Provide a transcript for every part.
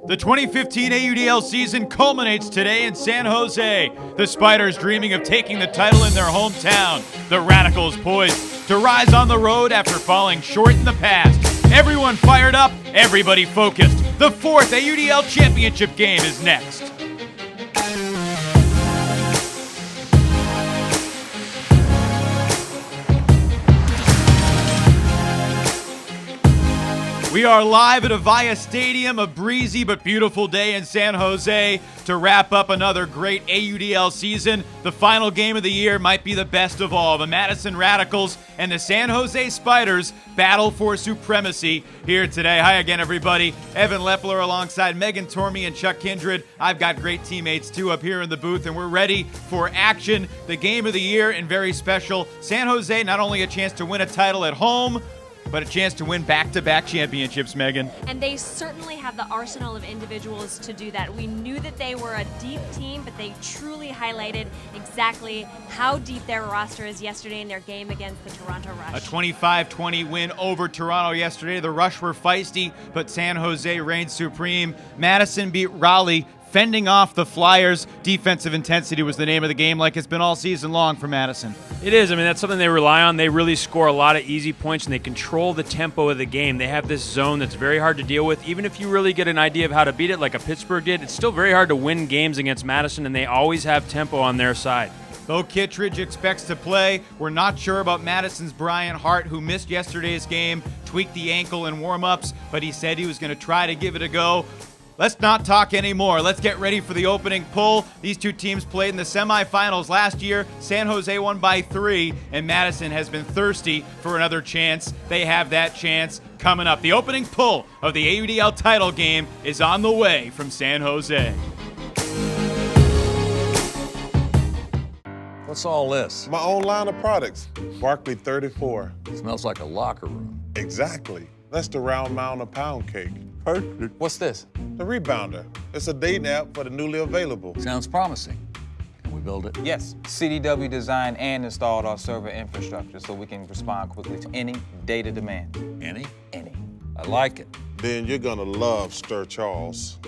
The 2015 AUDL season culminates today in San Jose. The Spiders dreaming of taking the title in their hometown. The Radicals poised to rise on the road after falling short in the past. Everyone fired up, everybody focused. The fourth AUDL championship game is next. We are live at Avaya Stadium, a breezy but beautiful day in San Jose to wrap up another great AUDL season. The final game of the year might be the best of all. The Madison Radicals and the San Jose Spiders battle for supremacy here today. Hi again, everybody. Evan Lepler alongside Megan Tormey and Chuck Kindred. I've got great teammates, too, up here in the booth, and we're ready for action. The game of the year and very special. San Jose, not only a chance to win a title at home, but a chance to win back-to-back championships, Megan. And they certainly have the arsenal of individuals to do that. We knew that they were a deep team, but they truly highlighted exactly how deep their roster is yesterday in their game against the Toronto Rush. A 25-20 win over Toronto yesterday. The Rush were feisty, but San Jose reigned supreme. Madison beat Raleigh, fending off the Flyers. Defensive intensity was the name of the game, like it's been all season long for Madison. It is. I mean, that's something they rely on. They really score a lot of easy points, and they control the tempo of the game. They have this zone that's very hard to deal with. Even if you really get an idea of how to beat it, like a Pittsburgh did, it's still very hard to win games against Madison, and they always have tempo on their side. Though Kittredge expects to play, we're not sure about Madison's Brian Hart, who missed yesterday's game, tweaked the ankle in warm-ups, but he said he was going to try to give it a go. Let's not talk anymore. Let's get ready for the opening pull. These two teams played in the semifinals last year. San Jose won by 3, and Madison has been thirsty for another chance. They have that chance coming up. The opening pull of the AUDL title game is on the way from San Jose. What's all this? My own line of products. Barkley 34. Smells like a locker room. Exactly. That's the round mound of pound cake. Perfect. What's this? The Rebounder. It's a dating app for the newly available. Sounds promising. Can we build it? Yes. CDW designed and installed our server infrastructure so we can respond quickly to any data demand. Any? Any. I like it. Then you're gonna love Stir Charles.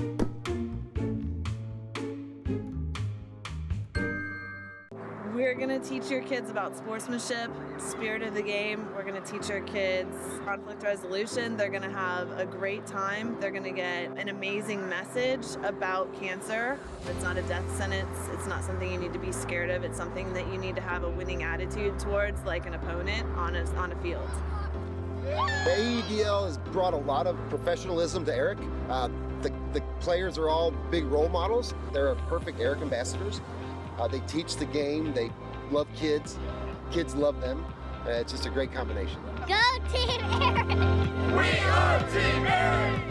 We're gonna teach your kids about sportsmanship, spirit of the game. We're gonna teach our kids conflict resolution. They're gonna have a great time. They're gonna get an amazing message about cancer. It's not a death sentence. It's not something you need to be scared of. It's something that you need to have a winning attitude towards, like an opponent on a field. The AUDL has brought a lot of professionalism to Eric. The players are all big role models. They're perfect Eric ambassadors. They teach the game. They love kids. Kids love them. It's just a great combination. Go Team Eric! We are Team Eric!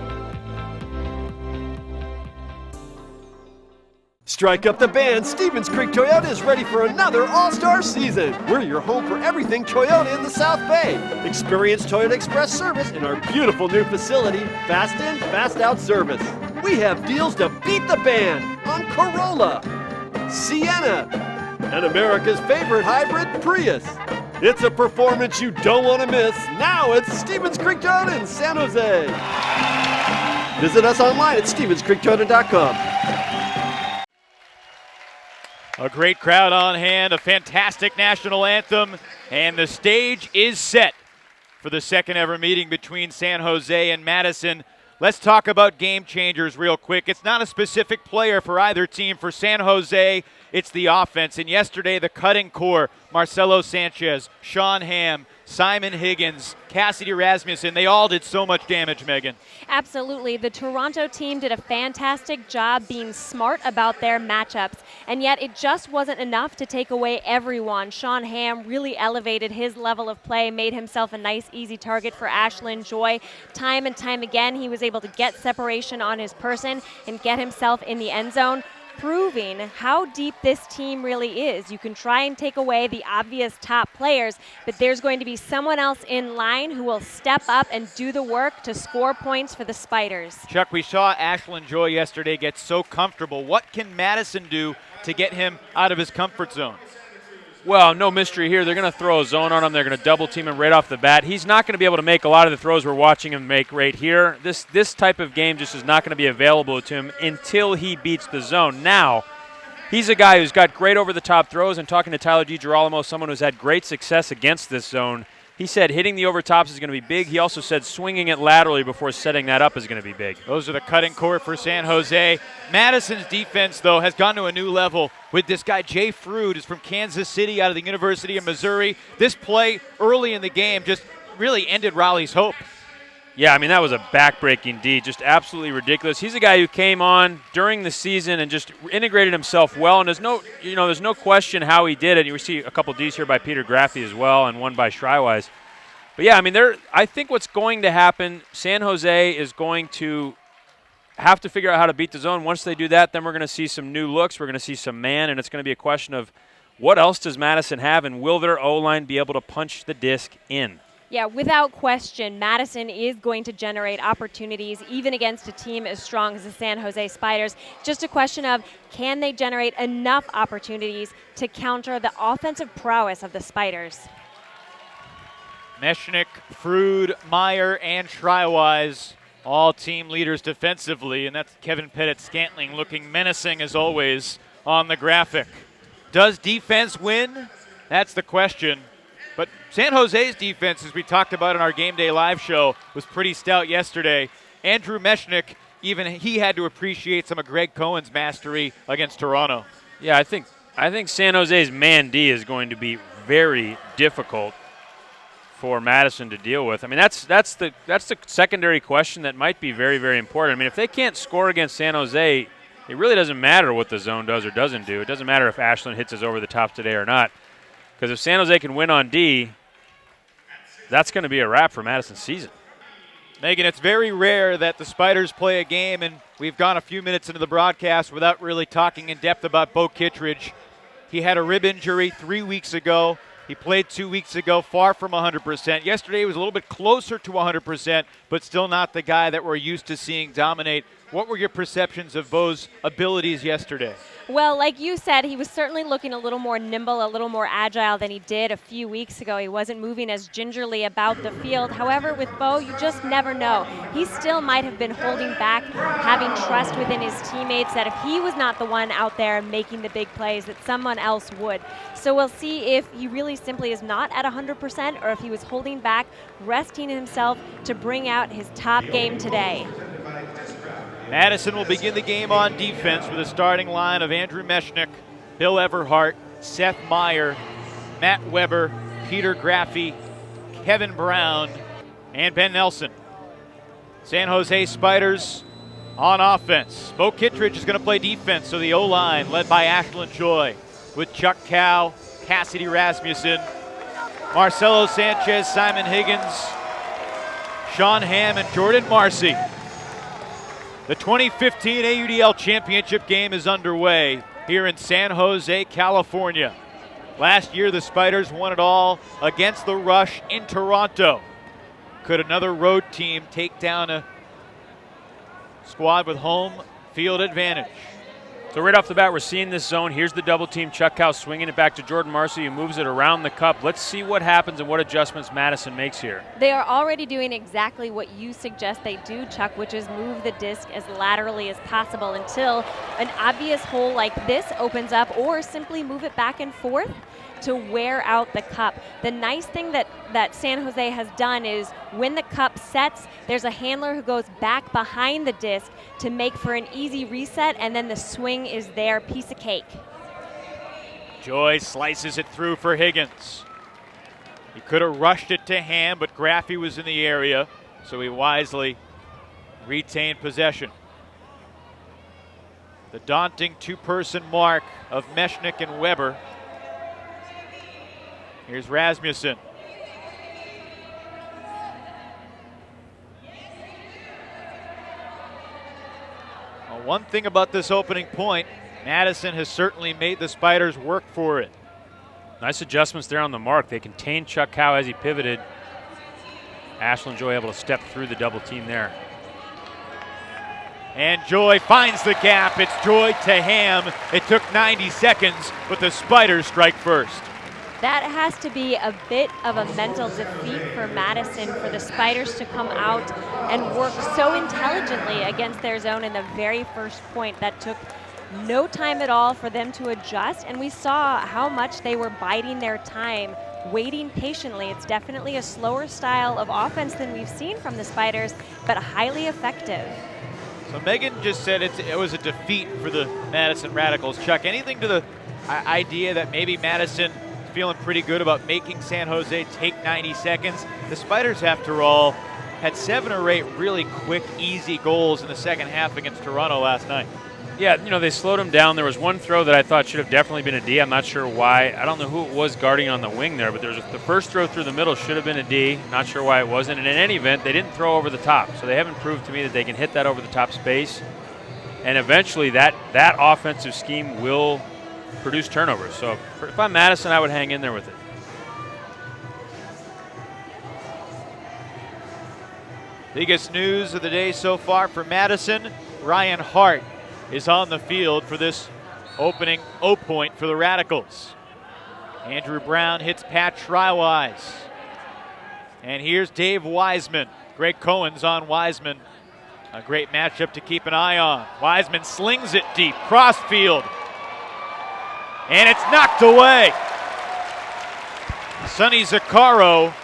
Strike up the band. Stevens Creek Toyota is ready for another all-star season. We're your home for everything Toyota in the South Bay. Experience Toyota Express service in our beautiful new facility, fast in, fast out service. We have deals to beat the band on Corolla, Sienna, and America's favorite hybrid, Prius. It's a performance you don't want to miss. Now it's Stevens Creek Toyota in San Jose. Visit us online at StevensCreekToyota.com. A great crowd on hand, a fantastic national anthem, and the stage is set for the second ever meeting between San Jose and Madison. Let's talk about game changers real quick. It's not a specific player for either team. For San Jose, it's the offense. And yesterday, the cutting core, Marcelo Sanchez, Sean Hamm, Simon Higgins, Cassidy Rasmussen, they all did so much damage, Megan. Absolutely. The Toronto team did a fantastic job being smart about their matchups, and yet it just wasn't enough to take away everyone. Sean Hamm really elevated his level of play, made himself a nice, easy target for Ashlyn Joy. Time and time again, he was able to get separation on his person and get himself in the end zone, proving how deep this team really is. You can try and take away the obvious top players, but there's going to be someone else in line who will step up and do the work to score points for the Spiders. Chuck, we saw Ashlyn Joy yesterday get so comfortable. What can Madison do to get him out of his comfort zone? Well, no mystery here. They're going to throw a zone on him. They're going to double team him right off the bat. He's not going to be able to make a lot of the throws we're watching him make right here. This type of game just is not going to be available to him until he beats the zone. Now, he's a guy who's got great over-the-top throws, and talking to Tyler DiGirolamo, someone who's had great success against this zone, he said hitting the over-tops is going to be big. He also said swinging it laterally before setting that up is going to be big. Those are the cutting court for San Jose. Madison's defense, though, has gone to a new level with this guy, Jay Frood, is from Kansas City out of the University of Missouri. This play early in the game just really ended Raleigh's hope. Yeah, I mean, that was a back-breaking D, just absolutely ridiculous. He's a guy who came on during the season and just integrated himself well, and there's no question how he did it. You see a couple Ds here by Peter Graffi as well, and one by Schreiweiss. But yeah, I mean, I think what's going to happen, San Jose is going to have to figure out how to beat the zone. Once they do that, then we're going to see some new looks. We're going to see some man, and it's going to be a question of what else does Madison have, and will their O-line be able to punch the disc in? Yeah, without question, Madison is going to generate opportunities even against a team as strong as the San Jose Spiders. Just a question of, can they generate enough opportunities to counter the offensive prowess of the Spiders? Mechanix, Frood, Meyer, and Schreiweiss, all team leaders defensively, and that's Kevin Pettit-Scantling looking menacing as always on the graphic. Does defense win? That's the question. But San Jose's defense, as we talked about in our Game Day Live show, was pretty stout yesterday. Andrew Mechanix, even he had to appreciate some of Greg Cohen's mastery against Toronto. Yeah, I think San Jose's man D is going to be very difficult for Madison to deal with. I mean, that's the secondary question that might be very, very important. I mean, if they can't score against San Jose, it really doesn't matter what the zone does or doesn't do. It doesn't matter if Ashland hits us over the top today or not. Because if San Jose can win on D, that's going to be a wrap for Madison's season. Megan, it's very rare that the Spiders play a game, and we've gone a few minutes into the broadcast without really talking in depth about Bo Kittredge. He had a rib injury 3 weeks ago. He played 2 weeks ago, far from 100%. Yesterday he was a little bit closer to 100%, but still not the guy that we're used to seeing dominate. What were your perceptions of Bo's abilities yesterday? Well, like you said, he was certainly looking a little more nimble, a little more agile than he did a few weeks ago. He wasn't moving as gingerly about the field. However, with Bo, you just never know. He still might have been holding back, having trust within his teammates that if he was not the one out there making the big plays, that someone else would. So we'll see if he really simply is not at 100% or if he was holding back, resting himself to bring out his top game today. Madison will begin the game on defense with a starting line of Andrew Mechanix, Bill Everhart, Seth Meyer, Matt Weber, Peter Graffi, Kevin Brown, and Ben Nelson. San Jose Spiders on offense. Bo Kittredge is going to play defense, so the O-line led by Ashland Joy with Chuck Cow, Cassidy Rasmussen, Marcelo Sanchez, Simon Higgins, Sean Hamm, and Jordan Marcy. The 2015 AUDL Championship game is underway here in San Jose, California. Last year, the Spiders won it all against the Rush in Toronto. Could another road team take down a squad with home field advantage? So right off the bat, we're seeing this zone. Here's the double team. Chuck Howe swinging it back to Jordan Marcy, who moves it around the cup. Let's see what happens and what adjustments Madison makes here. They are already doing exactly what you suggest they do, Chuck, which is move the disc as laterally as possible until an obvious hole like this opens up, or simply move it back and forth to wear out the cup. The nice thing that San Jose has done is when the cup sets, there's a handler who goes back behind the disc to make for an easy reset, and then the swing is there, piece of cake. Joy slices it through for Higgins. He could have rushed it to Hamm, but Graffi was in the area, so he wisely retained possession. The daunting two-person mark of Mechanix and Weber. Here's Rasmussen. Well, one thing about this opening point, Madison has certainly made the Spiders work for it. Nice adjustments there on the mark. They contained Chuck Cow as he pivoted. Ashland Joy able to step through the double team there. And Joy finds the gap. It's Joy to Hamm. It took 90 seconds, but the Spiders strike first. That has to be a bit of a mental defeat for Madison, for the Spiders to come out and work so intelligently against their zone in the very first point. That took no time at all for them to adjust, and we saw how much they were biding their time, waiting patiently. It's definitely a slower style of offense than we've seen from the Spiders, but highly effective. So Megan just said it was a defeat for the Madison Radicals. Chuck, anything to the idea that maybe Madison is feeling pretty good about making San Jose take 90 seconds? The Spiders, after all, had 7 or 8 really quick, easy goals in the second half against Toronto last night. Yeah, you know, they slowed him down. There was one throw that I thought should have definitely been a D. I'm not sure why. I don't know who it was guarding on the wing there, but the first throw through the middle should have been a D. Not sure why it wasn't. And in any event, they didn't throw over the top. So they haven't proved to me that they can hit that over the top space. And eventually that offensive scheme will produce turnovers. So if I'm Madison, I would hang in there with it. Biggest news of the day so far for Madison, Ryan Hart is on the field for this opening O point for the Radicals. Andrew Brown hits Pat Schreiwise. And here's Dave Wiseman. Greg Cohen's on Wiseman. A great matchup to keep an eye on. Wiseman slings it deep, crossfield. And it's knocked away. Sonny Zaccaro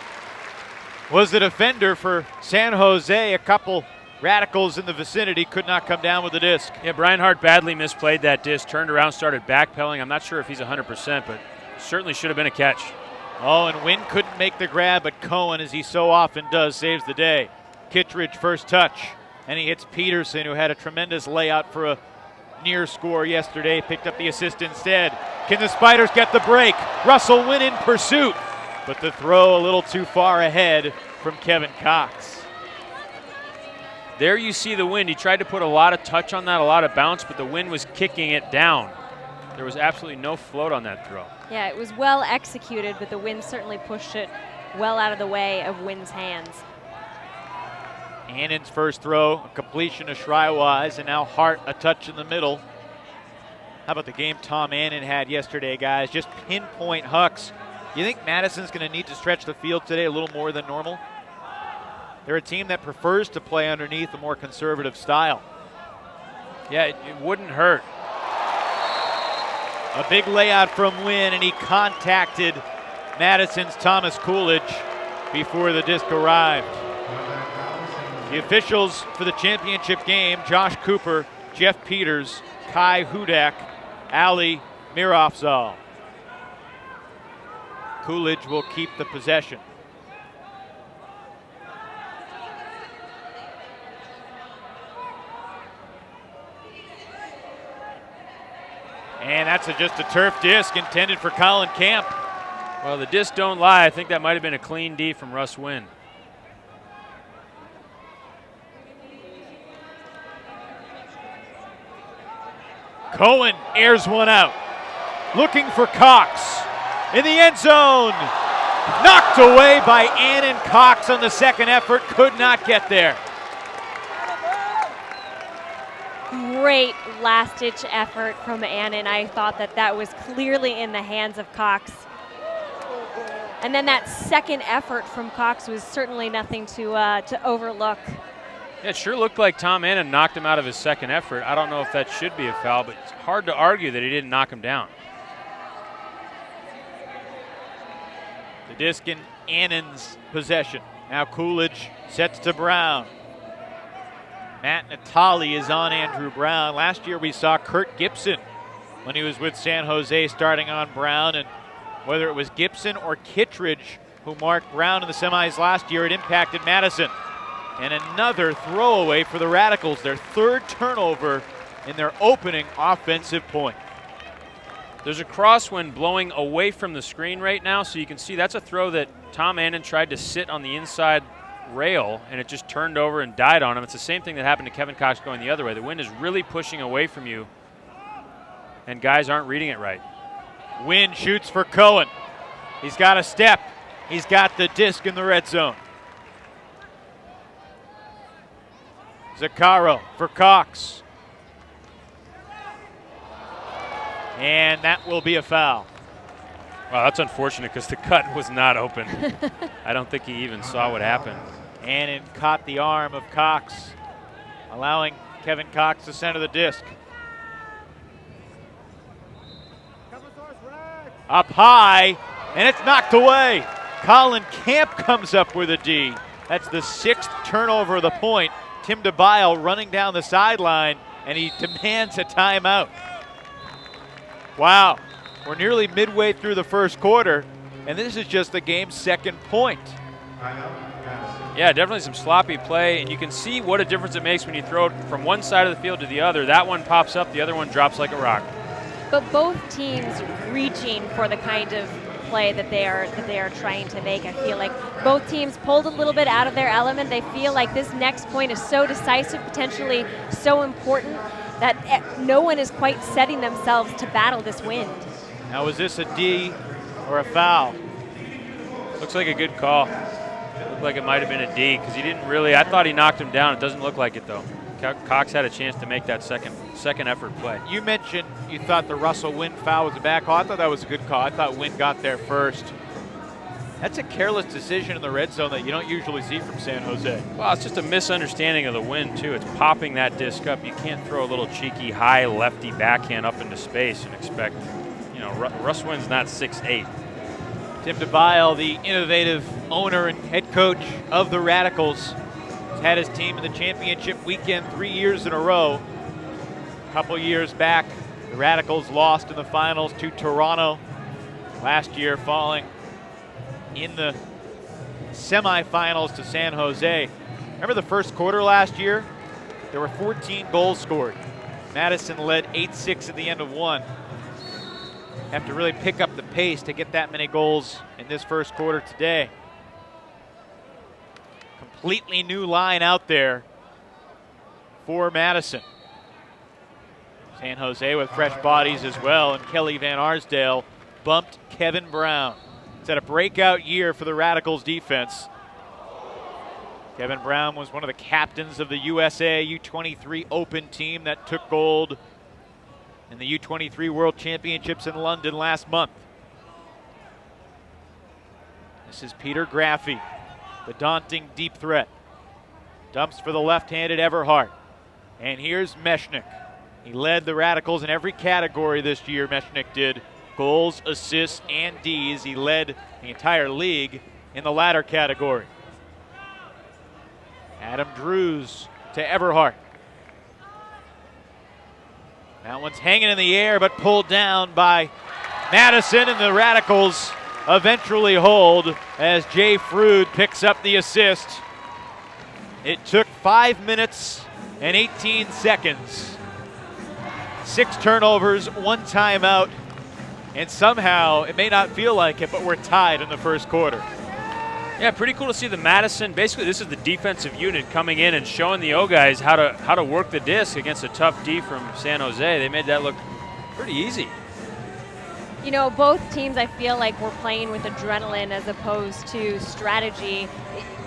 was the defender for San Jose. A couple Radicals in the vicinity could not come down with the disc. Yeah, Brian Hart badly misplayed that disc, turned around, started backpedaling. I'm not sure if he's 100%, but certainly should have been a catch. Oh, and Wynn couldn't make the grab, but Cohen, as he so often does, saves the day. Kittredge first touch, and he hits Peterson, who had a tremendous layout for a near score yesterday, picked up the assist instead. Can the Spiders get the break? Russell Wynn in pursuit, but the throw a little too far ahead from Kevin Cox. There you see the wind. He tried to put a lot of touch on that, a lot of bounce, but the wind was kicking it down. There was absolutely no float on that throw. Yeah, it was well executed, but the wind certainly pushed it well out of the way of Wynn's hands. Annan's first throw, a completion to Schreiwise, and now Hart a touch in the middle. How about the game Tom Annan had yesterday, guys? Just pinpoint hucks. You think Madison's going to need to stretch the field today a little more than normal? They're a team that prefers to play underneath a more conservative style. Yeah, it wouldn't hurt. A big layout from Wynn, and he contacted Madison's Thomas Coolidge before the disc arrived. The officials for the championship game, Josh Cooper, Jeff Peters, Kai Hudak, Ali Mirofzal. Coolidge will keep the possession. And that's just a turf disc intended for Colin Camp. Well, the disc don't lie. I think that might have been a clean D from Russ Wynn. Cohen airs one out. Looking for Cox. In the end zone. Knocked away by Annan. Cox on the second effort. Could not get there. Great last-ditch effort from Annan. I thought that was clearly in the hands of Cox. And then that second effort from Cox was certainly nothing to overlook. Yeah, it sure looked like Tom Annan knocked him out of his second effort. I don't know if that should be a foul, but it's hard to argue that he didn't knock him down. The disc in Annan's possession. Now Coolidge sets to Brown. Matt Natali is on Andrew Brown. Last year we saw Kurt Gibson when he was with San Jose starting on Brown, and whether it was Gibson or Kittredge who marked Brown in the semis last year, it impacted Madison. And another throwaway for the Radicals, their third turnover in their opening offensive point. There's a crosswind blowing away from the screen right now, so you can see that's a throw that Tom Annan tried to sit on the inside rail, and it just turned over and died on him. It's the same thing that happened to Kevin Cox going the other way. The wind is really pushing away from you, and guys aren't reading it right. Wynn shoots for Cohen. He's got a step. He's got the disc in the red zone. Zaccaro for Cox. And that will be a foul. Wow, that's unfortunate because the cut was not open. I don't think he even saw what happened. Annan caught the arm of Cox, allowing Kevin Cox to center the disc. Up high, and it's knocked away. Colin Camp comes up with a D. That's the 6th turnover of the point. Tim DeBile running down the sideline, and he demands a timeout. Wow, we're nearly midway through the first quarter, and this is just the game's 2nd point. Yeah, definitely some sloppy play, and you can see what a difference it makes when you throw it from one side of the field to the other. That one pops up, the other one drops like a rock. But both teams reaching for the kind of play that they are trying to make. I feel like both teams pulled a little bit out of their element. They feel like this next point is so decisive, potentially so important, that no one is quite setting themselves to battle this wind. Now, was this a D or a foul? Looks like a good call. Looked like it might have been a D because he didn't really, I thought he knocked him down. It doesn't look like it though. Cox had a chance to make that second effort play. You mentioned you thought the Russell Wynn foul was a bad call. I thought that was a good call. I thought Wynn got there first. That's a careless decision in the red zone that you don't usually see from San Jose. Well, it's just a misunderstanding of the wind too. It's popping that disc up. You can't throw a little cheeky high lefty backhand up into space and expect, you know, Russ Wynn's not 6'8". Tim DeBile, the innovative owner and head coach of the Radicals, had his team in the championship weekend 3 years in a row. A couple years back, the Radicals lost in the finals to Toronto. Last year, falling in the semifinals to San Jose. Remember the first quarter last year? There were 14 goals scored. Madison led 8-6 at the end of one. Have to really pick up the pace to get that many goals in this first quarter today. Completely new line out there for Madison. San Jose with fresh bodies as well, and Kelly Van Arsdale bumped Kevin Brown. It's had a breakout year for the Radicals defense. Kevin Brown was one of the captains of the USA U23 Open team that took gold in the U23 World Championships in London last month. This is Peter Graffi, the daunting deep threat. Dumps for the left-handed Everhart. And here's Mechanix. He led the Radicals in every category this year, Mechanix did. Goals, assists, and Ds. He led the entire league in the latter category. Adam Drews to Everhart. That one's hanging in the air, but pulled down by Madison, and the Radicals eventually hold as Jay Frood picks up the assist. It took 5 minutes and 18 seconds. 6 turnovers, 1 timeout, and somehow, it may not feel like it, but we're tied in the first quarter. Yeah, pretty cool to see the Madison. Basically, this is the defensive unit coming in and showing the O guys how to work the disc against a tough D from San Jose. They made that look pretty easy. You know, both teams, I feel like, were playing with adrenaline as opposed to strategy.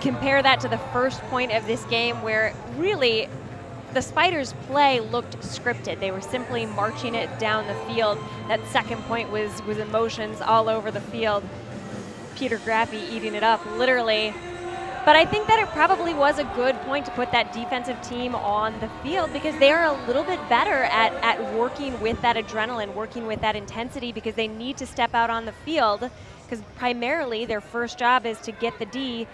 Compare that to the first point of this game where really the Spiders' play looked scripted. They were simply marching it down the field. That second point was emotions all over the field. Peter Graffi eating it up, literally. But I think that it probably was a good point to put that defensive team on the field because they are a little bit better at working with that adrenaline, working with that intensity because they need to step out on the field because primarily their first job is to get the D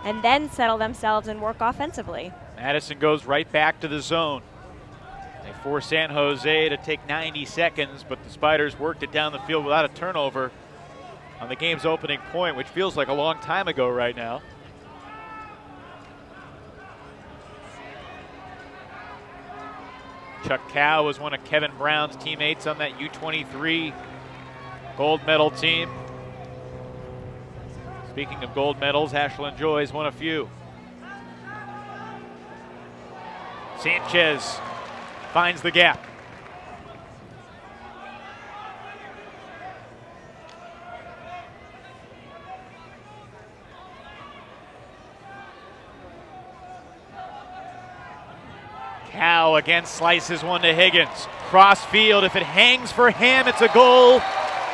and then settle themselves and work offensively. Madison goes right back to the zone. They force San Jose to take 90 seconds, but the Spiders worked it down the field without a turnover on the game's opening point, which feels like a long time ago right now. Chuck Cow was one of Kevin Brown's teammates on that U23 gold medal team. Speaking of gold medals, Ashlyn Joy's won a few. Sanchez finds the gap. Cow again slices one to Higgins. Cross field, if it hangs for him, it's a goal.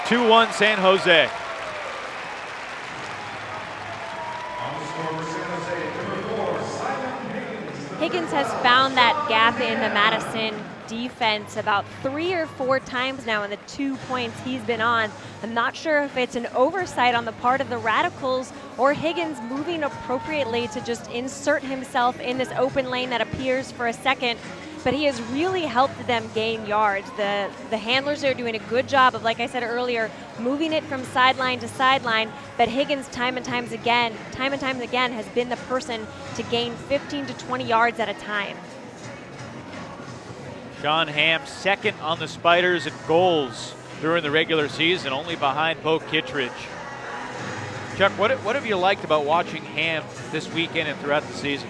2-1 San Jose. Higgins has found that gap in the Madison defense about 3 or 4 times now in the 2 points he's been on. I'm not sure if it's an oversight on the part of the Radicals or Higgins moving appropriately to just insert himself in this open lane that appears for a second, but he has really helped them gain yards. The handlers are doing a good job of, like I said earlier, moving it from sideline to sideline, but Higgins time and time again has been the person to gain 15 to 20 yards at a time. Sean Hamm second on the Spiders in goals during the regular season, only behind Bo Kittredge. Chuck, what have you liked about watching Hamm this weekend and throughout the season?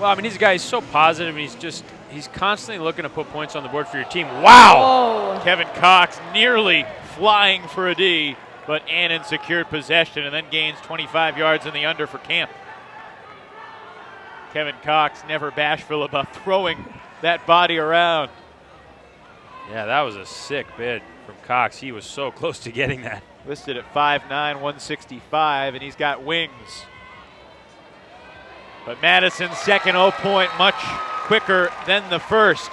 Well, I mean, he's a guy, he's so positive, and he's constantly looking to put points on the board for your team. Wow! Oh. Kevin Cox nearly flying for a D, but Annan secured possession and then gains 25 yards in the under for Camp. Kevin Cox never bashful about throwing that body around. Yeah, that was a sick bid from Cox. He was so close to getting that. Listed at 5'9", 165, and he's got wings. But Madison's second 0 point much quicker than the first.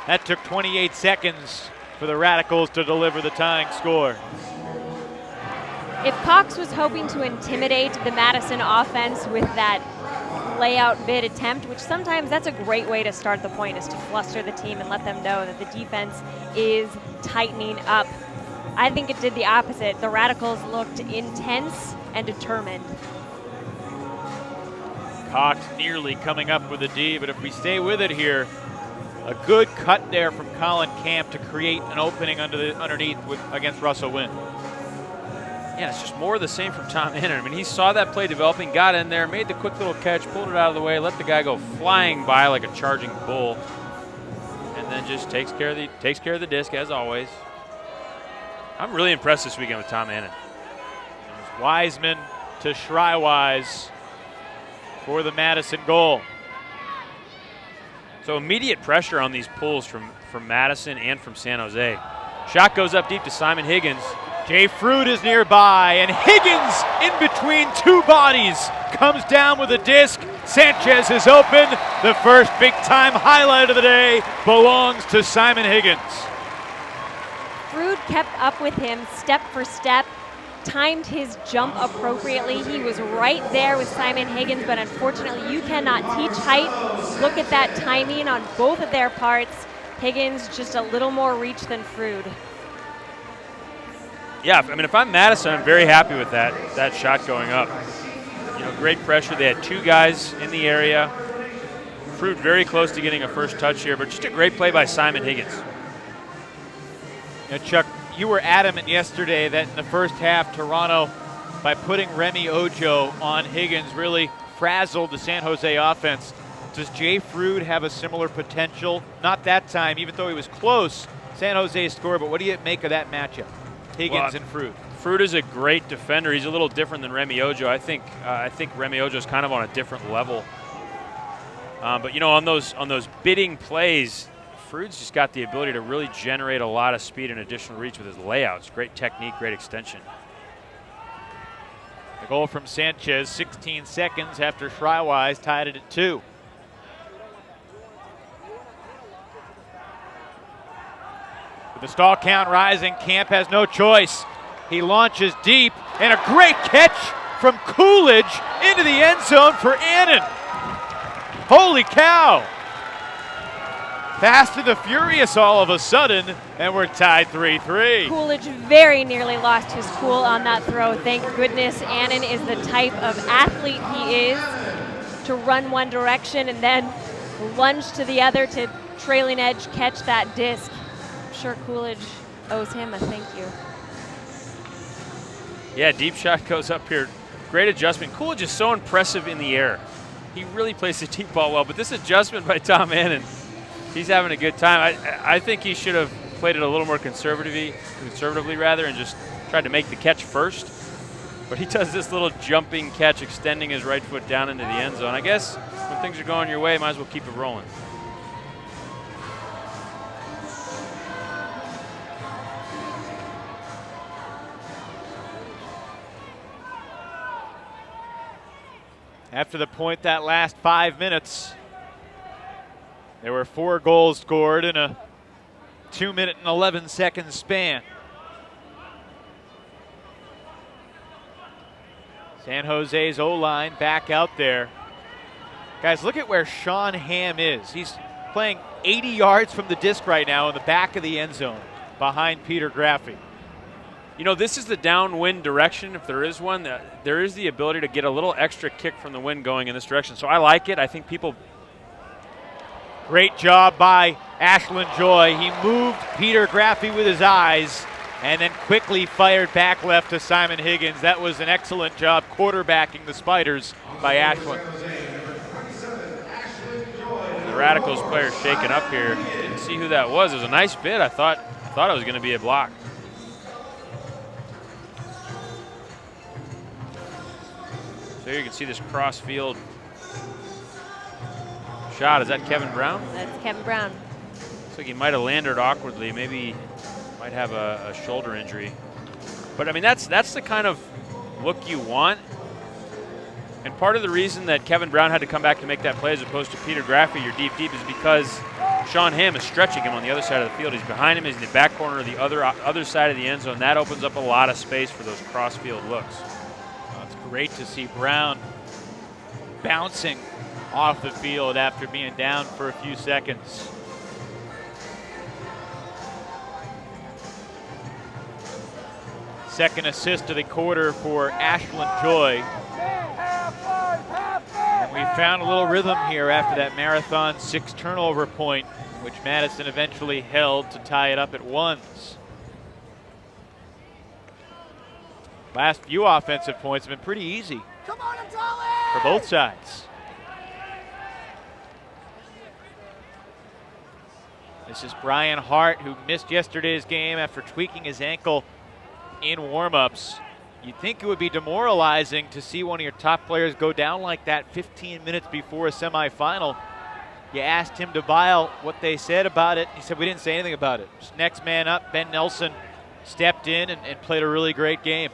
That took 28 seconds for the Radicals to deliver the tying score. If Cox was hoping to intimidate the Madison offense with that layout bid attempt, which sometimes that's a great way to start the point, is to fluster the team and let them know that the defense is tightening up. I think it did the opposite. The Radicals looked intense and determined. Cox nearly coming up with a D, but if we stay with it here, a good cut there from Colin Camp to create an opening underneath against Russell Wynn. Yeah, it's just more of the same from Tom Annan. I mean, he saw that play developing, got in there, made the quick little catch, pulled it out of the way, let the guy go flying by like a charging bull, and then just takes care of the disc as always. I'm really impressed this weekend with Tom Annan. Wiseman to Schreiwise for the Madison goal. So immediate pressure on these pulls from Madison and from San Jose. Shot goes up deep to Simon Higgins. Jay Fruit is nearby, and Higgins in between two bodies comes down with a disc. Sanchez is open. The first big-time highlight of the day belongs to Simon Higgins. Fruit kept up with him step for step, timed his jump appropriately. He was right there with Simon Higgins, but unfortunately you cannot teach height. Look at that timing on both of their parts. Higgins just a little more reach than Fruit. Yeah, I mean, if I'm Madison, I'm very happy with that shot going up. You know, great pressure. They had two guys in the area. Fruit very close to getting a first touch here, but just a great play by Simon Higgins. Now, Chuck, you were adamant yesterday that in the first half, Toronto, by putting Remy Ojo on Higgins, really frazzled the San Jose offense. Does Jay Fruit have a similar potential? Not that time, even though he was close. San Jose scored, but what do you make of that matchup? Higgins and Fruit. Fruit is a great defender. He's a little different than Remy Ojo. I think Remy Ojo is kind of on a different level. But you know, on those bidding plays, Fruit's just got the ability to really generate a lot of speed and additional reach with his layouts. Great technique, great extension. The goal from Sanchez, 16 seconds after Schreiwise tied it at 2. The stall count rising, Camp has no choice. He launches deep, and a great catch from Coolidge into the end zone for Annan. Holy cow. Fast and the Furious all of a sudden, and we're tied 3-3. Coolidge very nearly lost his cool on that throw. Thank goodness Annan is the type of athlete he is to run one direction and then lunge to the other to trailing edge catch that disc. Sure, Coolidge owes him a thank you. Yeah, deep shot goes up here. Great adjustment. Coolidge is so impressive in the air. He really plays the deep ball well, but this adjustment by Tom Annan, he's having a good time. I think he should have played it a little more conservatively rather, and just tried to make the catch first. But he does this little jumping catch, extending his right foot down into the end zone. I guess when things are going your way, might as well keep it rolling. After the point that last 5 minutes, there were 4 goals scored in a 2-minute and 11-second span. San Jose's O-line back out there. Guys, look at where Sean Hamm is. He's playing 80 yards from the disc right now in the back of the end zone behind Peter Graffi. You know, this is the downwind direction, if there is one. There is the ability to get a little extra kick from the wind going in this direction. So I like it. I think people... Great job by Ashland Joy. He moved Peter Graffi with his eyes and then quickly fired back left to Simon Higgins. That was an excellent job quarterbacking the Spiders by Ashland. The Radicals player shaking up here. Didn't see who that was. It was a nice bid. I thought it was going to be a block. So here you can see this cross-field shot. Is that Kevin Brown? That's Kevin Brown. Looks like he might have landed awkwardly. Maybe might have a shoulder injury. But I mean, that's the kind of look you want. And part of the reason that Kevin Brown had to come back to make that play as opposed to Peter Graffi, your deep, is because Sean Hamm is stretching him on the other side of the field. He's behind him. He's in the back corner of the other side of the end zone. That opens up a lot of space for those cross-field looks. Well, it's great to see Brown bouncing off the field after being down for a few seconds. Second assist of the quarter for Ashland Joy. And we found a little rhythm here after that marathon 6 turnover point, which Madison eventually held to tie it up at 1s. Last few offensive points have been pretty easy for both sides. This is Brian Hart, who missed yesterday's game after tweaking his ankle in warm-ups. You'd think it would be demoralizing to see one of your top players go down like that 15 minutes before a semifinal. You asked him to Bile what they said about it. He said, we didn't say anything about it. Just next man up, Ben Nelson, stepped in and played a really great game.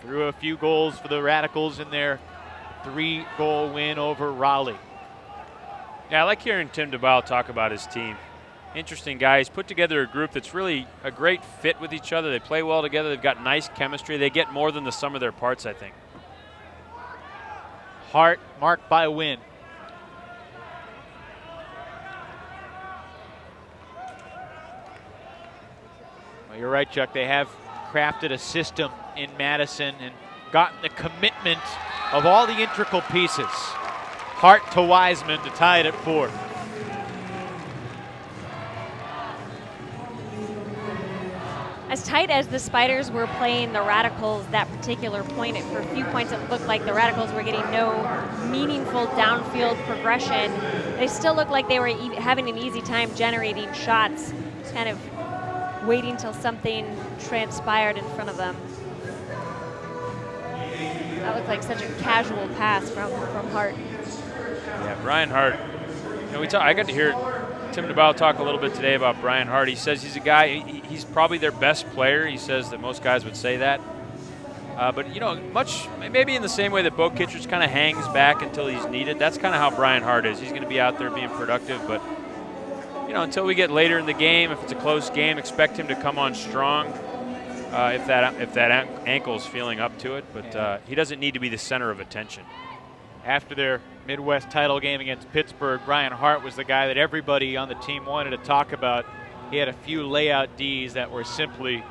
Threw a few goals for the Radicals in their 3-goal win over Raleigh. Yeah, I like hearing Tim DeBile talk about his team. Interesting guy. He's put together a group that's really a great fit with each other. They play well together. They've got nice chemistry. They get more than the sum of their parts, I think. Hart marked by Wynn. Well, you're right, Chuck. They have crafted a system in Madison and gotten the commitment of all the integral pieces. Hart to Wiseman to tie it at 4. As tight as the Spiders were playing the Radicals that particular point, for a few points it looked like the Radicals were getting no meaningful downfield progression. They still looked like they were having an easy time generating shots, just kind of waiting till something transpired in front of them. That looked like such a casual pass from Hart. Yeah, Brian Hart. You know, I got to hear Tim DeBile talk a little bit today about Brian Hart. He says he's a guy, he's probably their best player. He says that most guys would say that. But, you know, maybe in the same way that Bo Kitchers kind of hangs back until he's needed. That's kind of how Brian Hart is. He's going to be out there being productive. But, you know, until we get later in the game, if it's a close game, expect him to come on strong if that ankle's feeling up to it. But he doesn't need to be the center of attention. After their Midwest title game against Pittsburgh, Brian Hart was the guy that everybody on the team wanted to talk about. He had a few layout Ds that were simply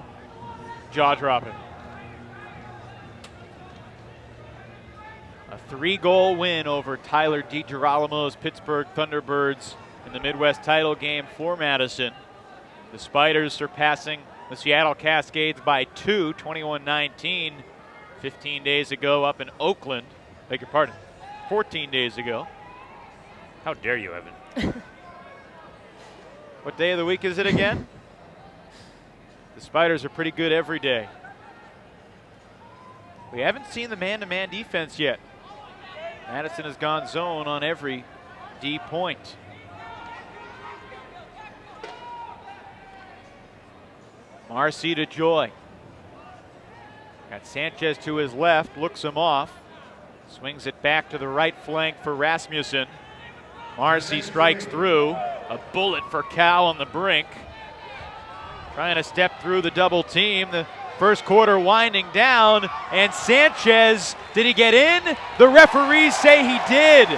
jaw-dropping. A 3-goal win over Tyler DiGirolamo's Pittsburgh Thunderbirds in the Midwest title game for Madison. The Spiders surpassing the Seattle Cascades by 2, 21-19, 15 days ago up in Oakland. Beg your pardon. 14 days ago. How dare you, Evan? What day of the week is it again? The Spiders are pretty good every day. We haven't seen the man-to-man defense yet. Madison has gone zone on every D point. Marcy to Joy. Got Sanchez to his left, looks him off. Swings it back to the right flank for Rasmussen. Marcy strikes through. A bullet for Cal on the brink. Trying to step through the double team. The first quarter winding down. And Sanchez, did he get in? The referees say he did.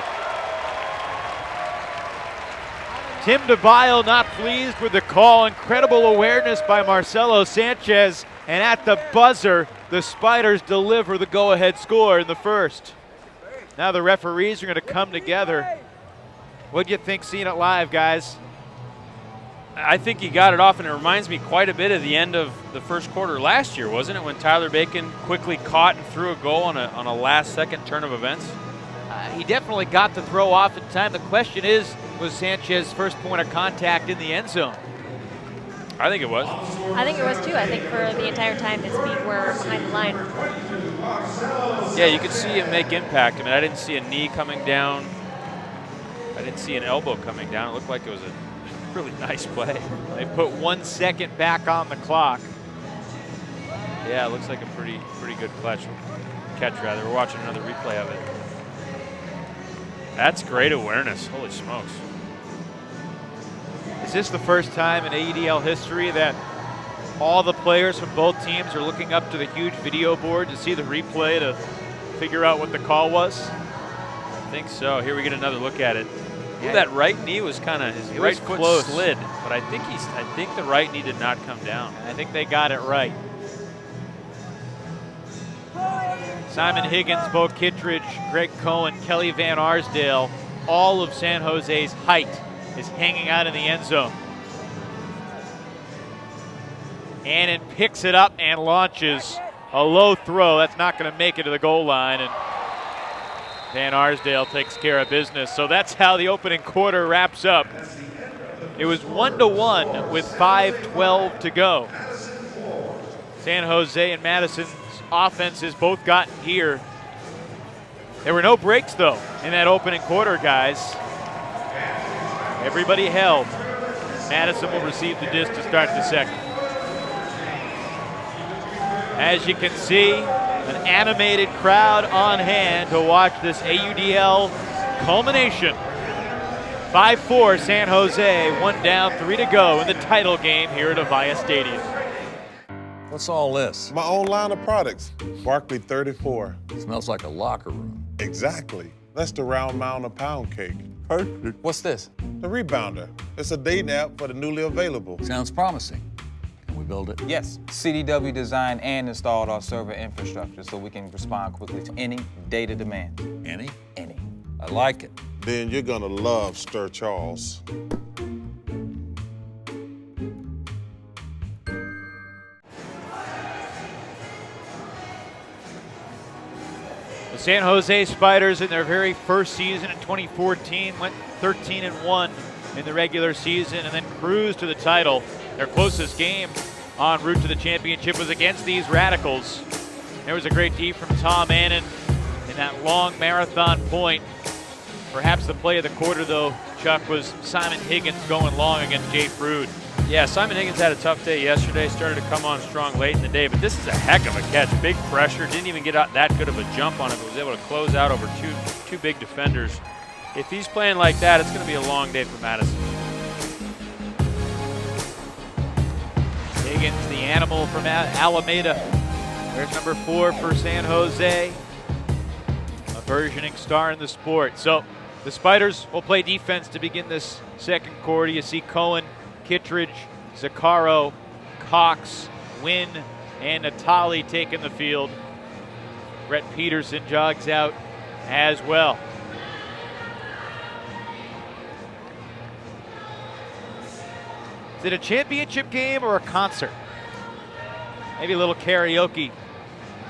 Tim DeBile not pleased with the call. Incredible awareness by Marcelo Sanchez. And at the buzzer, the Spiders deliver the go-ahead score in the first. Now the referees are going to come together. What do you think seeing it live, guys? I think he got it off, and it reminds me quite a bit of the end of the first quarter last year, wasn't it, when Tyler Bacon quickly caught and threw a goal on a last-second turn of events? He definitely got the throw off in time. The question is, was Sanchez's first point of contact in the end zone? I think it was. I think it was too. I think for the entire time his feet were behind the line. Yeah, you could see him make impact. I mean, I didn't see a knee coming down. I didn't see an elbow coming down. It looked like it was a really nice play. They put 1 second back on the clock. Yeah, it looks like a pretty good catch rather. We're watching another replay of it. That's great awareness. Holy smokes. Is this the first time in AUDL history that all the players from both teams are looking up to the huge video board to see the replay to figure out what the call was? I think so. Here we get another look at it. Yeah. That right knee was kind of, his right foot close. slid, but I think the right knee did not come down. I think they got it right. Simon Higgins, Bo Kittredge, Greg Cohen, Kelly Van Arsdale, all of San Jose's height is hanging out in the end zone. Annan picks it up and launches a low throw. That's not going to make it to the goal line, and Van Arsdale takes care of business. So that's how the opening quarter wraps up. It was 1-1 with 5:12 to go. San Jose and Madison's offenses both gotten here. There were no breaks, though, in that opening quarter, guys. Everybody held. Madison will receive the disc to start the second. As you can see, an animated crowd on hand to watch this AUDL culmination. 5-4 San Jose, 1 down, 3 to go in the title game here at Avaya Stadium. What's all this? My own line of products, Barkley 34. Smells like a locker room. Exactly. That's the round mound of pound cake. Perfect. What's this? The Rebounder. It's a dating app for the newly available. Sounds promising. Can we build it? Yes. CDW designed and installed our server infrastructure so we can respond quickly to any data demand. Any? Any. I like it. Then you're gonna love Stir Charles. The San Jose Spiders in their very first season in 2014 went 13-1 in the regular season and then cruised to the title. Their closest game en route to the championship was against these Radicals. There was a great D from Tom Annan in that long marathon point. Perhaps the play of the quarter, though, Chuck, was Simon Higgins going long against Jay Frood. Yeah, Simon Higgins had a tough day yesterday, started to come on strong late in the day, but this is a heck of a catch. Big pressure, didn't even get out that good of a jump on it, but was able to close out over two big defenders. If he's playing like that, it's going to be a long day for Madison. Higgins, the animal from Alameda. There's number 4 for San Jose. A burgeoning star in the sport. So the Spiders will play defense to begin this second quarter. You see Cohen, Kittredge, Zaccaro, Cox, Wynn, and Natali taking the field. Brett Peterson jogs out as well. Is it a championship game or a concert? Maybe a little karaoke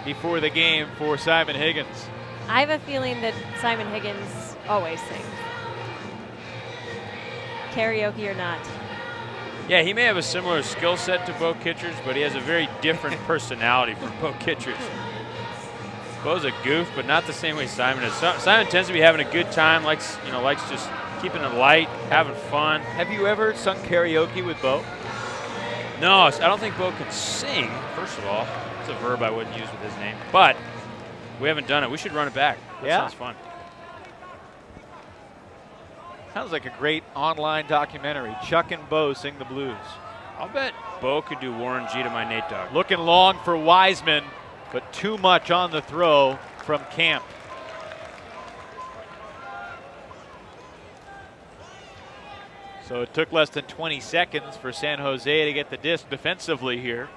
before the game for Simon Higgins. I have a feeling that Simon Higgins always sings. Karaoke or not. Yeah, he may have a similar skill set to Bo Kittredge, but he has a very different personality from Bo Kittredge. Bo's a goof, but not the same way Simon is. Simon tends to be having a good time, likes just keeping it light, having fun. Have you ever sung karaoke with Bo? No, I don't think Bo can sing, first of all. It's a verb I wouldn't use with his name. But we haven't done it. We should run it back. That sounds fun. Sounds like a great online documentary. Chuck and Bo sing the blues. I'll bet Bo could do Warren G to my Nate Dogg. Looking long for Wiseman, but too much on the throw from Camp. So it took less than 20 seconds for San Jose to get the disc defensively here.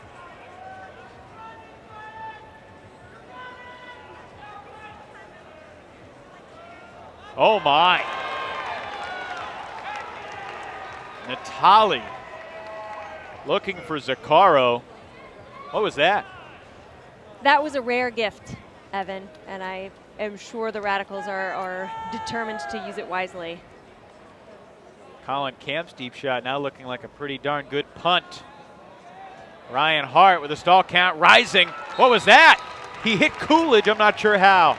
Oh my. Natali looking for Zaccaro. What was that? That was a rare gift, Evan, and I am sure the Radicals are determined to use it wisely. Colin Camp's deep shot now looking like a pretty darn good punt. Ryan Hart with a stall count rising. What was that? He hit Coolidge, I'm not sure how.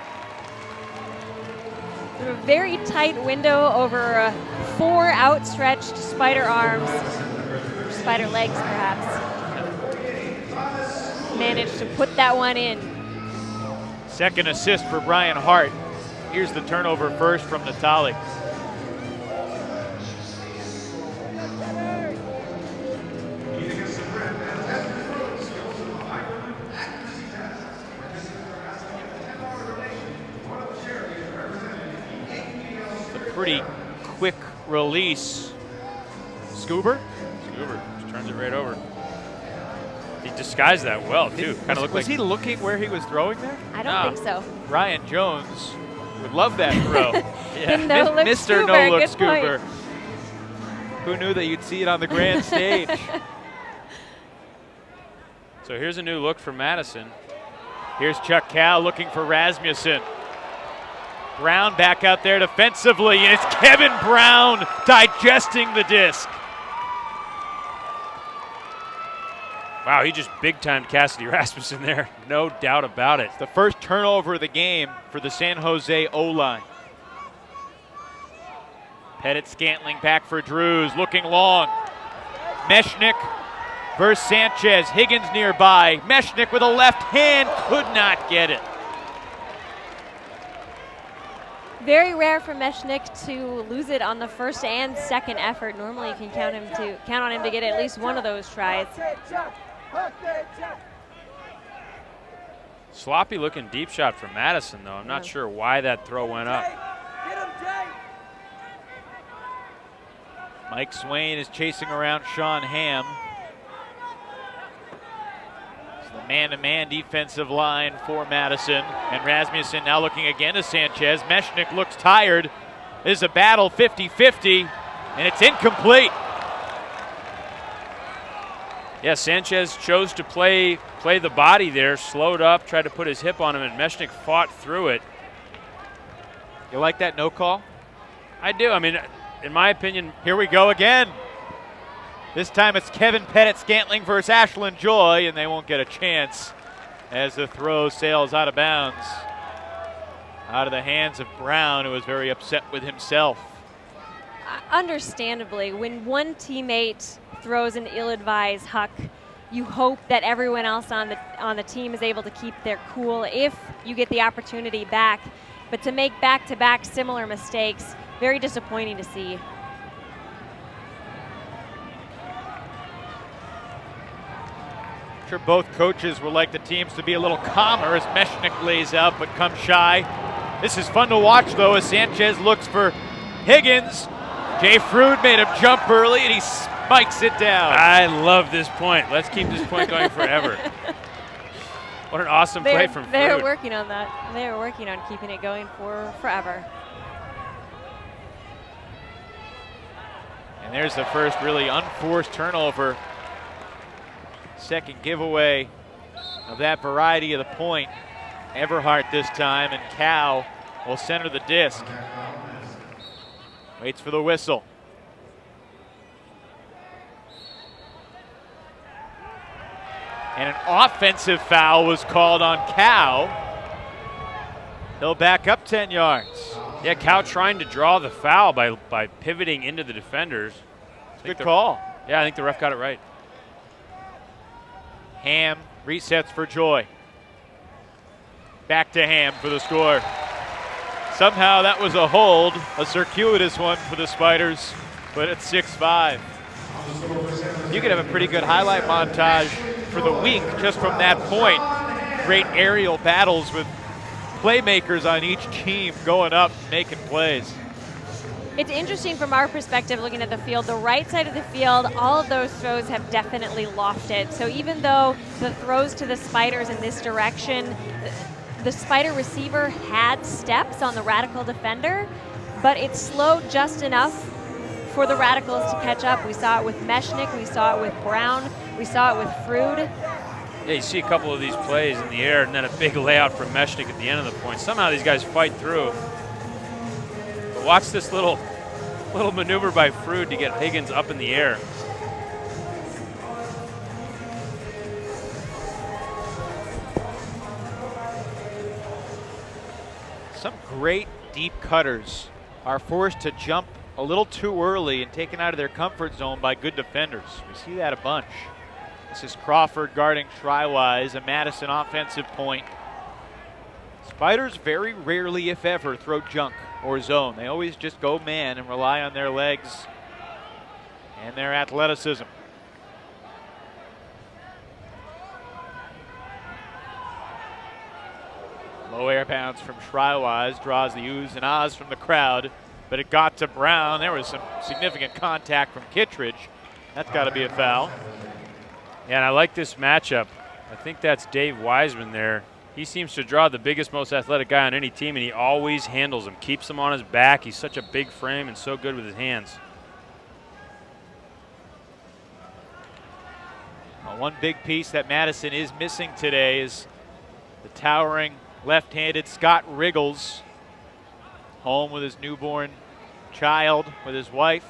A very tight window over 4 outstretched spider arms, spider legs perhaps. Managed to put that one in. Second assist for Brian Hart. Here's the turnover first from Natali. Pretty quick release. Scuber just turns it right over. He disguised that well too. Kind of looked was like he looking where he was throwing there? I don't think so. Ryan Jones would love that throw. Yeah. No-look Mr. Scuber, No-Look good Scuber. point. Who knew that you'd see it on the grand stage? So here's a new look for Madison. Here's Chuck Cal looking for Rasmussen. Brown back out there defensively, and it's Kevin Brown digesting the disc. Wow, he just big-timed Cassidy Rasmussen there. No doubt about it. It's the first turnover of the game for the San Jose O-line. Pettit Scantling back for Drews, looking long. Mechanic versus Sanchez. Higgins nearby. Mechanic with a left hand, could not get it. Very rare for Mechanic to lose it on the first and second effort. Normally you can count on him to get at least one of those tries. Sloppy looking deep shot from Madison though. I'm not sure why that throw went up. Mike Swain is chasing around Sean Hamm. It's the man-to-man defensive line for Madison. And Rasmussen now looking again to Sanchez. Mechanic looks tired. This is a battle 50-50, and it's incomplete. Yeah, Sanchez chose to play the body there, slowed up, tried to put his hip on him, and Mechanic fought through it. You like that no call? I do. I mean, in my opinion. Here we go again. This time it's Kevin Pettit Scantling versus Ashland Joy, and they won't get a chance as the throw sails out of bounds. Out of the hands of Brown, who was very upset with himself. Understandably, when one teammate throws an ill-advised huck, you hope that everyone else on the team is able to keep their cool if you get the opportunity back. But to make back-to-back similar mistakes, very disappointing to see. I'm sure both coaches would like the teams to be a little calmer as Mechanic lays out but comes shy. This is fun to watch though as Sanchez looks for Higgins. Jay Frood made him jump early and he spikes it down. I love this point. Let's keep this point going forever. What an awesome play from Frood. They're working on that. They're working on keeping it going for forever. And there's the first really unforced turnover. Second giveaway of that variety of the point. Everhart this time, and Cal will center the disc. Waits for the whistle. And an offensive foul was called on Cal. He'll back up 10 yards. Yeah, Cal trying to draw the foul by pivoting into the defenders. Good call. Yeah, I think the ref got it right. Ham resets for Joy. Back to Ham for the score. Somehow that was a hold, a circuitous one for the Spiders, but it's 6-5. You could have a pretty good highlight montage for the week just from that point. Great aerial battles with playmakers on each team going up, making plays. It's interesting from our perspective looking at the field. The right side of the field, all of those throws have definitely lofted. So even though the throws to the Spiders in this direction, the Spider receiver had steps on the Radical defender, but it slowed just enough for the Radicals to catch up. We saw it with Mechanix, we saw it with Brown, we saw it with Frood. Yeah, you see a couple of these plays in the air and then a big layout from Mechanix at the end of the point. Somehow these guys fight through. But watch this little maneuver by Frood to get Higgins up in the air. Some great deep cutters are forced to jump a little too early and taken out of their comfort zone by good defenders. We see that a bunch. This is Crawford guarding Try-Wise, a Madison offensive point. Spiders very rarely, if ever, throw junk or zone. They always just go man and rely on their legs and their athleticism. Low air bounce from Try-Wise draws the oohs and ahs from the crowd, but it got to Brown. There was some significant contact from Kittredge. That's got to be a foul. Yeah, and I like this matchup. I think that's Dave Wiseman there. He seems to draw the biggest, most athletic guy on any team, and he always handles him, keeps him on his back. He's such a big frame and so good with his hands. Well, one big piece that Madison is missing today is the towering left-handed Scott Riggles, home with his newborn child, with his wife.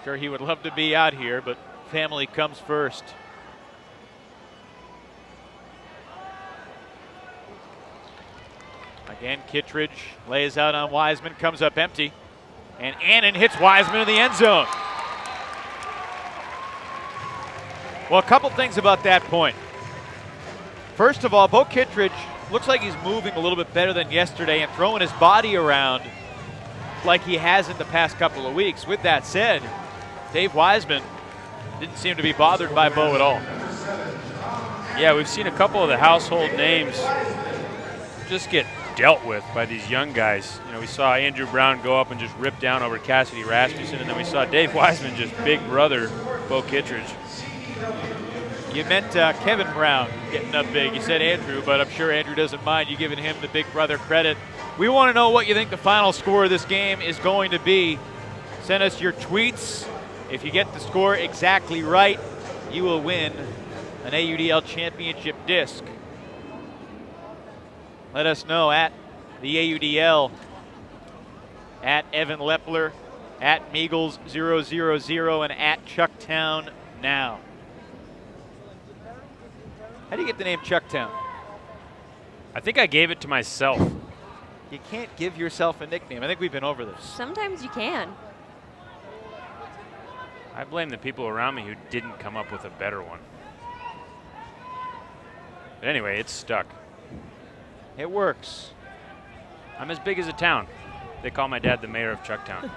Sure, he would love to be out here, but family comes first. Again, Kittredge lays out on Wiseman, comes up empty, and Annan hits Wiseman in the end zone. Well, a couple things about that point. First of all, Bo Kittredge looks like he's moving a little bit better than yesterday and throwing his body around like he hasn't the past couple of weeks. With that said, Dave Wiseman didn't seem to be bothered by Bo at all. Yeah, we've seen a couple of the household names just get dealt with by these young guys. You know, we saw Andrew Brown go up and just rip down over Cassidy Rasmussen, and then we saw Dave Wiseman just big brother Bo Kittredge. You meant Kevin Brown getting up big. You said Andrew, but I'm sure Andrew doesn't mind you giving him the big brother credit. We want to know what you think the final score of this game is going to be. Send us your tweets. If you get the score exactly right, you will win an AUDL Championship disc. Let us know at the AUDL, at Evan Lepler, at Meagles000, and at Chucktown Now. How do you get the name Chucktown? I think I gave it to myself. You can't give yourself a nickname. I think we've been over this. Sometimes you can. I blame the people around me who didn't come up with a better one. But anyway, it's stuck. It works. I'm as big as a town. They call my dad the mayor of Chucktown.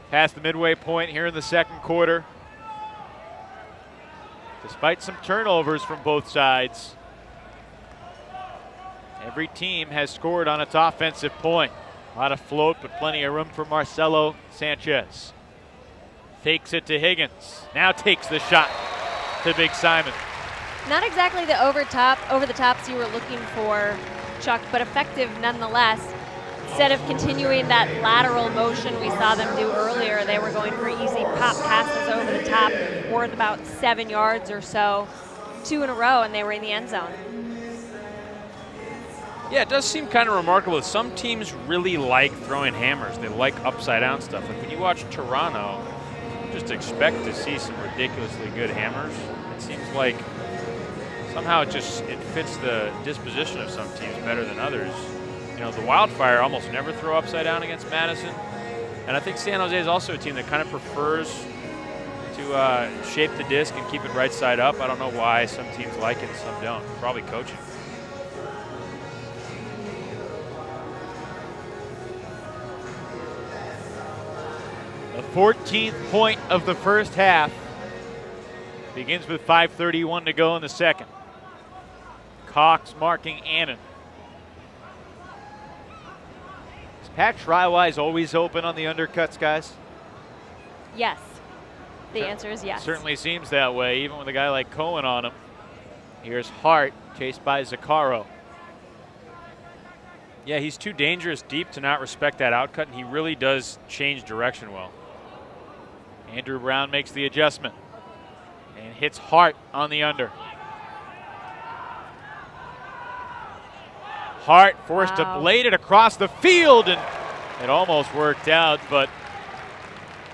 Past the midway point here in the second quarter. Despite some turnovers from both sides, every team has scored on its offensive point. A lot of float, but plenty of room for Marcelo Sanchez. Fakes it to Higgins. Now takes the shot to Big Simon. Not exactly the over the tops you were looking for, Chuck, but effective nonetheless. Instead of continuing that lateral motion we saw them do earlier, they were going for easy pop passes over the top, worth about 7 yards or so. 2 in a row, and they were in the end zone. Yeah, it does seem kind of remarkable. Some teams really like throwing hammers. They like upside down stuff. Like when you watch Toronto, just expect to see some ridiculously good hammers. It seems like somehow it fits the disposition of some teams better than others. You know, the Wildfire almost never throw upside down against Madison. And I think San Jose is also a team that kind of prefers to shape the disc and keep it right side up. I don't know why some teams like it and some don't. Probably coaching. The 14th point of the first half begins with 5:31 to go in the second. Cox marking Annan. Is Pat Schreiwise always open on the undercuts, guys? Yes. The answer is yes. Certainly seems that way, even with a guy like Cohen on him. Here's Hart, chased by Zaccaro. Yeah, he's too dangerous deep to not respect that outcut, and he really does change direction well. Andrew Brown makes the adjustment and hits Hart on the under. Hart forced to blade it across the field, and it almost worked out, but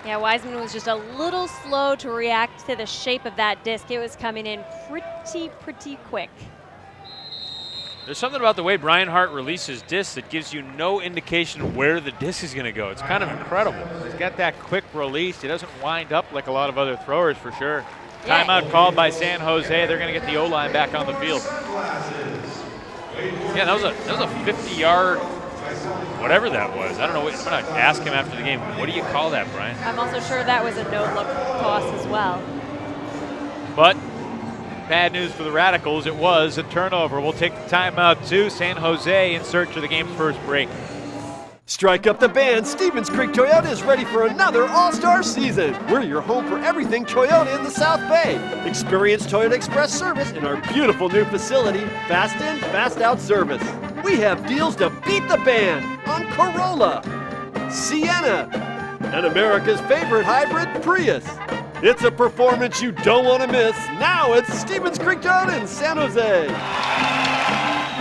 yeah, Wiseman was just a little slow to react to the shape of that disc. It was coming in pretty quick. There's something about the way Brian Hart releases discs that gives you no indication of where the disc is going to go. It's kind of incredible. He's got that quick release. He doesn't wind up like a lot of other throwers for sure. Timeout called by San Jose. They're going to get the O-line back on the field. Yeah, that was a 50-yard, whatever that was. I don't know. I'm going to ask him after the game. What do you call that, Brian? I'm also sure that was a no-look toss as well. But bad news for the Radicals. It was a turnover. We'll take the timeout too. San Jose in search of the game's first break. Strike up the band. Stevens Creek Toyota is ready for another all-star season. We're your home for everything Toyota in the South Bay. Experience Toyota Express service in our beautiful new facility. Fast in, fast out service. We have deals to beat the band on Corolla, Sienna, and America's favorite hybrid, Prius. It's a performance you don't want to miss. Now it's Stevens Creek Toyota in San Jose.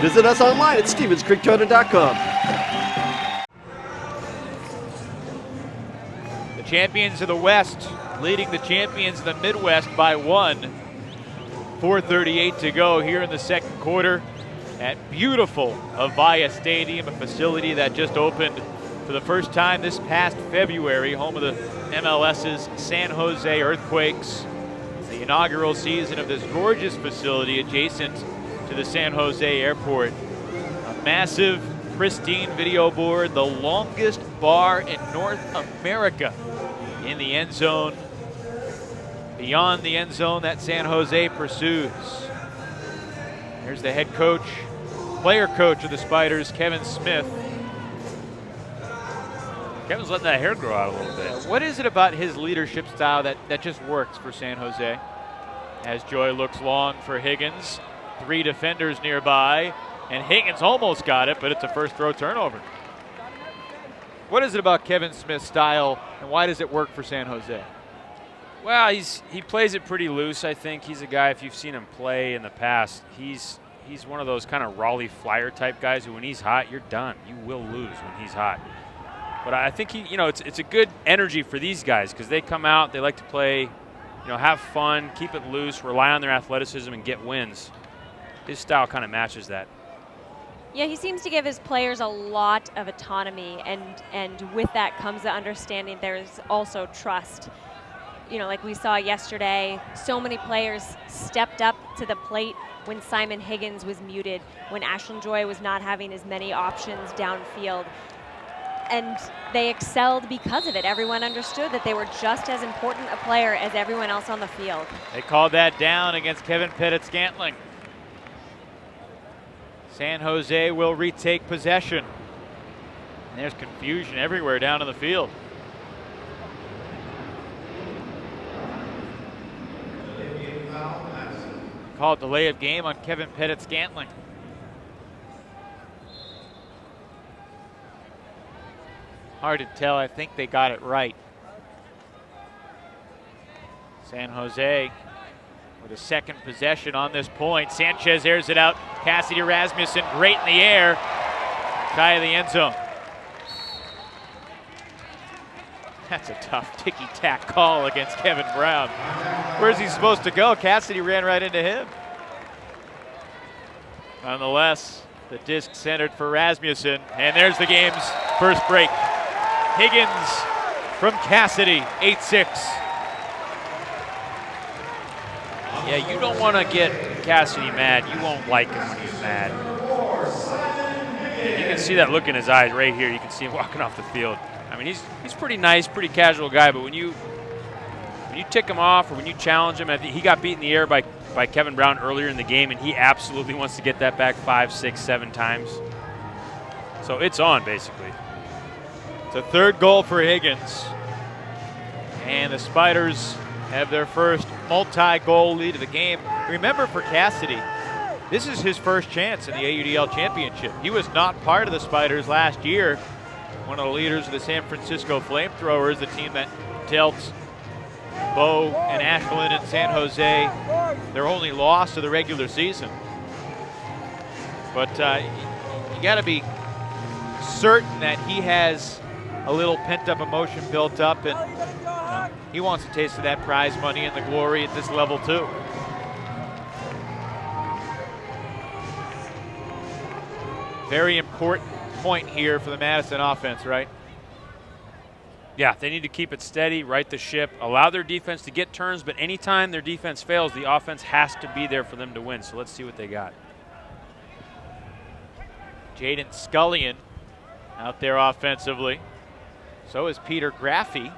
Visit us online at StevensCreekToyota.com. Champions of the West leading the champions of the Midwest by 1. 4:38 to go here in the second quarter at beautiful Avaya Stadium, a facility that just opened for the first time this past February, home of the MLS's San Jose Earthquakes. The inaugural season of this gorgeous facility adjacent to the San Jose airport. A massive, pristine video board, the longest bar in North America. In the end zone, beyond the end zone that San Jose pursues. Here's the head coach, player coach of the Spiders, Kevin Smith. Kevin's letting that hair grow out a little bit. What is it about his leadership style that just works for San Jose? As Joy looks long for Higgins, 3 defenders nearby, and Higgins almost got it, but it's a first throw turnover. What is it about Kevin Smith's style, and why does it work for San Jose? Well, he plays it pretty loose, I think. He's a guy, if you've seen him play in the past, he's one of those kind of Raleigh Flyer type guys who when he's hot, you're done. You will lose when he's hot. But I think it's a good energy for these guys because they come out, they like to play, have fun, keep it loose, rely on their athleticism, and get wins. His style kind of matches that. Yeah, he seems to give his players a lot of autonomy, and with that comes the understanding there's also trust. Like we saw yesterday, so many players stepped up to the plate when Simon Higgins was muted, when Ashland Joy was not having as many options downfield. And they excelled because of it. Everyone understood that they were just as important a player as everyone else on the field. They called that down against Kevin Pettit-Scantling. San Jose will retake possession. And there's confusion everywhere down in the field. Called delay of game on Kevin Pettit-Scantling. Hard to tell. I think they got it right. San Jose with a second possession on this point. Sanchez airs it out. Cassidy Rasmussen great in the air. Shy of the end zone. That's a tough ticky-tack call against Kevin Brown. Where's he supposed to go? Cassidy ran right into him. Nonetheless, the disc centered for Rasmussen, and there's the game's first break. Higgins from Cassidy, 8-6. Yeah, you don't want to get Cassidy mad. You won't like him when he's mad. You can see that look in his eyes right here. You can see him walking off the field. I mean, he's pretty nice, pretty casual guy, but when you tick him off or when you challenge him, I think he got beat in the air by Kevin Brown earlier in the game, and he absolutely wants to get that back 5, 6, 7 times. So it's on, basically. It's a third goal for Higgins. And the Spiders have their first multi-goal lead of the game. Remember, for Cassidy, this is his first chance in the AUDL Championship. He was not part of the Spiders last year. One of the leaders of the San Francisco Flamethrowers, the team that dealt Bo and Ashland and San Jose their only loss of the regular season. But you got to be certain that he has a little pent-up emotion built up, and he wants a taste of that prize money and the glory at this level too. Very important point here for the Madison offense, right? Yeah, they need to keep it steady, right the ship, allow their defense to get turns, but anytime their defense fails, the offense has to be there for them to win. So let's see what they got. Jaden Scullion out there offensively. So is Peter Graffey.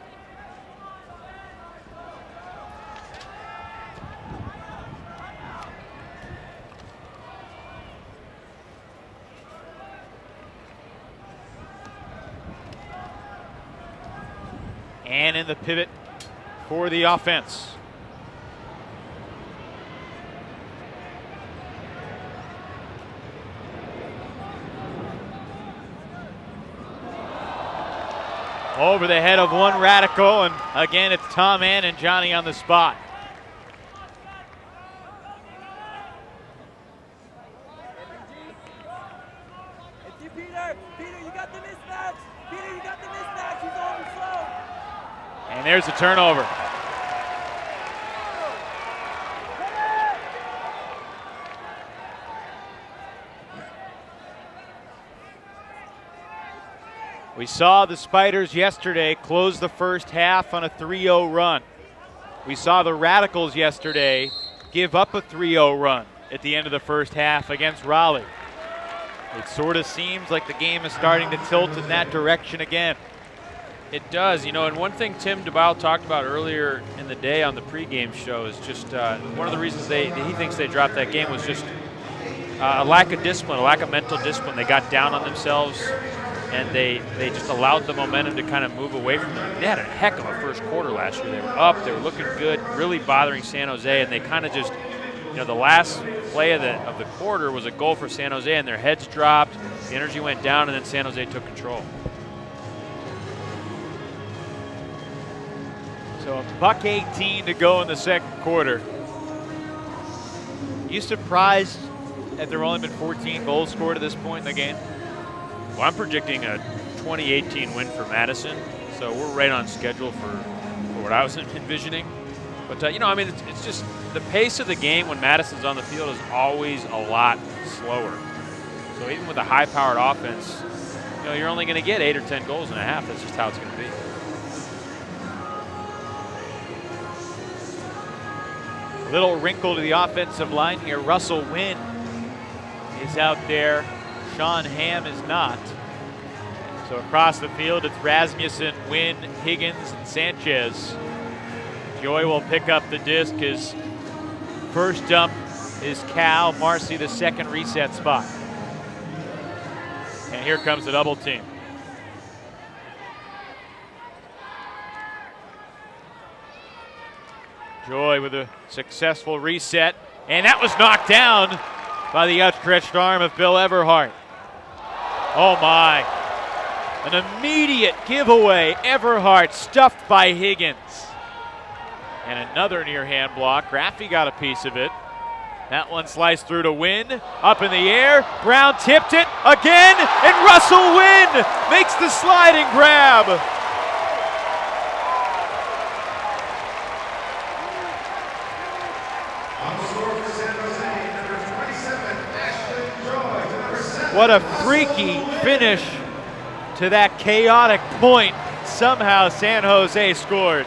And in the pivot for the offense. Over the head of one Radical, and again it's Tom Ann and Johnny on the spot. And there's the turnover. We saw the Spiders yesterday close the first half on a 3-0 run. We saw the Radicals yesterday give up a 3-0 run at the end of the first half against Raleigh. It sort of seems like the game is starting to tilt in that direction again. It does, you know, and one thing Tim DeBile talked about earlier in the day on the pregame show is just one of the reasons he thinks they dropped that game was just a lack of discipline, a lack of mental discipline. They got down on themselves, and they just allowed the momentum to kind of move away from them. They had a heck of a first quarter last year. They were up, they were looking good, really bothering San Jose, and they kind of just, you know, the last play of the quarter was a goal for San Jose, and their heads dropped, the energy went down, and then San Jose took control. So $1:18 to go in the second quarter. You surprised that there have only been 14 goals scored at this point in the game? Well, I'm predicting a 2018 win for Madison, so we're right on schedule for what I was envisioning. But, you know, I mean, it's just the pace of the game when Madison's on the field is always a lot slower. So even with a high-powered offense, you know, you're only going to get 8 or 10 goals in a half. That's just how it's going to be. A little wrinkle to the offensive line here. Russell Wynn is out there. Sean Hamm is not. So across the field, it's Rasmussen, Wynn, Higgins, and Sanchez. Joy will pick up the disc. His first dump is Cal. Marcy, the second reset spot. And here comes the double team. Joy with a successful reset, and that was knocked down by the outstretched arm of Bill Everhart. Oh my, an immediate giveaway. Everhart stuffed by Higgins. And another near hand block. Graffey got a piece of it. That one sliced through to Wynn, up in the air. Brown tipped it again, and Russell Wynn makes the sliding grab. What a freaky finish to that chaotic point. Somehow San Jose scored.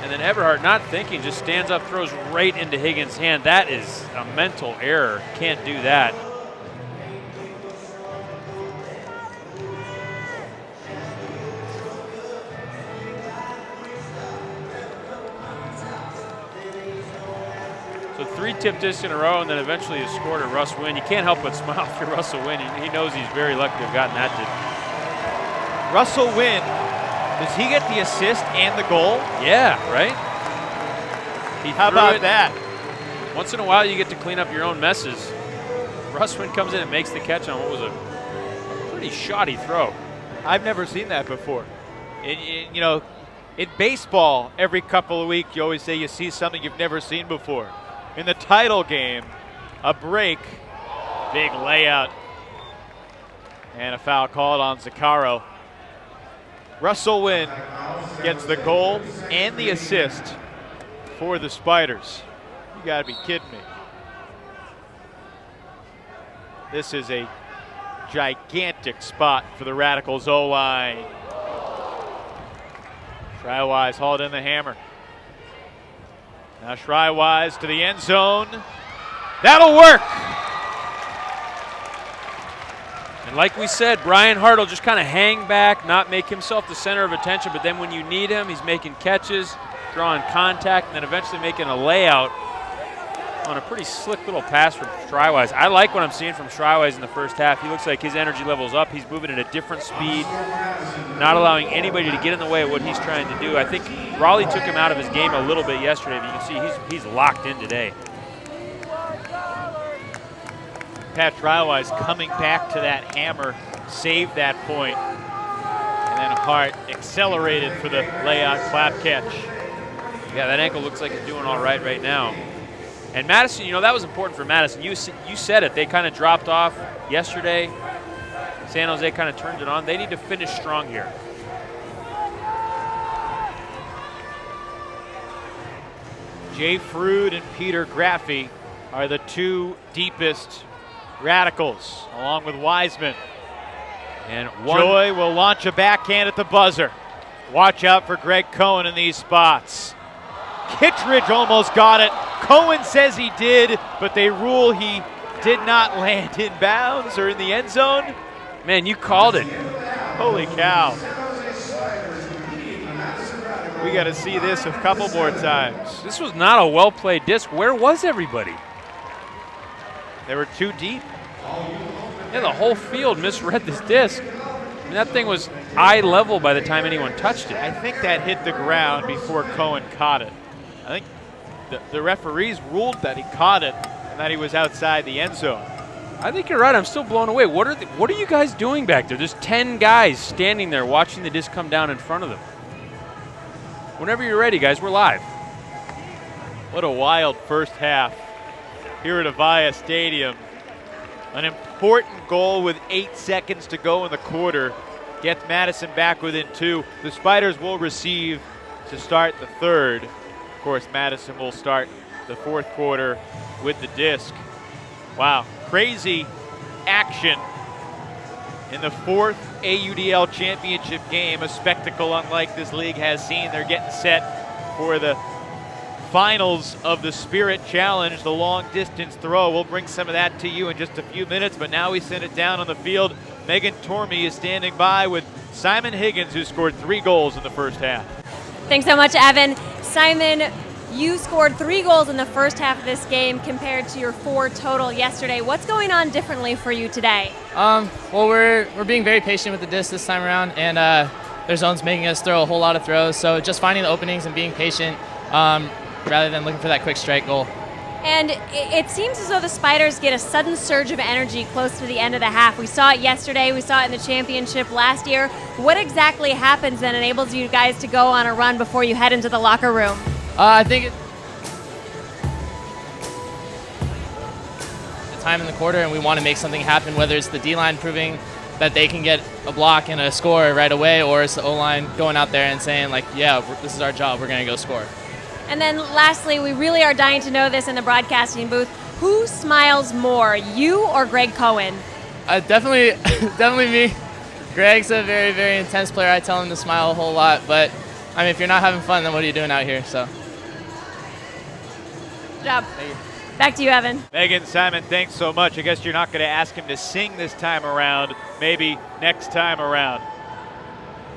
And then Everhart, not thinking, just stands up, throws right into Higgins' hand. That is a mental error. Can't do that. So 3 tip discs in a row, and then eventually a score to Russ Wynn. You can't help but smile if you're Russell Wynn. He knows he's very lucky to have gotten that. Russell Wynn, does he get the assist and the goal? Yeah, right? How about that? Once in a while, you get to clean up your own messes. Russ Wynn comes in and makes the catch on what was a pretty shoddy throw. I've never seen that before. You know, in baseball, every couple of weeks, you always say you see something you've never seen before. In the title game, a break, big layout, and a foul called on Zaccaro. Russell Wynn gets the goal and the assist for the Spiders. You gotta be kidding me. This is a gigantic spot for the Radicals O-line. Schreiwise hauled in the hammer. Now Schreiwise to the end zone. That'll work. And like we said, Brian Hart will just kind of hang back, not make himself the center of attention, but then when you need him, he's making catches, drawing contact, and then eventually making a layout on a pretty slick little pass from Schreiwise. I like what I'm seeing from Schreiwise in the first half. He looks like his energy level's up. He's moving at a different speed, not allowing anybody to get in the way of what he's trying to do. I think Raleigh took him out of his game a little bit yesterday, but you can see he's locked in today. Pat Schreiwise coming back to that hammer, saved that point, and then Hart accelerated for the layout clap catch. Yeah, that ankle looks like it's doing all right now. And Madison, you know, that was important for Madison. You said it. They kind of dropped off yesterday. San Jose kind of turned it on. They need to finish strong here. Jay Frood and Peter Graffi are the 2 deepest Radicals, along with Wiseman. And Joy will launch a backhand at the buzzer. Watch out for Greg Cohen in these spots. Kittredge almost got it. Cohen says he did, but they rule he did not land in bounds or in the end zone. Man, you called it. Holy cow. We got to see this a couple more times. This was not a well-played disc. Where was everybody? They were too deep. Yeah, the whole field misread this disc. I mean, that thing was eye level by the time anyone touched it. I think that hit the ground before Cohen caught it. I think the referees ruled that he caught it and that he was outside the end zone. I think you're right. I'm still blown away. What are you guys doing back there? There's 10 guys standing there watching the disc come down in front of them. Whenever you're ready, guys, we're live. What a wild first half here at Avaya Stadium. An important goal with 8 seconds to go in the quarter gets Madison back within 2. The Spiders will receive to start the third. Of course, Madison will start the fourth quarter with the disc. Wow, crazy action in the 4th AUDL championship game, a spectacle unlike this league has seen. They're getting set for the finals of the Spirit Challenge, the long distance throw. We'll bring some of that to you in just a few minutes, but now we send it down on the field. Megan Tormey is standing by with Simon Higgins, who scored 3 goals in the first half. Thanks so much, Evan. Simon, you scored 3 goals in the first half of this game compared to your 4 total yesterday. What's going on differently for you today? Well, we're being very patient with the disc this time around, and their zone's making us throw a whole lot of throws. So just finding the openings and being patient rather than looking for that quick strike goal. And it seems as though the Spiders get a sudden surge of energy close to the end of the half. We saw it yesterday. We saw it in the championship last year. What exactly happens that enables you guys to go on a run before you head into the locker room? I think the time in the quarter, and we want to make something happen, whether it's the D-line proving that they can get a block and a score right away, or it's the O-line going out there and saying, like, yeah, this is our job, we're going to go score. And then lastly, we really are dying to know this in the broadcasting booth. Who smiles more, you or Greg Cohen? Definitely me. Greg's a very, very intense player. I tell him to smile a whole lot, but I mean, if you're not having fun, then what are you doing out here? So. Good job. Back to you, Evan. Megan, Simon, thanks so much. I guess you're not going to ask him to sing this time around, maybe next time around.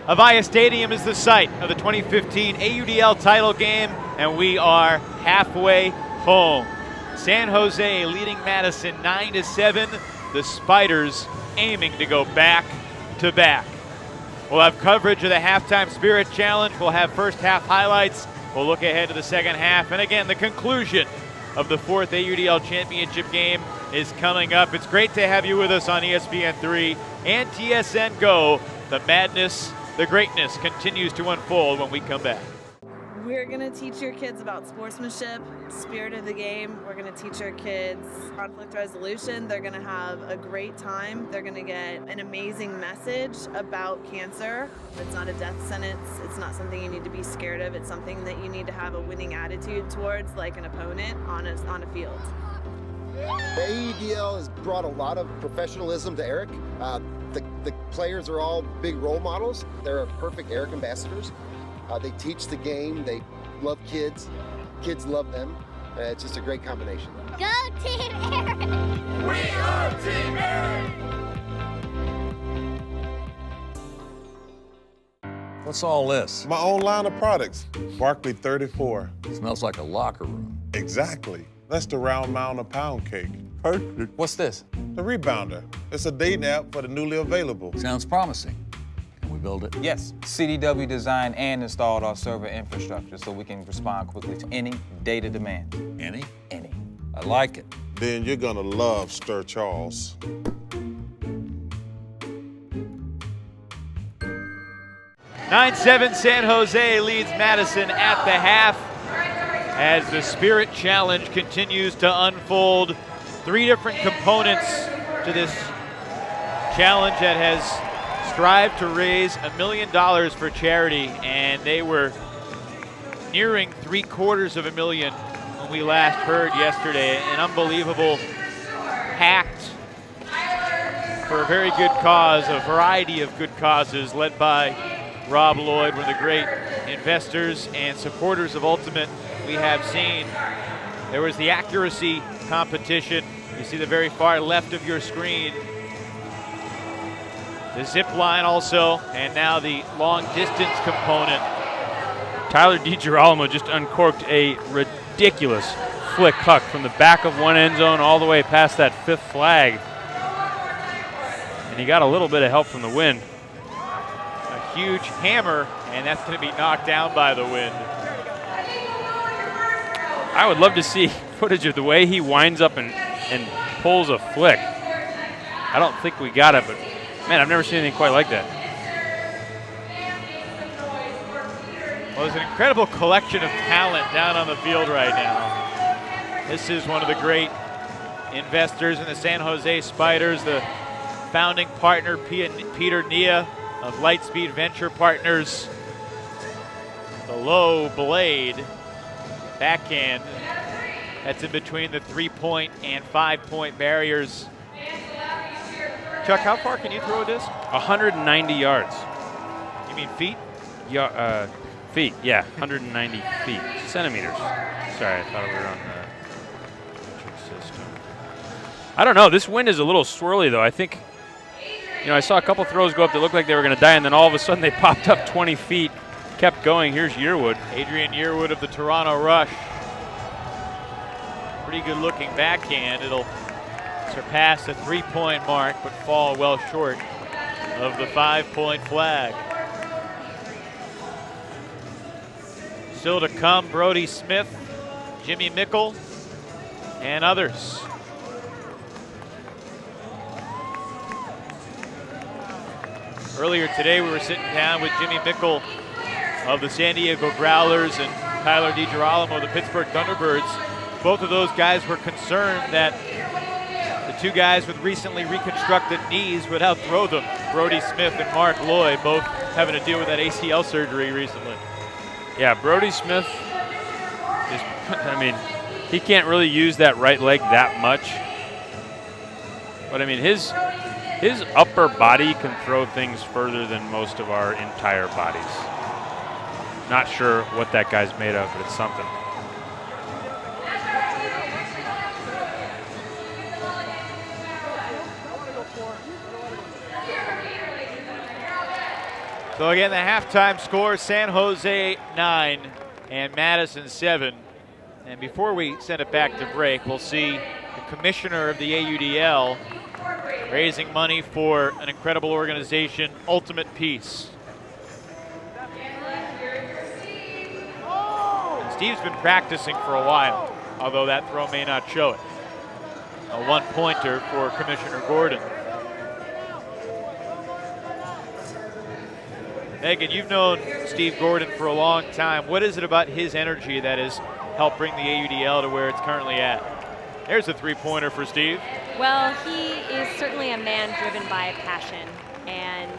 Avaya Stadium is the site of the 2015 AUDL title game, and we are halfway home. San Jose leading Madison 9-7. The Spiders aiming to go back to back. We'll have coverage of the Halftime Spirit Challenge. We'll have first half highlights. We'll look ahead to the second half. And again, the conclusion of the fourth AUDL championship game is coming up. It's great to have you with us on ESPN3 and TSN Go. The madness, the greatness continues to unfold when we come back. We're going to teach your kids about sportsmanship, spirit of the game. We're going to teach our kids conflict resolution. They're going to have a great time. They're going to get an amazing message about cancer. It's not a death sentence. It's not something you need to be scared of. It's something that you need to have a winning attitude towards, like an opponent on a field. The AUDL has brought a lot of professionalism to Eric. The players are all big role models. They're perfect Eric ambassadors. They teach the game. They love kids. Kids love them. It's just a great combination. Go Team Eric! We are Team Eric! What's all this? My own line of products, Barkley 34. Smells like a locker room. Exactly. That's the round mound of pound cake. Perfect. What's this? The Rebounder. It's a dating app for the newly available. Sounds promising. Can we build it? Yes, CDW designed and installed our server infrastructure so we can respond quickly to any data demand. Any? Any. I like it. Then you're gonna love Stir Charles. (9-7) San Jose leads Madison at the half as the Spirit Challenge continues to unfold. 3 different components to this challenge that has strived to raise $1 million for charity, and they were nearing $750,000 when we last heard yesterday. An unbelievable pact for a very good cause, a variety of good causes led by Rob Lloyd, one of the great investors and supporters of Ultimate we have seen. There was the accuracy competition. You see the very far left of your screen. The zip line also, and now the long distance component. Tyler DiGirolamo just uncorked a ridiculous flick huck from the back of one end zone all the way past that 5th flag. And he got a little bit of help from the wind. A huge hammer, and that's going to be knocked down by the wind. I would love to see footage of the way he winds up and pulls a flick. I don't think we got it, but man, I've never seen anything quite like that. Well, there's an incredible collection of talent down on the field right now. This is one of the great investors in the San Jose Spiders, the founding partner, Peter Nia of Lightspeed Venture Partners. The low blade backhand. That's in between the 3-point and 5-point barriers. Chuck, how far can you throw a disc? 190 yards. You mean feet? Yeah, feet, yeah, 190 feet. Centimeters. Sorry, I thought we were on the metric system. I don't know, this wind is a little swirly though. I think, I saw a couple throws go up that looked like they were gonna die, and then all of a sudden they popped up 20 feet, kept going. Here's Yearwood. Adrian Yearwood of the Toronto Rush. Pretty good looking backhand. It'll surpass the 3-point mark, but fall well short of the 5-point flag. Still to come, Brody Smith, Jimmy Mickle, and others. Earlier today, we were sitting down with Jimmy Mickle of the San Diego Growlers and Tyler DiGirolamo of the Pittsburgh Thunderbirds. Both of those guys were concerned that the 2 guys with recently reconstructed knees would outthrow them. Brody Smith and Mark Lloyd, both having to deal with that ACL surgery recently. Yeah, Brody Smith is, he can't really use that right leg that much. But his upper body can throw things further than most of our entire bodies. Not sure what that guy's made of, but it's something. So again, the halftime score, San Jose 9 and Madison 7. And before we send it back to break, we'll see the commissioner of the AUDL raising money for an incredible organization, Ultimate Peace. And Steve's been practicing for a while, although that throw may not show it. A one-pointer for Commissioner Gordon. Megan, you've known Steve Gordon for a long time. What is it about his energy that has helped bring the AUDL to where it's currently at? There's a three-pointer for Steve. Well, he is certainly a man driven by passion, and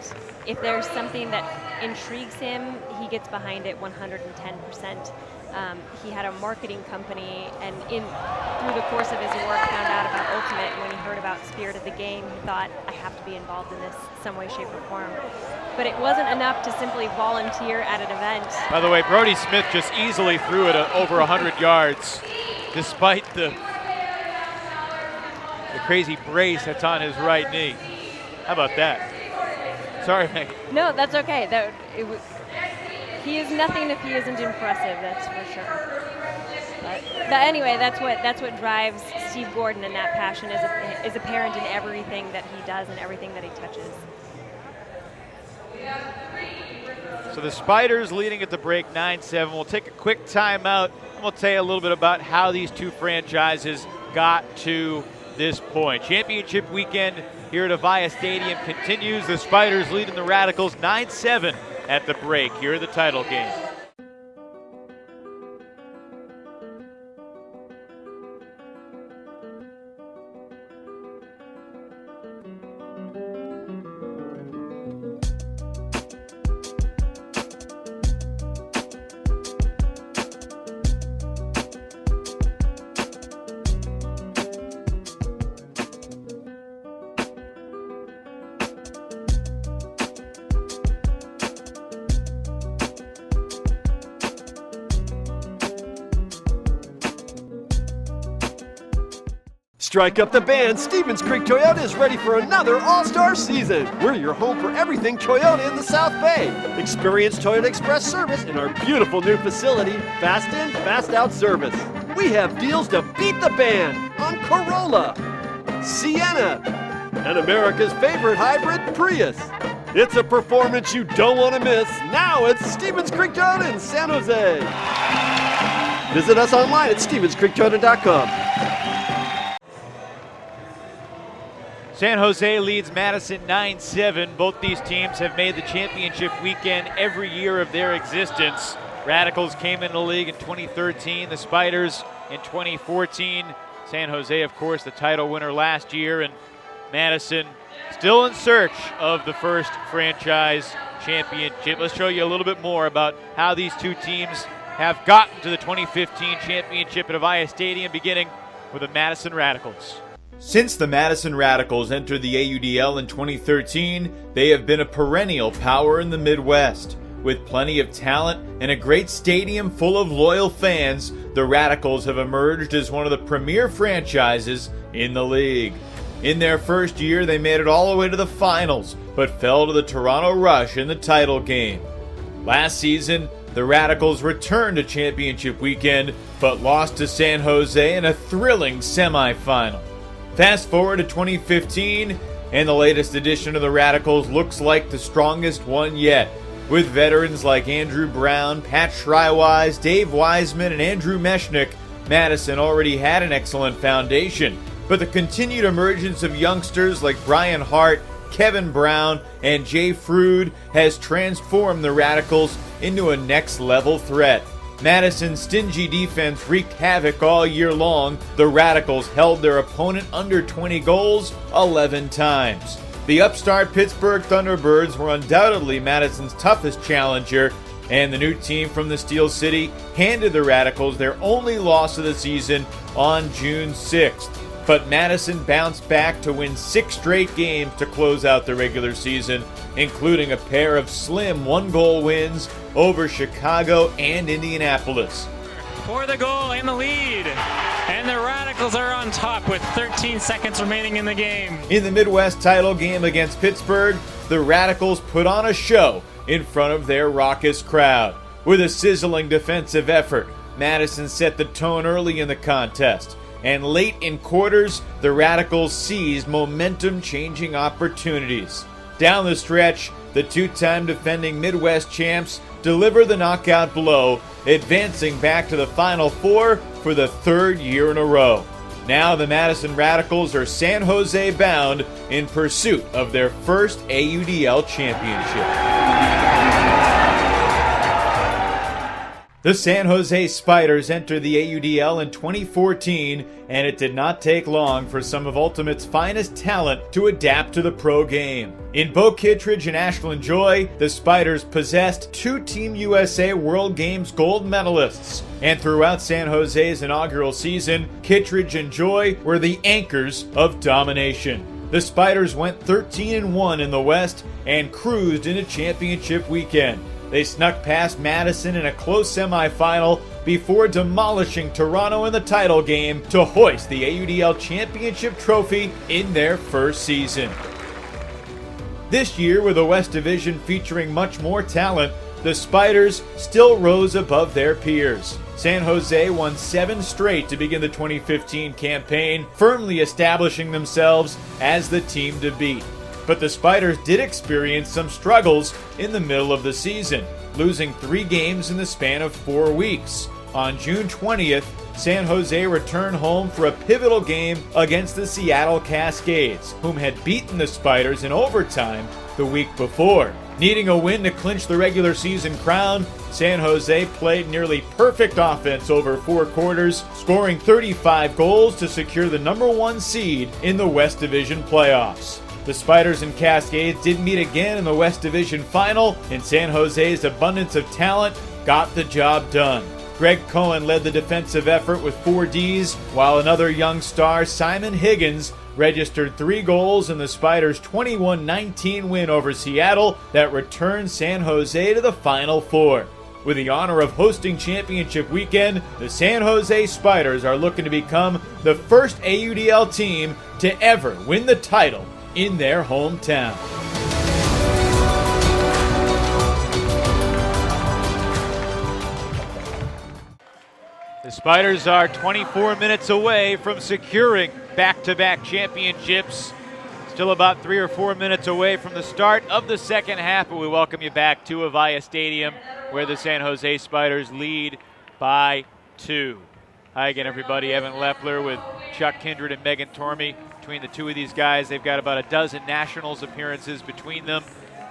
if there's something that intrigues him, he gets behind it 110%. He had a marketing company, and through the course of his work found out about Ultimate. And when he heard about Spirit of the Game, he thought, I have to be involved in this some way, shape, or form. But it wasn't enough to simply volunteer at an event. By the way, Brody Smith just easily threw it over 100 yards, despite the crazy brace that's on his right knee. How about that? Sorry, Meg. No, that's okay. He is nothing if he isn't impressive, that's for sure. But anyway, that's what drives Steve Gordon, and that passion is apparent in everything that he does and everything that he touches. So the Spiders leading at the break 9-7. We'll take a quick timeout, and we'll tell you a little bit about how these two franchises got to this point. Championship weekend here at Avaya Stadium continues. The Spiders leading the Radicals 9-7 at the break here at the title game. Strike up the band, Stevens Creek Toyota is ready for another all-star season. We're your home for everything Toyota in the South Bay. Experience Toyota Express service in our beautiful new facility, fast in, fast out service. We have deals to beat the band on Corolla, Sienna, and America's favorite hybrid, Prius. It's a performance you don't want to miss. Now it's Stevens Creek Toyota in San Jose. Visit us online at StevensCreekToyota.com. San Jose leads Madison 9-7. Both these teams have made the championship weekend every year of their existence. Radicals came into the league in 2013, the Spiders in 2014. San Jose, of course, the title winner last year, and Madison still in search of the first franchise championship. Let's show you a little bit more about how these two teams have gotten to the 2015 championship at Avaya Stadium, beginning with the Madison Radicals. Since the Madison Radicals entered the AUDL in 2013, they have been a perennial power in the Midwest. With plenty of talent and a great stadium full of loyal fans, the Radicals have emerged as one of the premier franchises in the league. In their first year, they made it all the way to the finals, but fell to the Toronto Rush in the title game. Last season, the Radicals returned to championship weekend, but lost to San Jose in a thrilling semifinal. Fast forward to 2015, and the latest edition of the Radicals looks like the strongest one yet. With veterans like Andrew Brown, Pat Schreiwise, Dave Wiseman, and Andrew Mechanix, Madison already had an excellent foundation. But the continued emergence of youngsters like Brian Hart, Kevin Brown, and Jay Frood has transformed the Radicals into a next-level threat. Madison's stingy defense wreaked havoc all year long. The Radicals held their opponent under 20 goals 11 times. The upstart Pittsburgh Thunderbirds were undoubtedly Madison's toughest challenger, and the new team from the Steel City handed the Radicals their only loss of the season on June 6th. But Madison bounced back to win 6 straight games to close out the regular season, including a pair of slim one-goal wins over Chicago and Indianapolis. For the goal and the lead, and the Radicals are on top with 13 seconds remaining in the game. In the Midwest title game against Pittsburgh, the Radicals put on a show in front of their raucous crowd. With a sizzling defensive effort, Madison set the tone early in the contest, and late in quarters, the Radicals seized momentum-changing opportunities. Down the stretch, the two-time defending Midwest champs deliver the knockout blow, advancing back to the Final Four for the third year in a row. Now the Madison Radicals are San Jose bound in pursuit of their first AUDL championship. The San Jose Spiders entered the AUDL in 2014, and it did not take long for some of Ultimate's finest talent to adapt to the pro game. In Bo Kittredge and Ashlyn Joy, the Spiders possessed two Team USA World Games gold medalists. And throughout San Jose's inaugural season, Kittredge and Joy were the anchors of domination. The Spiders went 13-1 in the West and cruised into championship weekend. They snuck past Madison in a close semifinal before demolishing Toronto in the title game to hoist the AUDL championship trophy in their first season. This year, with the West Division featuring much more talent, the Spiders still rose above their peers. San Jose won 7 straight to begin the 2015 campaign, firmly establishing themselves as the team to beat. But the Spiders did experience some struggles in the middle of the season, losing 3 games in the span of 4 weeks. On June 20th, San Jose returned home for a pivotal game against the Seattle Cascades, whom had beaten the Spiders in overtime the week before. Needing a win to clinch the regular season crown, San Jose played nearly perfect offense over 4 quarters, scoring 35 goals to secure the #1 seed in the West Division playoffs. The Spiders and Cascades did meet again in the West Division final, and San Jose's abundance of talent got the job done. Greg Cohen led the defensive effort with 4 Ds, while another young star, Simon Higgins, registered 3 goals in the Spiders' 21-19 win over Seattle that returned San Jose to the Final Four. With the honor of hosting championship weekend, the San Jose Spiders are looking to become the first AUDL team to ever win the title in their hometown. The Spiders are 24 minutes away from securing back-to-back championships. Still about 3 or 4 minutes away from the start of the second half, but we welcome you back to Avaya Stadium, where the San Jose Spiders lead by 2. Hi again, everybody. Evan Lepler with Chuck Kindred and Megan Tormey. Between the two of these guys, they've got about a dozen Nationals appearances between them,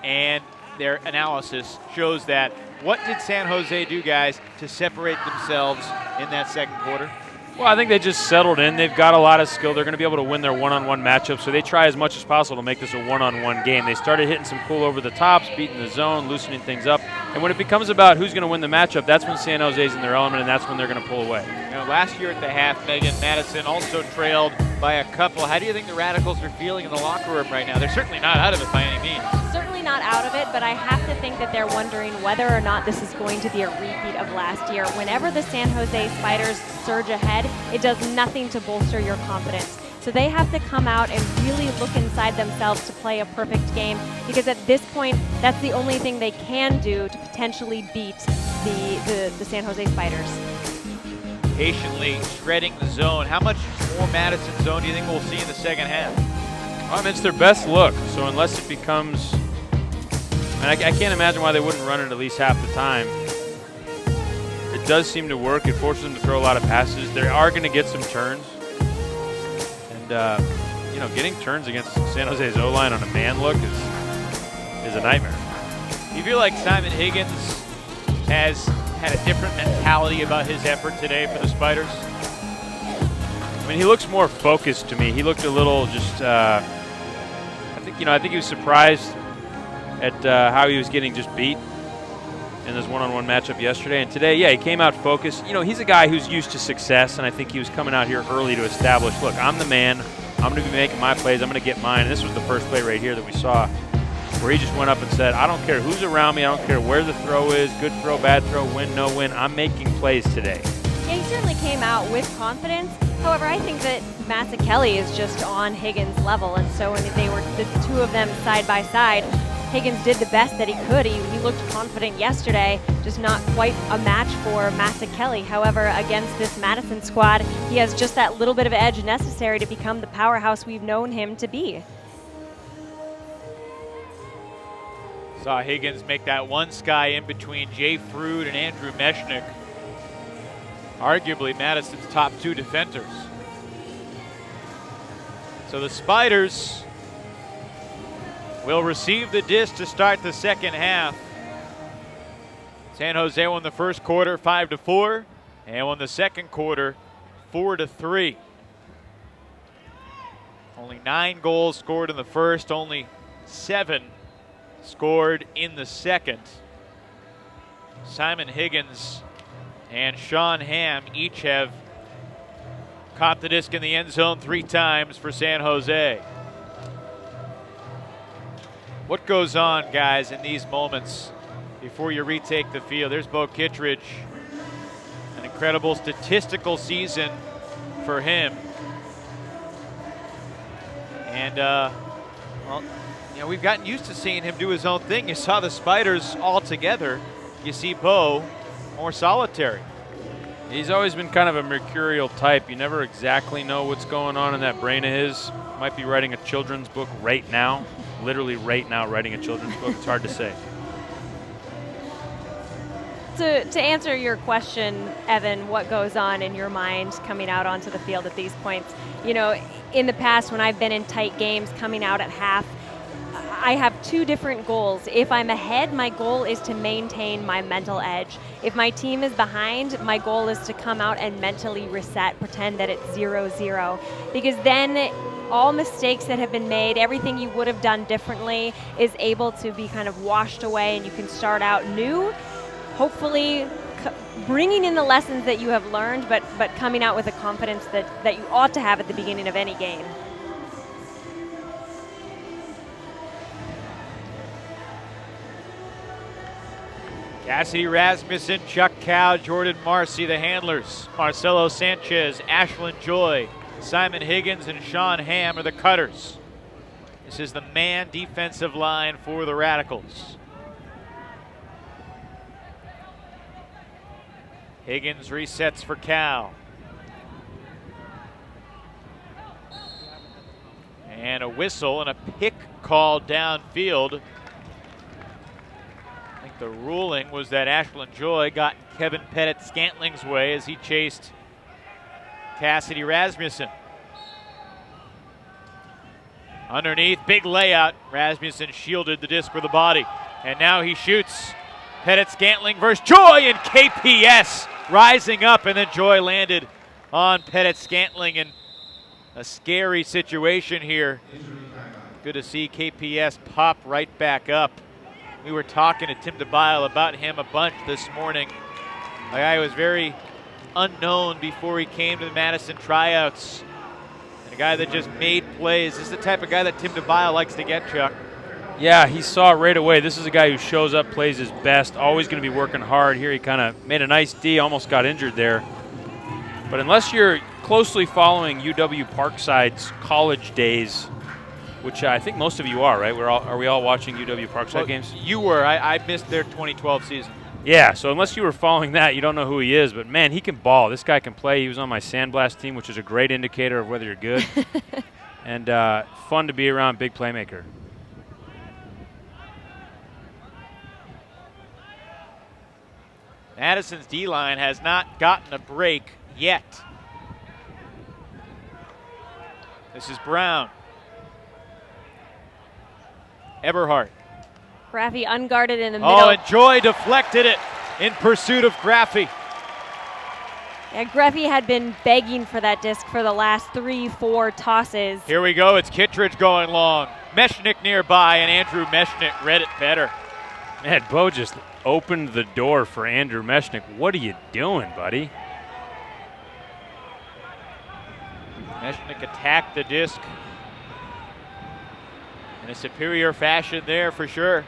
and their analysis shows that. What did San Jose do, guys, to separate themselves in that second quarter? Well, I think they just settled in. They've got a lot of skill. They're going to be able to win their one-on-one matchups, so they try as much as possible to make this a one-on-one game. They started hitting some cool over-the-tops, beating the zone, loosening things up. And when it becomes about who's going to win the matchup, that's when San Jose's in their element, and that's when they're going to pull away. You know, last year at the half, Megan, Madison also trailed by a couple. How do you think the Radicals are feeling in the locker room right now? They're certainly not out of it by any means. Certainly not out of it, but I have to think that they're wondering whether or not this is going to be a repeat of last year. Whenever the San Jose Spiders surge ahead, it does nothing to bolster your confidence. So they have to come out and really look inside themselves to play a perfect game, because at this point, that's the only thing they can do to potentially beat the San Jose Spiders. Patiently shredding the zone. How much more Madison zone do you think we'll see in the second half? Well, I mean, it's their best look, so unless it becomes... I can't imagine why they wouldn't run it at least half the time. It does seem to work. It forces them to throw a lot of passes. They are going to get some turns. And, you know, getting turns against San Jose's O-line on a man look is a nightmare. Do you feel like Simon Higgins has had a different mentality about his effort today for the Spiders? I mean, he looks more focused to me. He looked a little just, I think he was surprised at how he was getting just beat in this one-on-one matchup yesterday. And today, yeah, he came out focused. You know, he's a guy who's used to success, and I think he was coming out here early to establish, look, I'm the man. I'm going to be making my plays. I'm going to get mine. And this was the first play right here that we saw where he just went up and said, I don't care who's around me. I don't care where the throw is, good throw, bad throw, win, no win. I'm making plays today. Yeah, he certainly came out with confidence. However, I think that Kelly is just on Higgins' level, and so when they were the two of them side by side, Higgins did the best that he could. He looked confident yesterday, just not quite a match for Massa Kelly. However, against this Madison squad, he has just that little bit of edge necessary to become the powerhouse we've known him to be. Saw Higgins make that one sky in between Jay Frood and Andrew Mechanic. Arguably Madison's top 2 defenders. So the Spiders will receive the disc to start the second half. San Jose won the first quarter 5-4 and won the second quarter 4-3. Only 9 goals scored in the first, only 7 scored in the second. Simon Higgins and Sean Hamm each have caught the disc in the end zone 3 times for San Jose. What goes on, guys, in these moments before you retake the field? There's Bo Kittredge. An incredible statistical season for him. And, well, you know, we've gotten used to seeing him do his own thing. You saw the Spiders all together. You see Bo more solitary. He's always been kind of a mercurial type. You never exactly know what's going on in that brain of his. Might be writing a children's book right now. Literally right now writing a children's book. It's hard to say. To answer your question, Evan, what goes on in your mind coming out onto the field at these points? You know, in the past when I've been in tight games coming out at half, I have 2 different goals. If I'm ahead, my goal is to maintain my mental edge. If my team is behind, my goal is to come out and mentally reset, pretend that it's 0-0. Because then all mistakes that have been made, everything you would have done differently is able to be kind of washed away, and you can start out new, hopefully bringing in the lessons that you have learned, but coming out with a confidence that you ought to have at the beginning of any game. Cassidy Rasmussen, Chuck Cow, Jordan Marcy, the handlers. Marcelo Sanchez, Ashlyn Joy, Simon Higgins, and Sean Hamm are the cutters. This is the man defensive line for the Radicals. Higgins resets for Cow. And a whistle and a pick called downfield. I think the ruling was that Ashlyn Joy got Kevin Pettit-Scantling's way as he chased Cassidy Rasmussen. Underneath, big layout. Rasmussen shielded the disc with the body. And now he shoots. Pettit-Scantling versus Joy, and KPS rising up, and then Joy landed on Pettit-Scantling in a scary situation here. Good to see KPS pop right back up. We were talking to Tim DeBile about him a bunch this morning. A guy who was very unknown before he came to the Madison tryouts. And a guy that just made plays. This is the type of guy that Tim DeBile likes to get, Chuck. Yeah, he saw it right away. This is a guy who shows up, plays his best, always going to be working hard. Here he kind of made a nice D, almost got injured there. But unless you're closely following UW Parkside's college days, which I think most of you are, right? Are we all watching UW Parkside games? You were. I missed their 2012 season. Yeah, so unless you were following that, you don't know who he is. But, man, he can ball. This guy can play. He was on my Sandblast team, which is a great indicator of whether you're good. And fun to be around, big playmaker. Madison's D-line has not gotten a break yet. This is Brown. Eberhardt. Graffy unguarded in the middle. Oh, and Joy deflected it in pursuit of Graffy. Yeah, Graffy had been begging for that disc for the last 3-4 tosses. Here we go. It's Kittredge going long. Mechanic nearby, and Andrew Mechanic read it better. Man, Bo just opened the door for Andrew Mechanic. What are you doing, buddy? Mechanic attacked the disc in a superior fashion there for sure.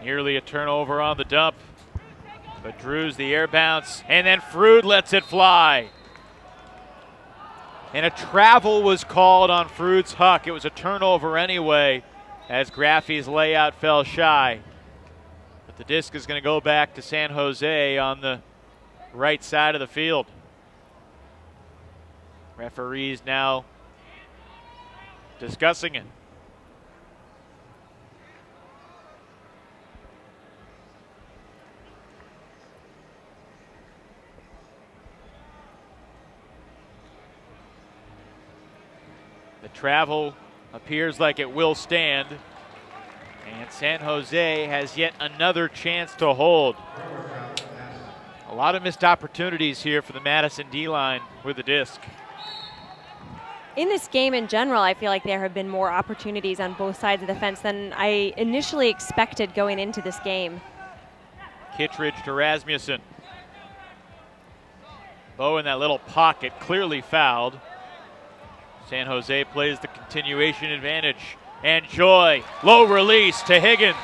Nearly a turnover on the dump, But Drew's the air bounce, and then Frood lets it fly. And a travel was called on Frood's huck. It was a turnover anyway, as Graffy's layout fell shy. But the disc is going to go back to San Jose on the right side of the field. Referees now discussing it. The travel appears like it will stand. And San Jose has yet another chance to hold. A lot of missed opportunities here for the Madison D-line with the disc. In this game in general, I feel like there have been more opportunities on both sides of the fence than I initially expected going into this game. Kittredge to Rasmussen. Bo in that little pocket, clearly fouled. San Jose plays the continuation advantage. And Joy, low release to Higgins.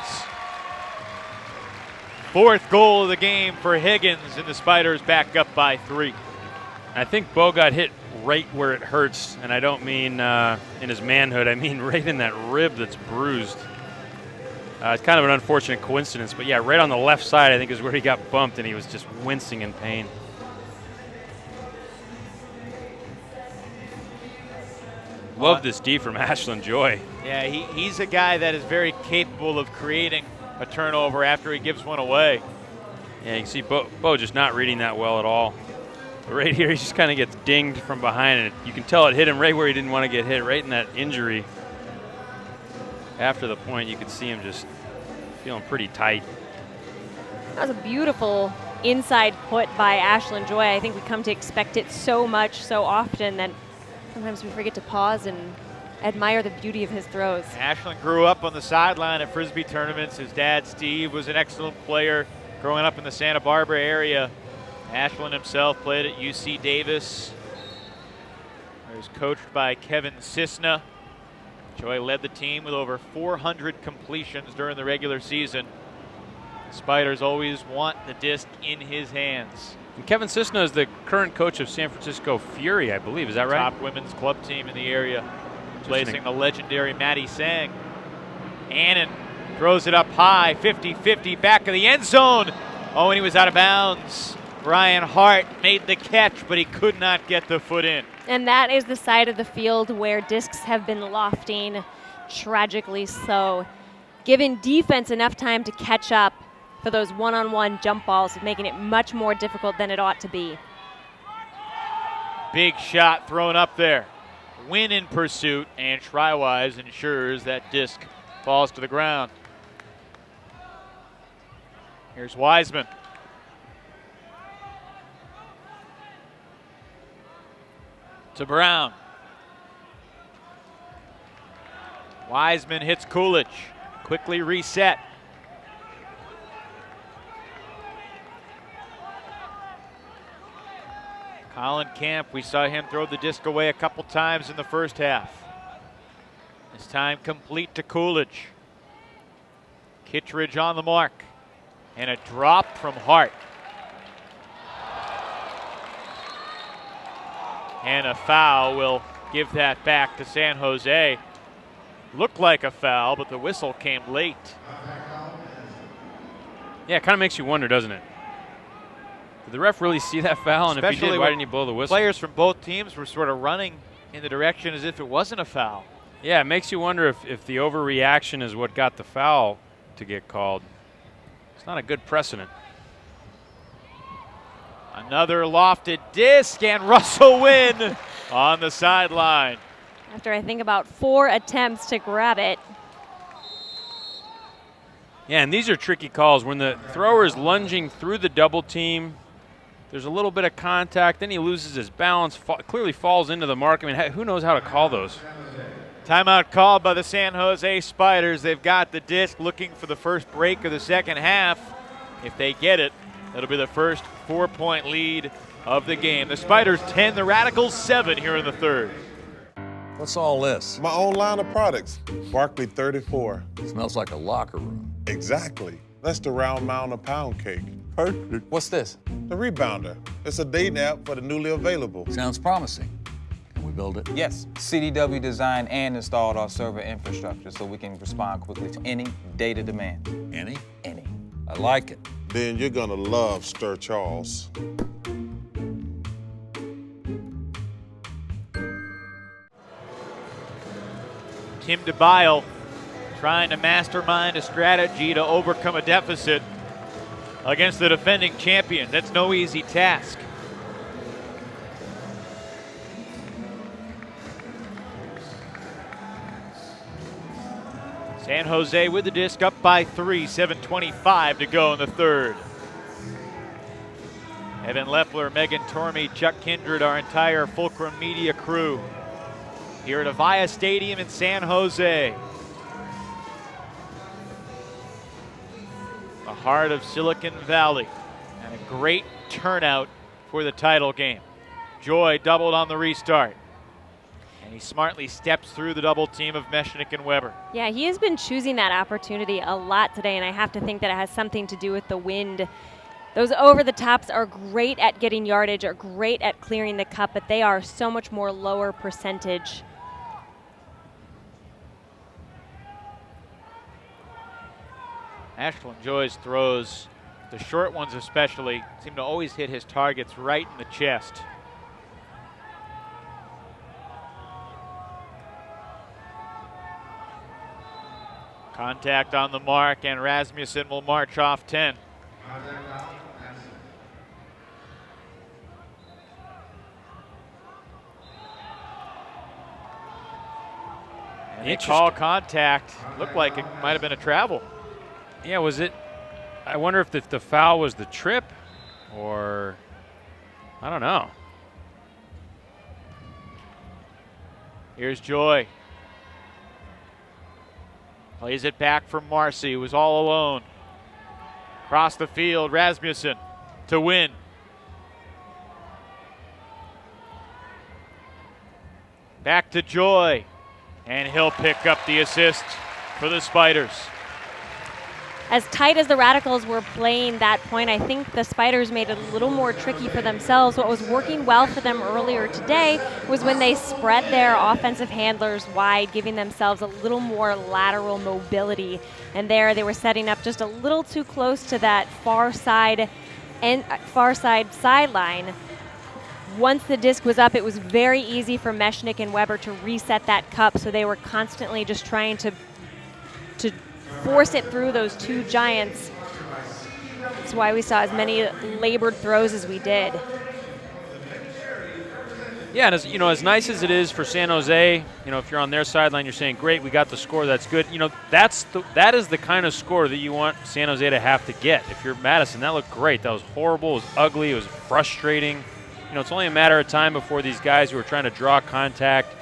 Fourth goal of the game for Higgins, and the Spiders back up by 3. I think Bo got hit right where it hurts, and I don't mean in his manhood. I mean right in that rib that's bruised. It's kind of an unfortunate coincidence, but yeah, right on the left side I think is where he got bumped, and he was just wincing in pain. Love this D from Ashland Joy. Yeah, he's a guy that is very capable of creating a turnover after he gives one away. Yeah, you can see Bo just not reading that well at all. But right here, he just kind of gets dinged from behind, and you can tell it hit him right where he didn't want to get hit, right in that injury. After the point, you could see him just feeling pretty tight. That was a beautiful inside put by Ashland Joy. I think we come to expect it so much, so often, that sometimes we forget to pause and admire the beauty of his throws. Ashland grew up on the sideline at Frisbee tournaments. His dad, Steve, was an excellent player growing up in the Santa Barbara area. Ashland himself played at UC Davis. He was coached by Kevin Cisna. Joy led the team with over 400 completions during the regular season. The Spiders always want the disc in his hands. And Kevin Cisna is the current coach of San Francisco Fury, I believe. Is that right? Top women's club team in the area, placing the legendary Maddie Sang. Annan throws it up high, 50-50, back of the end zone. Oh, and he was out of bounds. Brian Hart made the catch, but he could not get the foot in. And that is the side of the field where discs have been lofting, tragically so. Giving defense enough time to catch up for those one-on-one jump balls, making it much more difficult than it ought to be. Big shot thrown up there. Win in pursuit, and Trywise ensures that disc falls to the ground. Here's Wiseman. To Brown. Wiseman hits Coolidge. Quickly reset. Colin Camp, we saw him throw the disc away a couple times in the first half. This time complete to Coolidge. Kittredge on the mark. And a drop from Hart. And a foul will give that back to San Jose. Looked like a foul, but the whistle came late. Yeah, it kind of makes you wonder, doesn't it? Did the ref really see that foul? And if he did, why didn't he blow the whistle? Players from both teams were sort of running in the direction as if it wasn't a foul. Yeah, it makes you wonder if the overreaction is what got the foul to get called. It's not a good precedent. Another lofted disc, and Russell Wynn on the sideline. After I think about 4 attempts to grab it. Yeah, and these are tricky calls. When the thrower is lunging through the double team, there's a little bit of contact, then he loses his balance, clearly falls into the mark. I mean, who knows how to call those? Timeout called by the San Jose Spiders. They've got the disc, looking for the first break of the second half. If they get it, it'll be the first 4-point lead of the game. The Spiders 10, the Radicals 7 here in the third. What's all this? My own line of products, Barkley 34. Smells like a locker room. Exactly. That's the round mound of pound cake. Perfect. What's this? The Rebounder. It's a dating app for the newly available. Sounds promising. Can we build it? Yes, CDW designed and installed our server infrastructure so we can respond quickly to any data demand. Any? Any. I like it. Then you're gonna love Stir Charles. Tim DeBile trying to mastermind a strategy to overcome a deficit against the defending champion. That's no easy task. San Jose with the disc up by 3, 7:25 to go in the third. Evan Leffler, Megan Tormey, Chuck Kindred, our entire Fulcrum Media crew here at Avaya Stadium in San Jose. The heart of Silicon Valley, and a great turnout for the title game. Joy doubled on the restart, and he smartly steps through the double team of Mechanix and Weber. Yeah, he has been choosing that opportunity a lot today, and I have to think that it has something to do with the wind. Those over-the-tops are great at getting yardage, are great at clearing the cup, but they are so much more lower percentage. Ashland Joy's throws, the short ones especially, seem to always hit his targets right in the chest. Contact on the mark, and Rasmussen will march off 10. And they call contact. Looked like it might have been a travel. Yeah, was it? I wonder if the foul was the trip, or I don't know. Here's Joy. Plays it back for Marcy, who was all alone. Across the field, Rasmussen to win. Back to Joy, and he'll pick up the assist for the Spiders. As tight as the Radicals were playing that point, I think the Spiders made it a little more tricky for themselves. What was working well for them earlier today was when they spread their offensive handlers wide, giving themselves a little more lateral mobility. And there they were setting up just a little too close to that far side sideline. Once the disc was up, it was very easy for Mechanix and Weber to reset that cup, so they were constantly just trying to force it through those two giants. That's why we saw as many labored throws as we did. Yeah, and as nice as it is for San Jose, if you're on their sideline, you're saying, great, we got the score, that's good. That is the kind of score that you want San Jose to have to get. If you're Madison, that looked great. That was horrible, it was ugly, it was frustrating. It's only a matter of time before these guys who are trying to draw contact,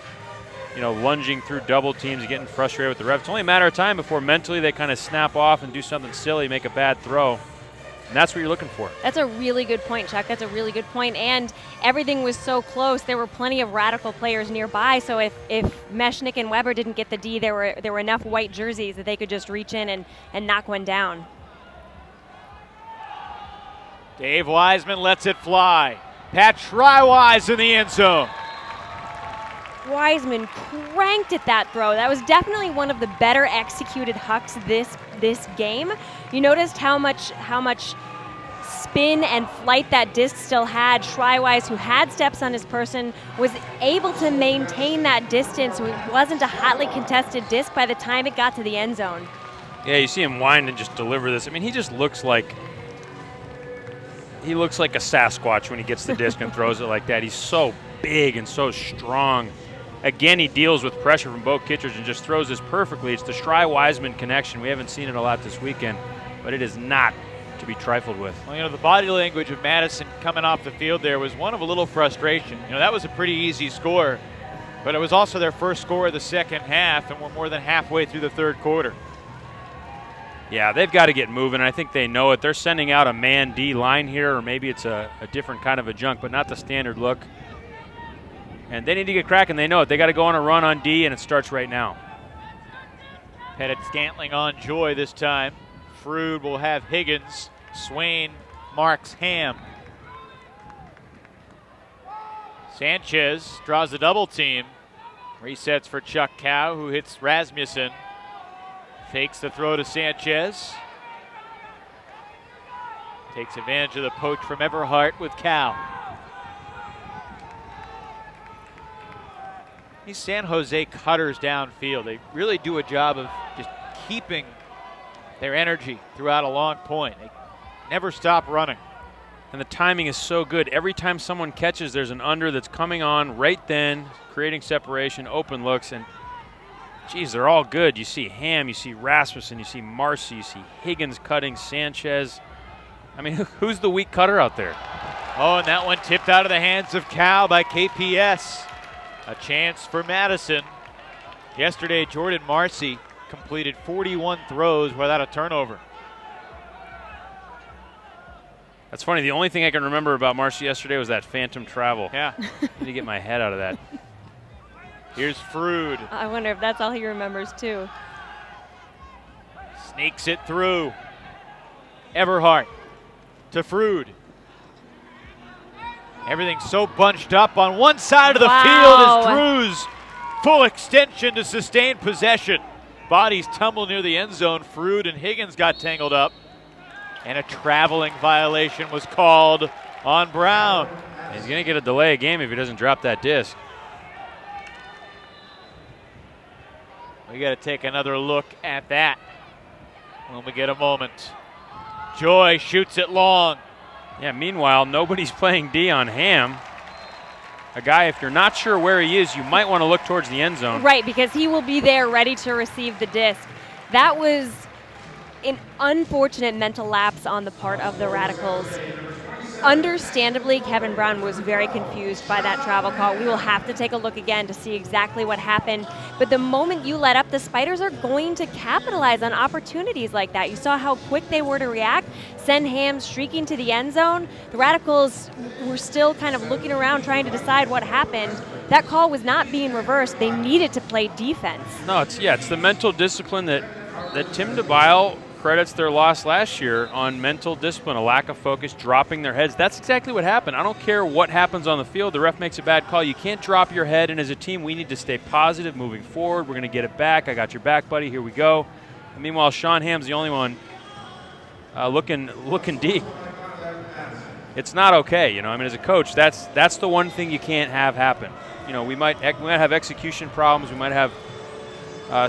lunging through double teams and getting frustrated with the refs. It's only a matter of time before mentally they kind of snap off and do something silly, make a bad throw. And that's what you're looking for. That's a really good point, Chuck. That's a really good point. And everything was so close. There were plenty of Radical players nearby. So if Mechanix and Weber didn't get the D, there were enough white jerseys that they could just reach in and knock one down. Dave Wiseman lets it fly. Pat Schreiwise in the end zone. Wiseman cranked at that throw. That was definitely one of the better executed hucks this game. You noticed how much spin and flight that disc still had. Schreiwise, who had steps on his person, was able to maintain that distance, so it wasn't a hotly contested disc by the time it got to the end zone. Yeah, you see him wind and just deliver this. I mean, he just looks like a Sasquatch when he gets the disc and throws it like that. He's so big and so strong. Again, he deals with pressure from Bo Kittredge and just throws this perfectly. It's the Schrei-Wiseman connection. We haven't seen it a lot this weekend, but it is not to be trifled with. Well, the body language of Madison coming off the field there was one of a little frustration. That was a pretty easy score, but it was also their first score of the second half, and we're more than halfway through the third quarter. Yeah, they've got to get moving. I think they know it. They're sending out a man D line here, or maybe it's a different kind of a junk, but not the standard look. And they need to get cracking. They know it. They got to go on a run on D, and it starts right now. Pettit Scantling on Joy this time. Frood will have Higgins. Swain marks Ham. Sanchez draws a double team. Resets for Chuck Cow, who hits Rasmussen. Fakes the throw to Sanchez. Takes advantage of the poach from Everhart with Cow. These San Jose cutters downfield, they really do a job of just keeping their energy throughout a long point. They never stop running. And the timing is so good. Every time someone catches, there's an under that's coming on right then, creating separation, open looks, and geez, they're all good. You see Ham, you see Rasmussen, you see Marcy, you see Higgins cutting, Sanchez. I mean, who's the weak cutter out there? Oh, and that one tipped out of the hands of Cal by KPS. A chance for Madison. Yesterday, Jordan Marcy completed 41 throws without a turnover. That's funny. The only thing I can remember about Marcy yesterday was that phantom travel. Yeah. I need to get my head out of that. Here's Frood. I wonder if that's all he remembers too. Sneaks it through. Everhart to Frood. Everything's so bunched up on one side of the field as Drew's full extension to sustain possession. Bodies tumble near the end zone. Frood and Higgins got tangled up. And a traveling violation was called on Brown. He's going to get a delay of game if he doesn't drop that disc. We got to take another look at that when we get a moment. Joy shoots it long. Yeah, meanwhile, nobody's playing D on Ham. A guy, if you're not sure where he is, you might want to look towards the end zone. Right, because he will be there ready to receive the disc. That was an unfortunate mental lapse on the part of the Radicals. Understandably, Kevin Brown was very confused by that travel call. We will have to take a look again to see exactly what happened. But the moment you let up, the Spiders are going to capitalize on opportunities like that. You saw how quick they were to react, send Ham streaking to the end zone. The Radicals were still kind of looking around trying to decide what happened. That call was not being reversed. They needed to play defense. No, it's the mental discipline that Tim DeBile credits their loss last year on mental discipline, a lack of focus, dropping their heads. That's exactly what happened. I don't care what happens on the field. The ref makes a bad call. You can't drop your head, and as a team, we need to stay positive moving forward. We're going to get it back. I got your back, buddy. Here we go. And meanwhile, Sean Ham's the only one looking deep. It's not okay, I mean, as a coach, that's the one thing you can't have happen. We might have execution problems. We might have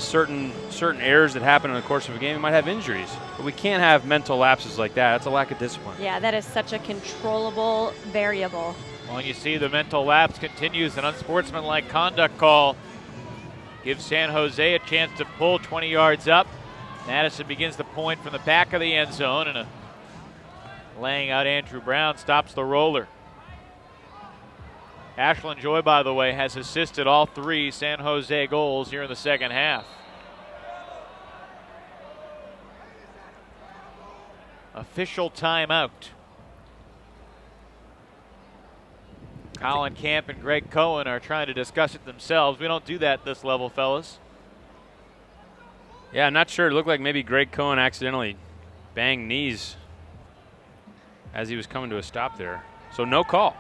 certain errors that happen in the course of a game. We might have injuries, but we can't have mental lapses like that. That's a lack of discipline. Yeah, that is such a controllable variable. Well, you see the mental lapse continues. An unsportsmanlike conduct call gives San Jose a chance to pull 20 yards up. Madison begins to point from the back of the end zone, and laying out Andrew Brown stops the roller. Ashlyn Joy, by the way, has assisted all 3 San Jose goals here in the second half. Official timeout. Colin Camp and Greg Cohen are trying to discuss it themselves. We don't do that at this level, fellas. Yeah, I'm not sure. It looked like maybe Greg Cohen accidentally banged knees as he was coming to a stop there. So no call.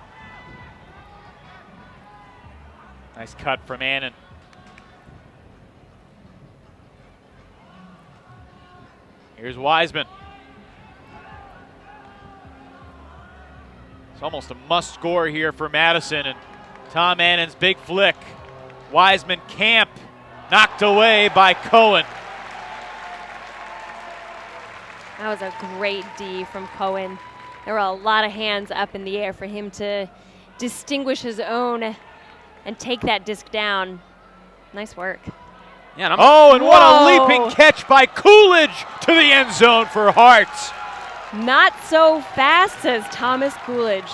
Nice cut from Annan. Here's Wiseman. It's almost a must score here for Madison, and Tom Annan's big flick. Wiseman Camp knocked away by Cohen. That was a great D from Cohen. There were a lot of hands up in the air for him to distinguish his own and take that disc down. Nice work. Yeah, and what a leaping catch by Coolidge to the end zone for Hart. Not so fast, says Thomas Coolidge.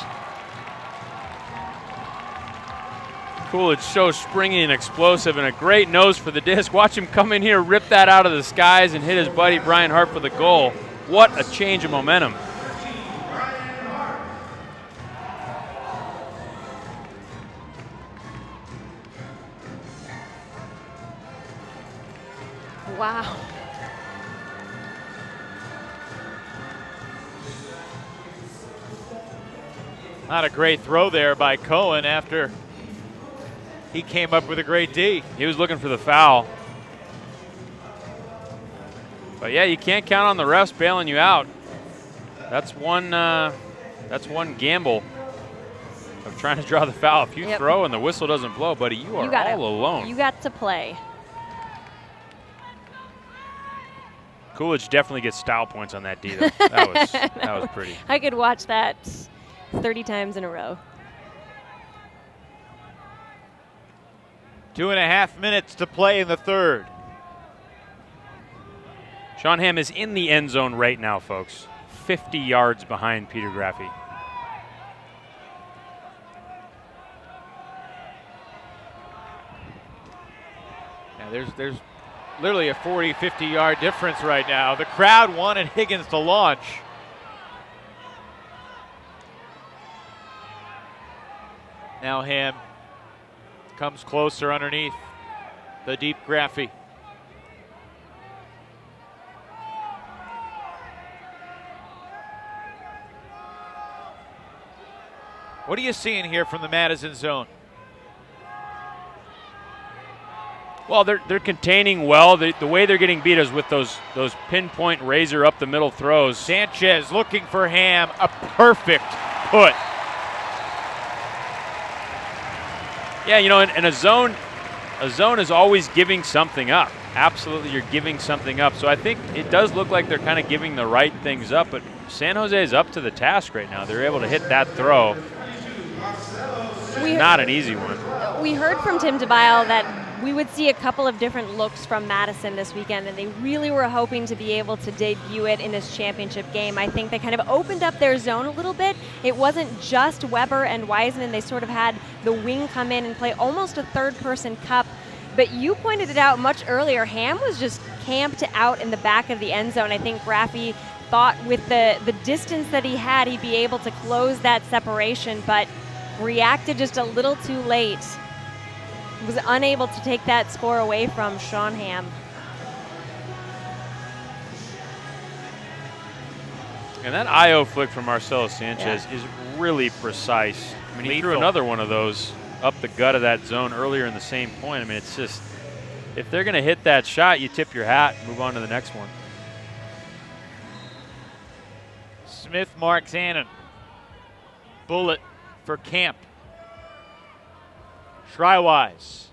Coolidge so springy and explosive, and a great nose for the disc. Watch him come in here, rip that out of the skies, and hit his buddy Brian Hart for the goal. What a change of momentum. Wow. Not a great throw there by Cohen after he came up with a great D. He was looking for the foul. But yeah, you can't count on the refs bailing you out. That's one gamble of trying to draw the foul. If you throw and the whistle doesn't blow, buddy, you are all alone. You got to play. Coolidge definitely gets style points on that D, though. That was pretty. I could watch that 30 times in a row. 2.5 minutes to play in the third. Sean Hamm is in the end zone right now, folks. 50 yards behind Peter Graffi. Yeah, there's literally a 40, 50-yard difference right now. The crowd wanted Higgins to launch. Now Hamm comes closer underneath the deep Graffi. What are you seeing here from the Madison zone? Well, they're containing well. The way they're getting beat is with those pinpoint razor up the middle throws. Sanchez looking for Hamm, a perfect put. Yeah, you know, in a zone is always giving something up. Absolutely, you're giving something up. So I think it does look like they're kind of giving the right things up, but San Jose is up to the task right now. They're able to hit that throw. Not an easy one. We heard from Tim DeBile that we would see a couple of different looks from Madison this weekend, and they really were hoping to be able to debut it in this championship game. I think they kind of opened up their zone a little bit. It wasn't just Weber and Wiseman. They sort of had the wing come in and play almost a third-person cup. But you pointed it out much earlier. Hamm was just camped out in the back of the end zone. I think Graffi thought with the distance that he had, he'd be able to close that separation, but reacted just a little too late. Was unable to take that score away from Sean Hamm. And that IO flick from Marcelo Sanchez is really precise. I mean, he threw another one of those up the gut of that zone earlier in the same point. I mean, it's just, if they're going to hit that shot, you tip your hat and move on to the next one. Smith marks Annan. Bullet for Camp. Shrywise.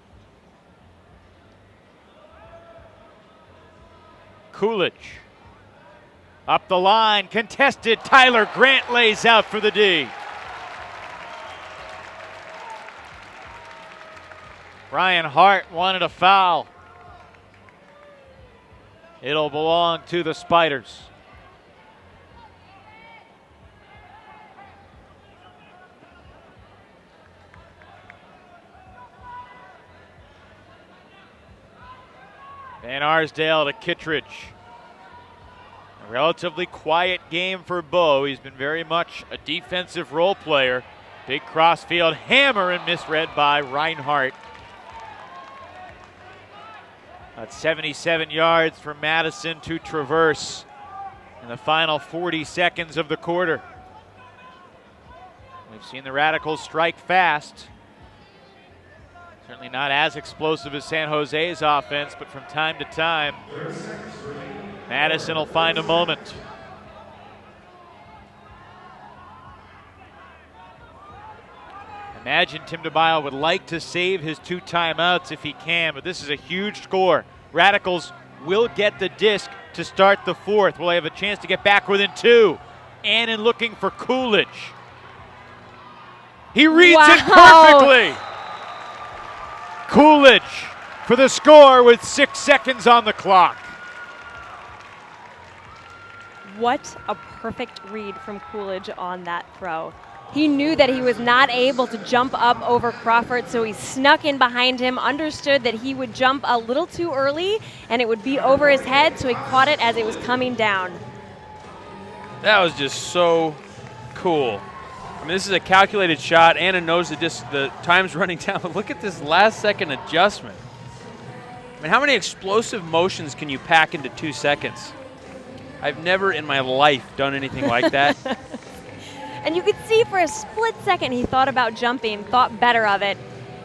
Coolidge. Up the line, contested. Tyler Grant lays out for the D. Brian Hart wanted a foul. It'll belong to the Spiders. Van Arsdale to Kittredge. A relatively quiet game for Bo. He's been very much a defensive role player. Big crossfield hammer and misread by Reinhardt. That's 77 yards for Madison to traverse in the final 40 seconds of the quarter. We've seen the Radicals strike fast. Certainly not as explosive as San Jose's offense, but from time to time, Madison will find a moment. Imagine Tim DeBile would like to save his 2 timeouts if he can, but this is a huge score. Radicals will get the disc to start the fourth. Will they have a chance to get back within 2? Annan looking for Coolidge. He reads it perfectly. Coolidge for the score with 6 seconds on the clock. What a perfect read from Coolidge on that throw. He knew that he was not able to jump up over Crawford, so he snuck in behind him, understood that he would jump a little too early and it would be over his head, so he caught it as it was coming down. That was just so cool. I mean, this is a calculated shot. Anna knows the time's running down, but look at this last second adjustment. I mean, how many explosive motions can you pack into 2 seconds? I've never in my life done anything like that. And you could see for a split second he thought about jumping, thought better of it.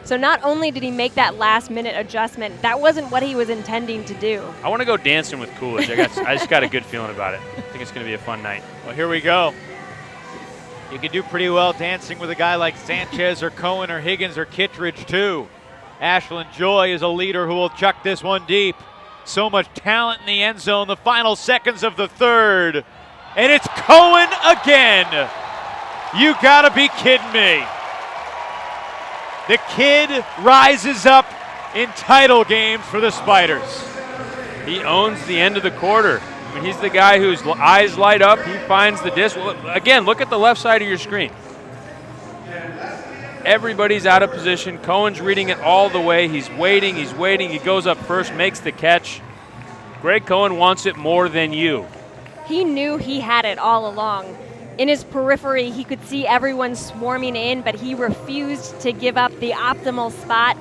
So not only did he make that last-minute adjustment, that wasn't what he was intending to do. I want to go dancing with Coolidge. I just got a good feeling about it. I think it's going to be a fun night. Well, here we go. You can do pretty well dancing with a guy like Sanchez or Cohen or Higgins or Kittredge, too. Ashland Joy is a leader who will chuck this one deep. So much talent in the end zone, the final seconds of the third. And it's Cohen again. You gotta be kidding me. The kid rises up in title games for the Spiders. He owns the end of the quarter. I mean, he's the guy whose eyes light up. He finds the disc. Again, look at the left side of your screen. Everybody's out of position. Cohen's reading it all the way. He's waiting. He goes up first, makes the catch. Greg Cohen wants it more than you. He knew he had it all along. In his periphery, he could see everyone swarming in, but he refused to give up the optimal spot.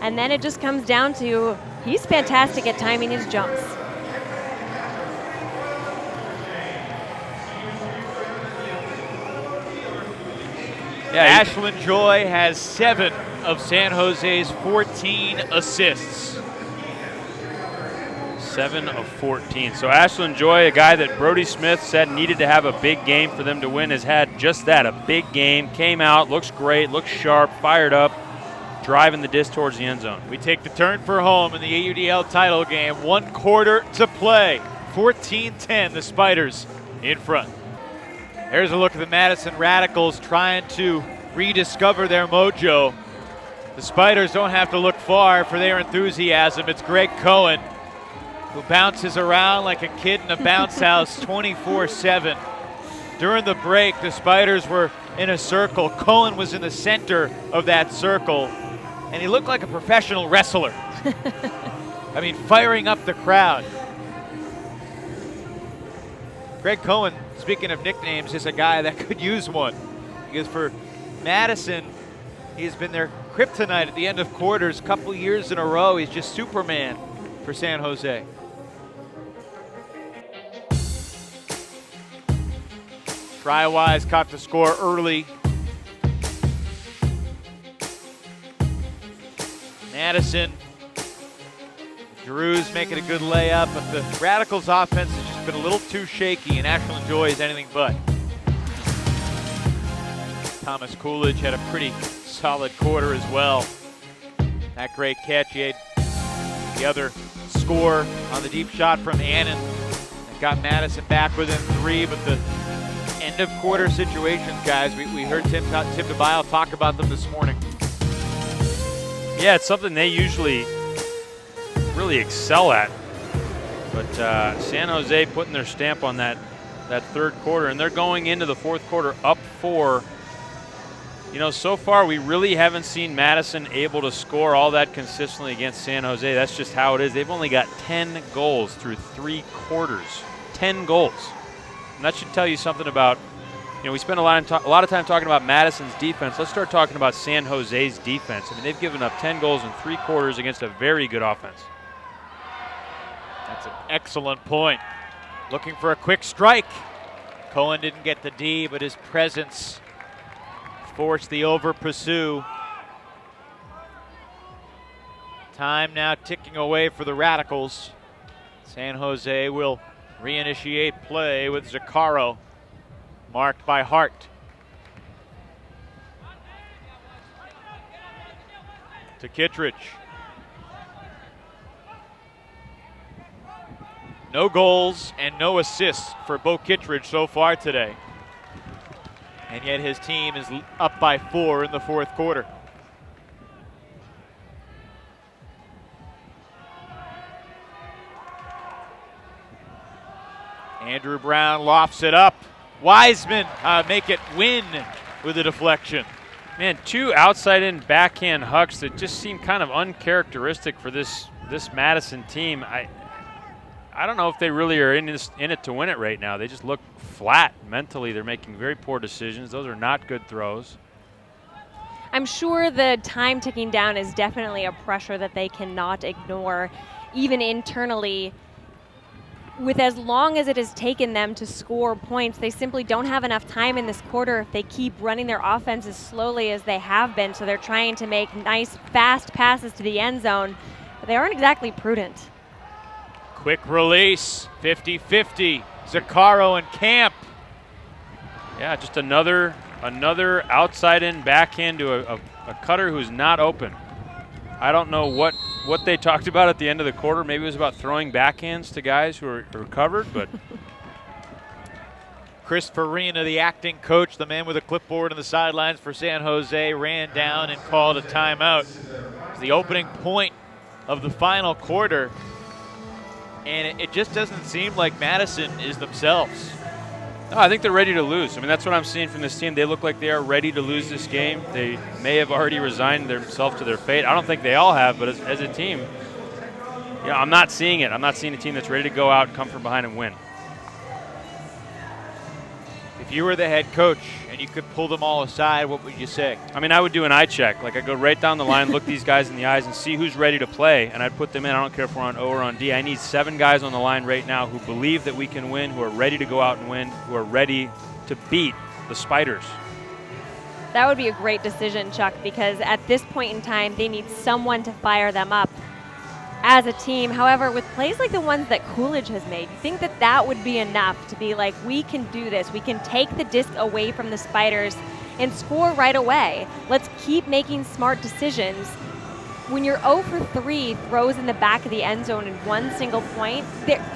And then it just comes down to he's fantastic at timing his jumps. Yeah, Ashland Joy has 7 of San Jose's 14 assists. 7 of 14. So Ashland Joy, a guy that Brody Smith said needed to have a big game for them to win, has had just that, a big game. Came out, looks great, looks sharp, fired up, driving the disc towards the end zone. We take the turn for home in the AUDL title game. 1 quarter to play. 14-10, the Spiders in front. There's a look at the Madison Radicals trying to rediscover their mojo. The Spiders don't have to look far for their enthusiasm. It's Greg Cohen, who bounces around like a kid in a bounce house 24/7. During the break, the Spiders were in a circle. Cohen was in the center of that circle, and he looked like a professional wrestler. I mean, firing up the crowd. Greg Cohen, speaking of nicknames, is a guy that could use one. Because for Madison, he's been their kryptonite at the end of quarters. Couple years in a row, he's just Superman for San Jose. Try-wise caught the score early. Madison, Drew's making a good layup, but the Radicals' offense has just been a little too shaky, and Ashland Joy is anything but. Thomas Coolidge had a pretty solid quarter as well. That great catch, he had the other score on the deep shot from Annan that got Madison back within 3, but the end of quarter situations, guys, we heard Tim DeBile talk about them this morning. Yeah, it's something they usually really excel at. But San Jose putting their stamp on that third quarter, and they're going into the fourth quarter up 4. You know, so far we really haven't seen Madison able to score all that consistently against San Jose. That's just how it is. They've only got 10 goals through 3 quarters. 10 goals. And that should tell you something about, you know, we spent a lot of time talking about Madison's defense. Let's start talking about San Jose's defense. I mean, they've given up 10 goals in 3 quarters against a very good offense. That's an excellent point. Looking for a quick strike. Cohen didn't get the D, but his presence forced the over pursue. Time now ticking away for the Radicals. San Jose will reinitiate play with Zaccaro, marked by Hart. To Kittredge. No goals and no assists for Bo Kittredge so far today. And yet his team is up by 4 in the fourth quarter. Andrew Brown lofts it up. Wiseman make it win with a deflection. Man, 2 outside-in backhand hucks that just seem kind of uncharacteristic for this Madison team. I don't know if they really are in it to win it right now. They just look flat mentally. They're making very poor decisions. Those are not good throws. I'm sure the time ticking down is definitely a pressure that they cannot ignore, even internally. with as long as it has taken them to score points, they simply don't have enough time in this quarter if they keep running their offense as slowly as they have been. So they're trying to make nice, fast passes to the end zone, but they aren't exactly prudent. Quick release, 50-50. Zaccaro and Camp. Yeah, just another outside in backhand to a cutter who's not open. I don't know what they talked about at the end of the quarter. Maybe it was about throwing backhands to guys who are covered, but. Chris Farina, the acting coach, the man with a clipboard on the sidelines for San Jose, ran down and called a timeout. It's the opening point of the final quarter, and it just doesn't seem like Madison is themselves. No, I think they're ready to lose. I mean, that's what I'm seeing from this team. They look like they are ready to lose this game. They may have already resigned themselves to their fate. I don't think they all have, but as a team, I'm not seeing it. I'm not seeing a team that's ready to go out, come from behind, and win. If you were the head coach and you could pull them all aside, what would you say? I mean, I would do an eye check. Like, I'd go right down the line, look these guys in the eyes, and see who's ready to play, and I'd put them in. I don't care if we're on O or on D. I need 7 guys on the line right now who believe that we can win, who are ready to go out and win, who are ready to beat the Spiders. That would be a great decision, Chuck, because at this point in time, they need someone to fire them up as a team. However, with plays like the ones that Coolidge has made, you think that that would be enough to be like, we can do this. We can take the disc away from the Spiders and score right away. Let's keep making smart decisions. When you're 0 for 3 throws in the back of the end zone in one single point,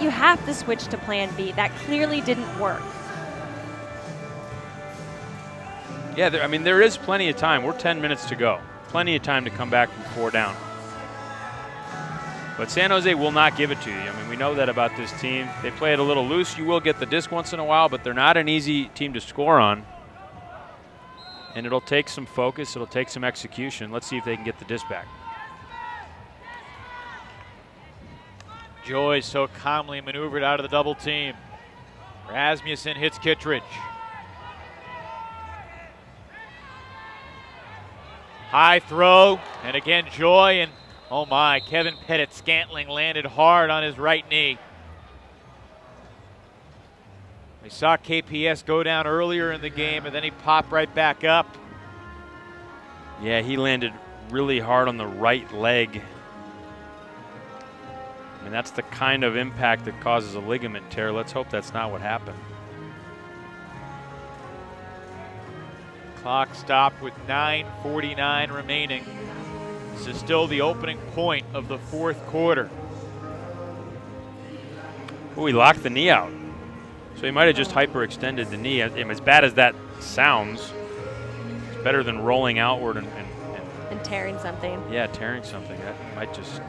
you have to switch to plan B. That clearly didn't work. Yeah, I mean, there is plenty of time. We're 10 minutes to go. Plenty of time to come back from 4 down. But San Jose will not give it to you. I mean, we know that about this team. They play it a little loose. You will get the disc once in a while, but they're not an easy team to score on. And it'll take some focus. It'll take some execution. Let's see if they can get the disc back. Joy so calmly maneuvered out of the double team. Rasmussen hits Kittredge. High throw, and again Joy, and oh my, Kevin Pettit-Scantling landed hard on his right knee. We saw KPS go down earlier in the game, and then he popped right back up. Yeah, he landed really hard on the right leg. I mean, that's the kind of impact that causes a ligament tear. Let's hope that's not what happened. Clock stopped with 9:49 remaining. This is still the opening point of the 4th quarter. Oh, he locked the knee out. So he might have just hyperextended the knee. As bad as that sounds, it's better than rolling outward and tearing something. Yeah, tearing something. That might just,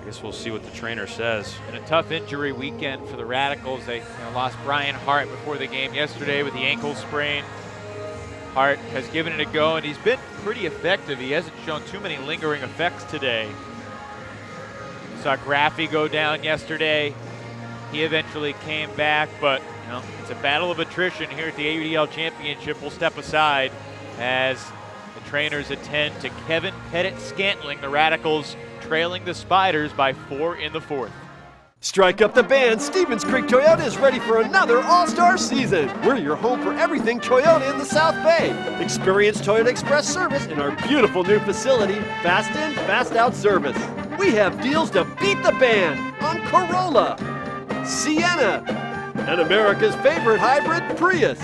I guess we'll see what the trainer says. And a tough injury weekend for the Radicals. They lost Brian Hart before the game yesterday with the ankle sprain. Hart has given it a go, and he's been pretty effective. He hasn't shown too many lingering effects today. Saw Graffy go down yesterday. He eventually came back, but it's a battle of attrition here at the AUDL Championship. We'll step aside as the trainers attend to Kevin Pettit-Scantling. The Radicals trailing the Spiders by 4 in the 4th. Strike up the band. Stevens Creek Toyota is ready for another all-star season. We're your home for everything Toyota in the South Bay. Experience Toyota Express service in our beautiful new facility, fast in, fast out service. We have deals to beat the band on Corolla, Sienna, and America's favorite hybrid, Prius.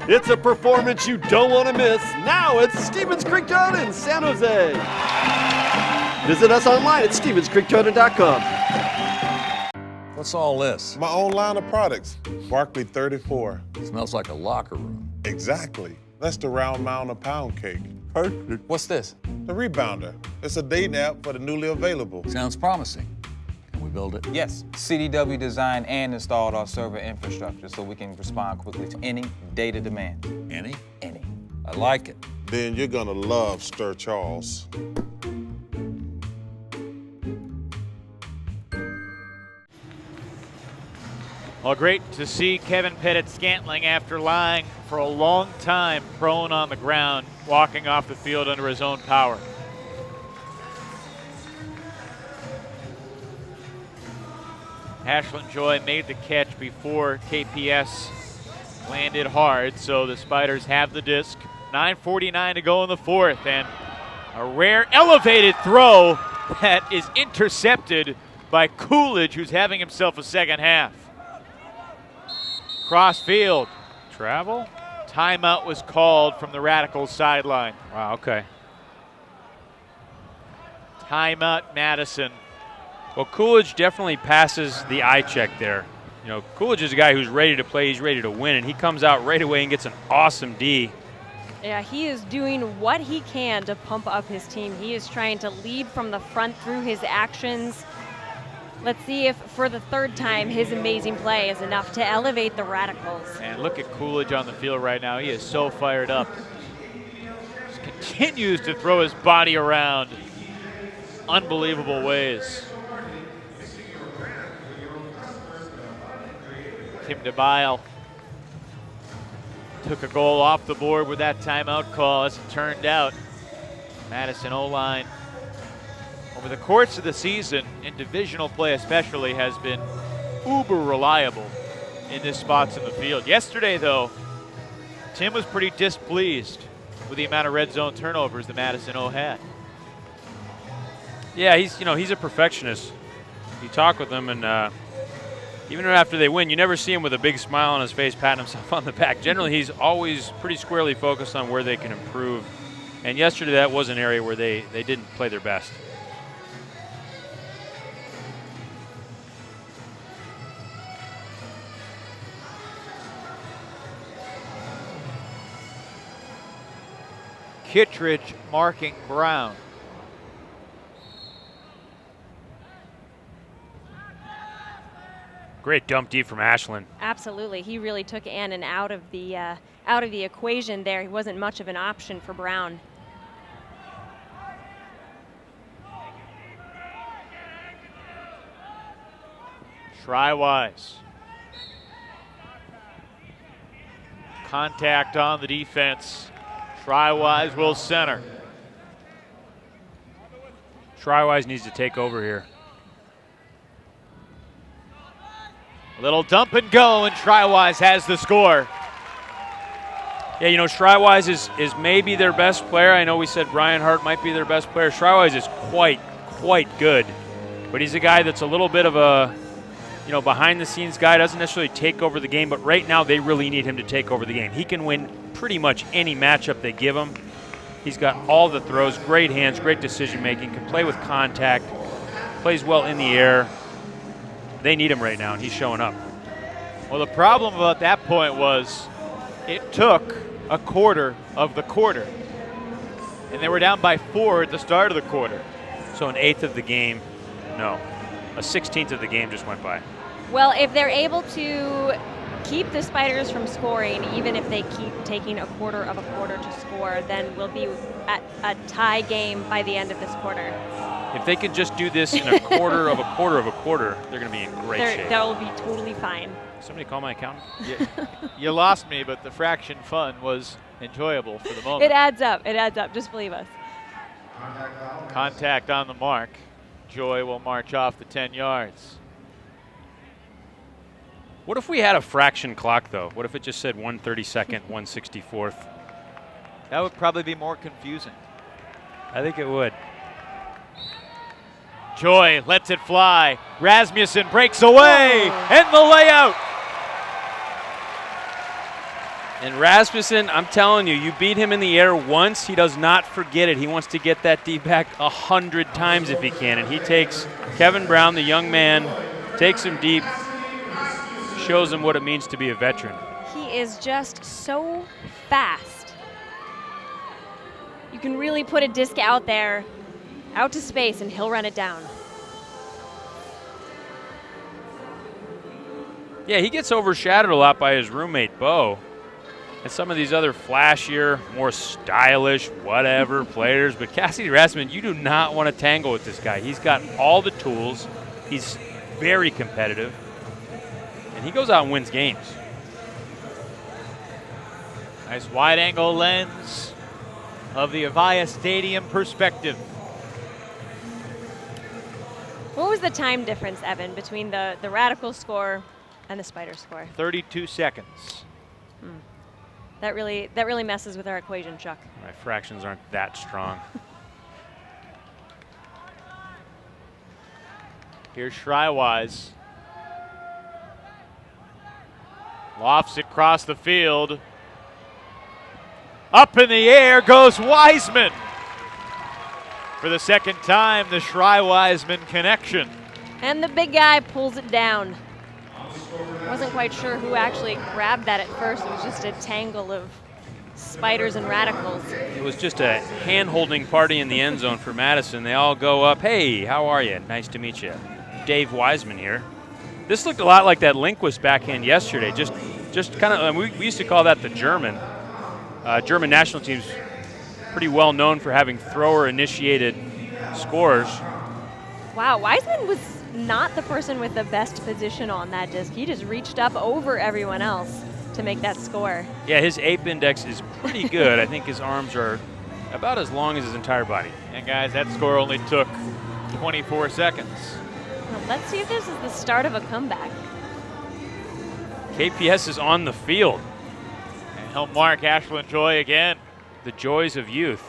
It's a performance you don't want to miss. Now it's Stevens Creek Toyota in San Jose. Visit us online at StevensCreekToyota.com. What's all this? My own line of products, Barkley 34. Smells like a locker room. Exactly. That's the round mound of pound cake. Perfect. What's this? The Rebounder. It's a dating app for the newly available. Sounds promising. Can we build it? Yes. CDW designed and installed our server infrastructure so we can respond quickly to any data demand. Any? Any. I like it. Then you're gonna love Stir Charles. Well, great to see Kevin Pettit-Scantling after lying for a long time prone on the ground, walking off the field under his own power. Ashlyn Joy made the catch before KPS landed hard, so the Spiders have the disc. 9:49 to go in the fourth, and a rare elevated throw that is intercepted by Coolidge, who's having himself a second half. Cross field. Travel? Timeout was called from the Radicals sideline. Wow, okay. Timeout, Madison. Well, Coolidge definitely passes the eye check there. You know, Coolidge is a guy who's ready to play, he's ready to win, and he comes out right away and gets an awesome D. Yeah, he is doing what he can to pump up his team. He is trying to lead from the front through his actions. Let's see if for the third time his amazing play is enough to elevate the Radicals. And look at Coolidge on the field right now. He is so fired up. Just continues to throw his body around unbelievable ways. Tim DeBile took a goal off the board with that timeout call. As it turned out, Madison O-line over the course of the season, in divisional play especially, has been uber reliable in his spots in the field. Yesterday, though, Tim was pretty displeased with the amount of red zone turnovers that Madison O had. Yeah, he's a perfectionist. You talk with him, and even after they win, you never see him with a big smile on his face patting himself on the back. Generally, he's always pretty squarely focused on where they can improve. And yesterday, that was an area where they didn't play their best. Kittredge marking Brown. Great dump deep from Ashlyn. Absolutely, he really took Annan out of the equation there. He wasn't much of an option for Brown. Try-wise. Contact on the defense. Try-wise will center. Try-wise needs to take over here. A little dump and go, and Try-wise has the score. Yeah, you know, Try-wise is maybe their best player. I know we said Brian Hart might be their best player. Try-wise is quite good, but he's a guy that's a little bit of a, you know, behind-the-scenes guy. Doesn't necessarily take over the game, but right now they really need him to take over the game. He can win pretty much any matchup they give him. He's got all the throws, great hands, great decision-making, can play with contact, plays well in the air. They need him right now, and he's showing up. Well, the problem about that point was it took a quarter of the quarter, and they were down by 4 at the start of the quarter. So an eighth of the game, no, a 16th of the game just went by. Well, if they're able to keep the Spiders from scoring, even if they keep taking a quarter of a quarter to score, then we'll be at a tie game by the end of this quarter. If they could just do this in a quarter of a quarter of a quarter, they're going to be in great shape. They'll be totally fine. Somebody call my accountant? You lost me, but the fraction fun was enjoyable for the moment. It adds up. It adds up. Just believe us. Contact on the mark. Joy will march off the 10 yards. What if we had a fraction clock, though? What if it just said 132nd, 164th? That would probably be more confusing. I think it would. Joy lets it fly. Rasmussen breaks away, and the layout. And Rasmussen, I'm telling you, you beat him in the air once, he does not forget it. He wants to get that D back 100 times if he can. And he takes Kevin Brown, the young man, takes him deep, shows him what it means to be a veteran. He is just so fast. You can really put a disc out there, out to space, and he'll run it down. Yeah, he gets overshadowed a lot by his roommate, Bo. And some of these other flashier, more stylish, whatever players. But Cassidy Rasmussen, you do not want to tangle with this guy. He's got all the tools. He's very competitive. And he goes out and wins games. Nice wide angle lens of the Avaya Stadium perspective. What was the time difference, Evan, between the Radicals score and the Spiders score? 32 seconds. That really messes with our equation, Chuck. My fractions aren't that strong. Here's Schreiwise. Lofts it across the field. Up in the air goes Wiseman. For the second time, the Schrei-Wiseman connection. And the big guy pulls it down. Wasn't quite sure who actually grabbed that at first. It was just a tangle of Spiders and Radicals. It was just a hand-holding party in the end zone for Madison. They all go up, hey, how are you? Nice to meet you. Dave Wiseman here. This looked a lot like that Lindquist backhand yesterday. Just kind of, we used to call that the German. German national team's pretty well known for having thrower-initiated scores. Wow, Wiseman was not the person with the best position on that disc. He just reached up over everyone else to make that score. Yeah, his ape index is pretty good. I think his arms are about as long as his entire body. And guys, that score only took 24 seconds. Well, let's see if this is the start of a comeback. KPS is on the field. And he'll mark Ashland Joy again. The joys of youth.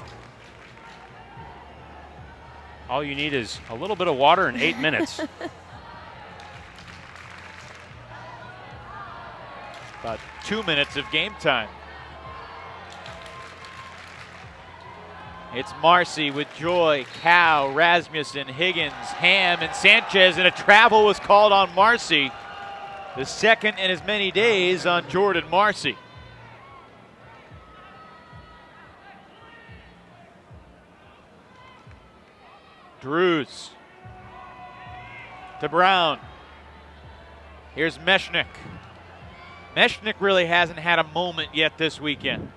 All you need is a little bit of water in 8 minutes. About 2 minutes of game time. It's Marcy with Joy, Cow, Rasmussen, Higgins, Ham, and Sanchez, and a travel was called on Marcy. The second in as many days on Jordan Marcy. Drews to Brown. Here's Mechanix. Mechanix really hasn't had a moment yet this weekend.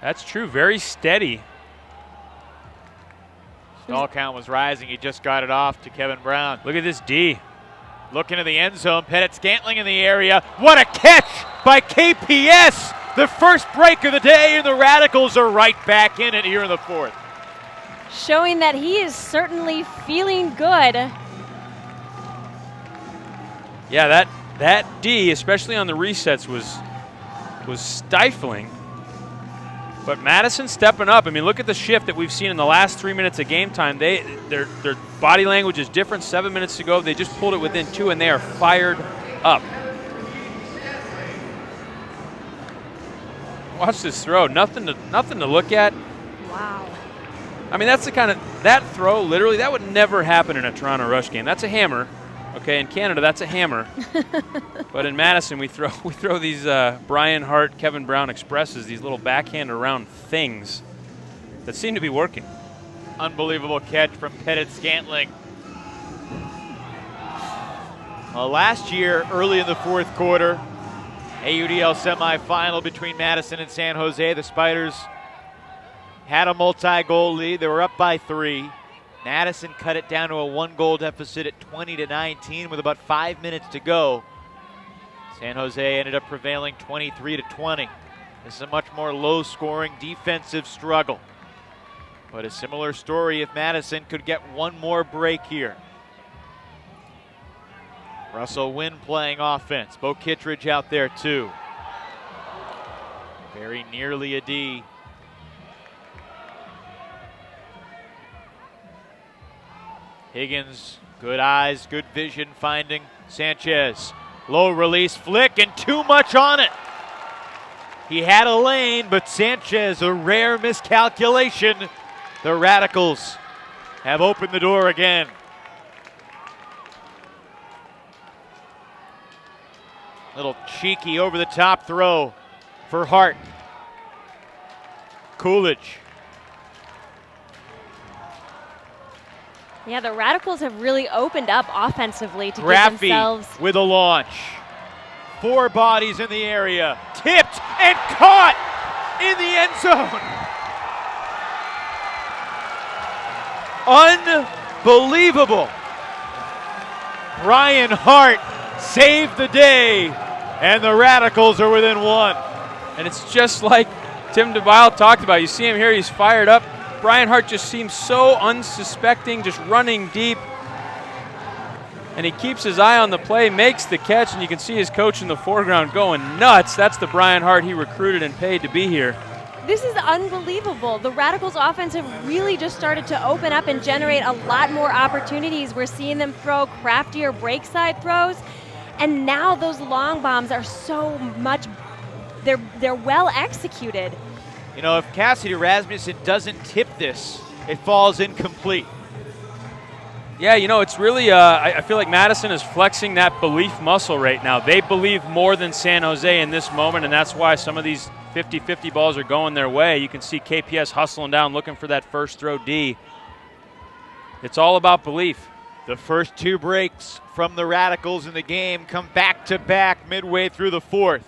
That's true, very steady. Stall count was rising. He just got it off to Kevin Brown. Look at this D. Looking to the end zone. Pettit Scantling in the area. What a catch by KPS. The first break of the day, and the Radicals are right back in it here in the fourth. Showing that he is certainly feeling good. Yeah, that D, especially on the resets, was stifling. But Madison stepping up. I mean, look at the shift that we've seen in the last 3 minutes of game time. Their body language is different. 7 minutes to go, they just pulled it within 2, and they are fired up. Watch this throw. Nothing to look at. Wow. I mean, that's the kind of, that throw, literally, that would never happen in a Toronto Rush game. That's a hammer. Okay, in Canada, that's a hammer. But in Madison, we throw these Brian Hart, Kevin Brown expresses, these little backhand around things that seem to be working. Unbelievable catch from Pettit Scantling. Last year, early in the fourth quarter, AUDL semifinal between Madison and San Jose, the Spiders had a multi-goal lead. They were up by 3. Madison cut it down to a 1-goal deficit at 20-19 with about 5 minutes to go. San Jose ended up prevailing 23-20. This is a much more low-scoring defensive struggle. But a similar story if Madison could get one more break here. Russell Wynn playing offense. Bo Kittredge out there too. Very nearly a D. Higgins, good eyes, good vision finding Sanchez. Low release flick and too much on it. He had a lane, but Sanchez, a rare miscalculation. The Radicals have opened the door again. Little cheeky over the top throw for Hart. Coolidge. Yeah, the Radicals have really opened up offensively to Graffy give themselves. with a launch. 4 bodies in the area. Tipped and caught in the end zone. Unbelievable. Brian Hart saved the day, and the Radicals are within 1. And it's just like Tim DeBile talked about. You see him here, he's fired up. Brian Hart just seems so unsuspecting, just running deep. And he keeps his eye on the play, makes the catch, and you can see his coach in the foreground going nuts. That's the Brian Hart he recruited and paid to be here. This is unbelievable. The Radicals offense have really just started to open up and generate a lot more opportunities. We're seeing them throw craftier break side throws, and now those long bombs are so much, they're well executed. You know, if Cassidy Rasmussen doesn't tip this, it falls incomplete. Yeah, you know, it's really, I feel like Madison is flexing that belief muscle right now. They believe more than San Jose in this moment, and that's why some of these 50-50 balls are going their way. You can see KPS hustling down, looking for that first throw D. It's all about belief. The first 2 breaks from the Radicals in the game come back-to-back midway through the 4th.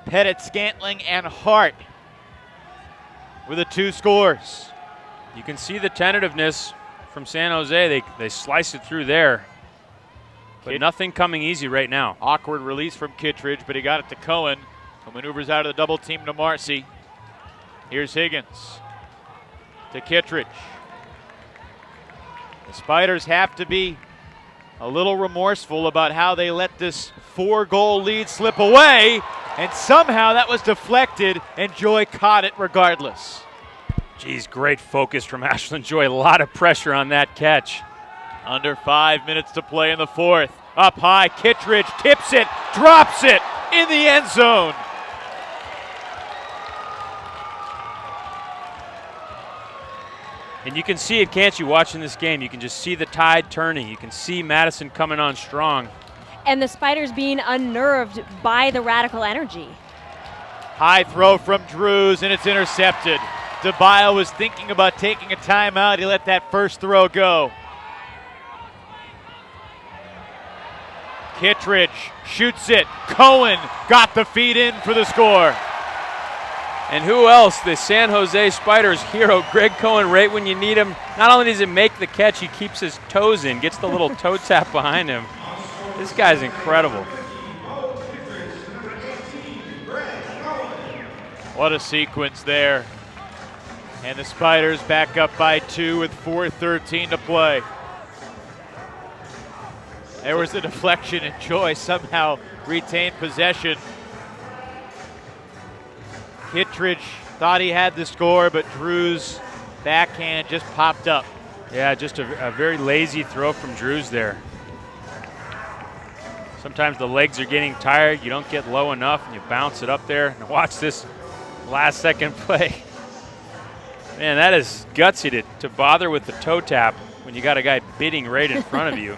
Pettit, Scantling, and Hart with the 2 scores. You can see the tentativeness from San Jose. They slice it through there. But nothing coming easy right now. Awkward release from Kittredge, but he got it to Cohen, who maneuvers out of the double team to Marcy. Here's Higgins to Kittredge. The Spiders have to be a little remorseful about how they let this 4-goal lead slip away, and somehow that was deflected, and Joy caught it regardless. Geez, great focus from Ashlyn Joy. A lot of pressure on that catch. Under 5 minutes to play in the 4th. Up high, Kittredge tips it, drops it in the end zone. And you can see it, can't you, watching this game? You can just see the tide turning. You can see Madison coming on strong. And the Spiders being unnerved by the Radical energy. High throw from Drews, and it's intercepted. DeBio was thinking about taking a timeout. He let that first throw go. Kittredge shoots it. Cohen got the feed in for the score. And who else? The San Jose Spiders hero, Greg Cohen, right when you need him. Not only does he make the catch, he keeps his toes in, gets the little toe tap behind him. This guy's incredible. What a sequence there. And the Spiders back up by 2 with 4:13 to play. There was a deflection, and Joy somehow retained possession. Kittredge thought he had the score, but Drew's backhand just popped up. Yeah, just a very lazy throw from Drews there. Sometimes the legs are getting tired. You don't get low enough, and you bounce it up there. And watch this last-second play. Man, that is gutsy to bother with the toe tap when you got a guy bidding right in front of you.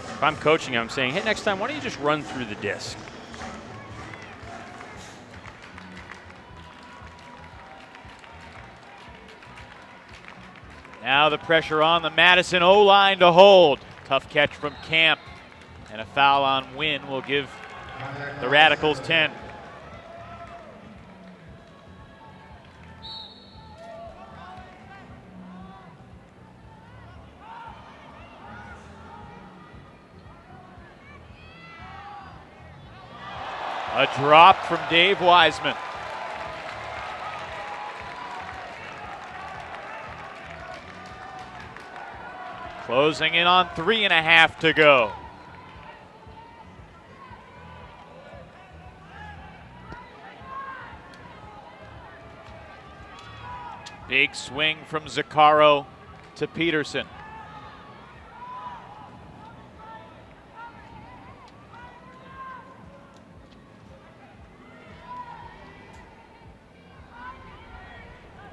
If I'm coaching, I'm saying, hey, next time, why don't you just run through the disc? Now the pressure on the Madison O-line to hold. Tough catch from Camp, and a foul on Wynn will give the Radicals 10. A drop from Dave Wiseman. Closing in on 3.5 to go. Big swing from Zaccaro to Peterson.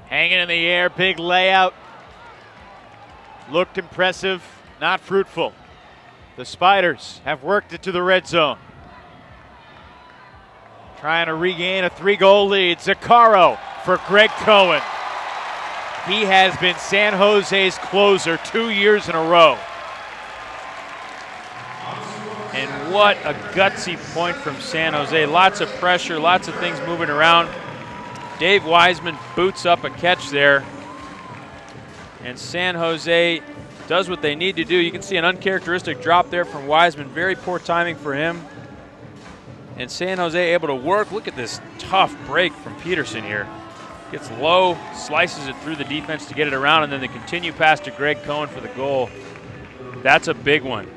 Hanging in the air, big layout. Looked impressive, not fruitful. The Spiders have worked it to the red zone. Trying to regain a 3-goal lead. Zaccaro for Greg Cohen. He has been San Jose's closer 2 years in a row. And what a gutsy point from San Jose. Lots of pressure, lots of things moving around. Dave Wiseman boots up a catch there. And San Jose does what they need to do. You can see an uncharacteristic drop there from Wiseman. Very poor timing for him. And San Jose able to work. Look at this tough break from Peterson here. Gets low, slices it through the defense to get it around, and then the continue pass to Greg Cohen for the goal. That's a big one.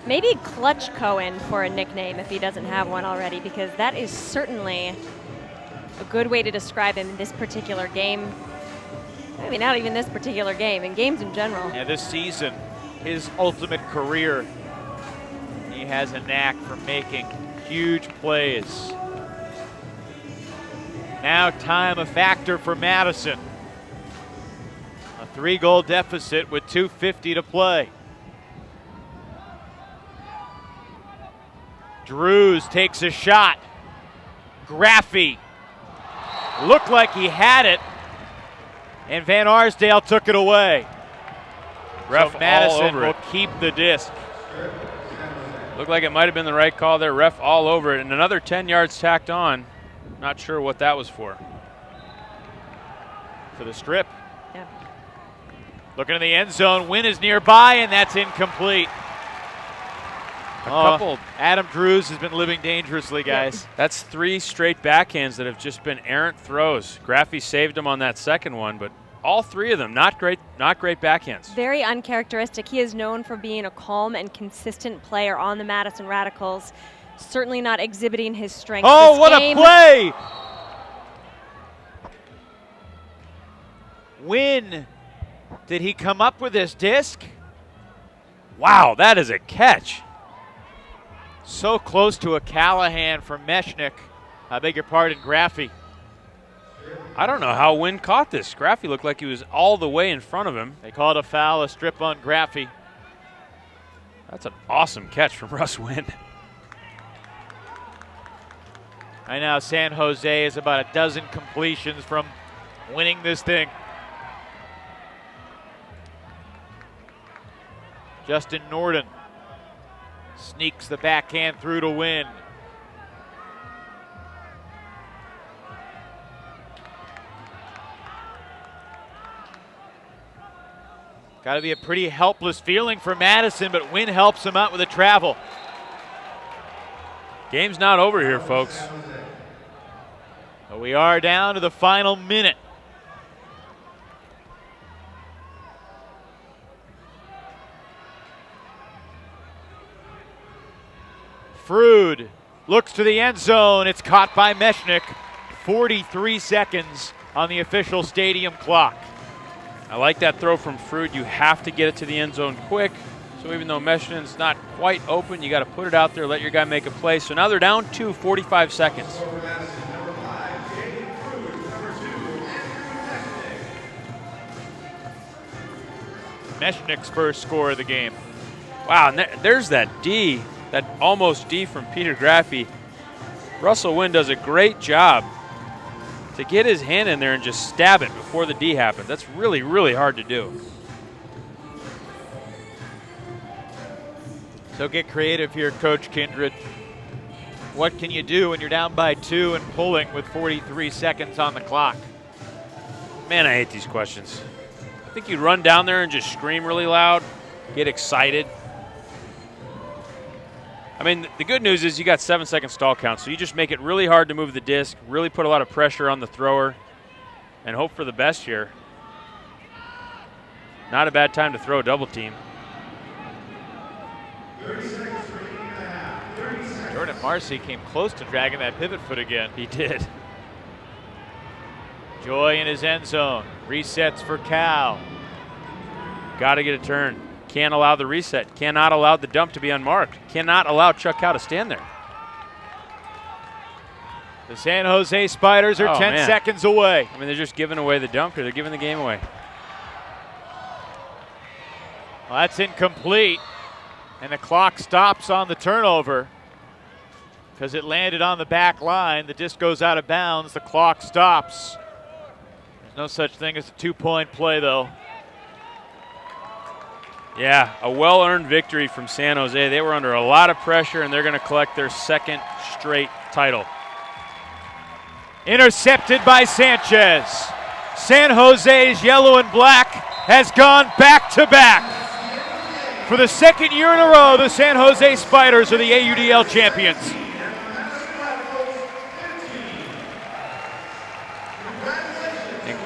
Maybe Clutch Cohen for a nickname if he doesn't have one already, because that is certainly a good way to describe him in this particular game. Maybe not even this particular game, in games in general. Yeah, this season, his ultimate career. He has a knack for making huge plays. Now time a factor for Madison. A 3-goal deficit with 2:50 to play. Drews takes a shot. Graffy looked like he had it, and Van Arsdale took it away. Ref so Madison will will keep the disc. Looked like it might have been the right call there. Ref all over it, and another 10 yards tacked on. Not sure what that was for. For the strip. Yeah. Looking in the end zone, Wynn is nearby, and that's incomplete. Adam Drews has been living dangerously, guys. That's 3 straight backhands that have just been errant throws. Graffy saved him on that second one, but all 3 of them, not great backhands. Very uncharacteristic. He is known for being a calm and consistent player on the Madison Radicals. Certainly not exhibiting his strength. Oh, what a play! Wynn, did he come up with this disc? Wow, that is a catch. So close to a Callahan from Mechanix. I beg your pardon, Graffy. I don't know how Wynn caught this. Graffy looked like he was all the way in front of him. They called a foul, a strip on Graffy. That's an awesome catch from Russ Wynn. Right now, San Jose is about a dozen completions from winning this thing. Justin Norden sneaks the backhand through to Wynn. Got to be a pretty helpless feeling for Madison, but Wynn helps him out with a travel. Game's not over here, folks. But we are down to the final minute. Frood looks to the end zone. It's caught by Mechanix. 43 seconds on the official stadium clock. I like that throw from Frood. You have to get it to the end zone quick. So even though Mechanix's not quite open, you got to put it out there, let your guy make a play. So now they're down to 45 seconds. Mechanix's first score of the game. Wow, and there's that D, that almost D from Peter Graffy. Russell Wynn does a great job to get his hand in there and just stab it before the D happens. That's really, really hard to do. So get creative here, Coach Kindred. What can you do when you're down by 2 and pulling with 43 seconds on the clock? Man, I hate these questions. I think you'd run down there and just scream really loud, get excited. I mean, the good news is you got 7-second stall count, so you just make it really hard to move the disc, really put a lot of pressure on the thrower, and hope for the best here. Not a bad time to throw a double team. Jordan Marcy came close to dragging that pivot foot again. He did. Joy in his end zone. Resets for Cal. Got to get a turn. Can't allow the reset. Cannot allow the dump to be unmarked. Cannot allow Chuck Cow to stand there. The San Jose Spiders are 10 seconds away. I mean, they're just giving away the dump here. They're giving the game away. Well, that's incomplete. And the clock stops on the turnover because it landed on the back line. The disc goes out of bounds. The clock stops. There's no such thing as a 2-point play, though. Yeah, a well-earned victory from San Jose. They were under a lot of pressure, and they're going to collect their second straight title. Intercepted by Sanchez. San Jose's yellow and black has gone back-to-back. For the second year in a row, the San Jose Spiders are the AUDL champions.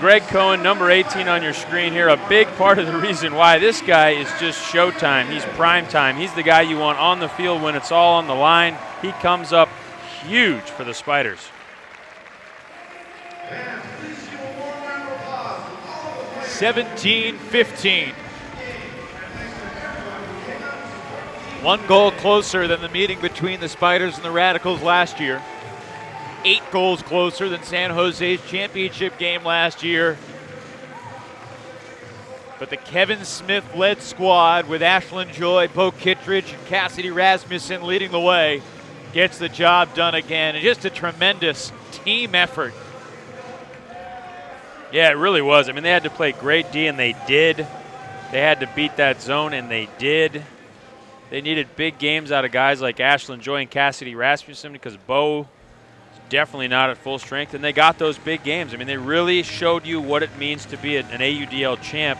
Greg Cohen, number 18 on your screen here. A big part of the reason why this guy is just showtime. He's prime time. He's the guy you want on the field when it's all on the line. He comes up huge for the Spiders. 17-15. One goal closer than the meeting between the Spiders and the Radicals last year. 8 goals closer than San Jose's championship game last year. But the Kevin Smith-led squad with Ashlyn Joy, Bo Kittredge, and Cassidy Rasmussen leading the way gets the job done again. And just a tremendous team effort. Yeah, it really was. I mean, they had to play great D, and they did. They had to beat that zone, and they did. They needed big games out of guys like Ashlyn Joy and Cassidy Rasmussen because Bo is definitely not at full strength, and they got those big games. I mean, they really showed you what it means to be an AUDL champ.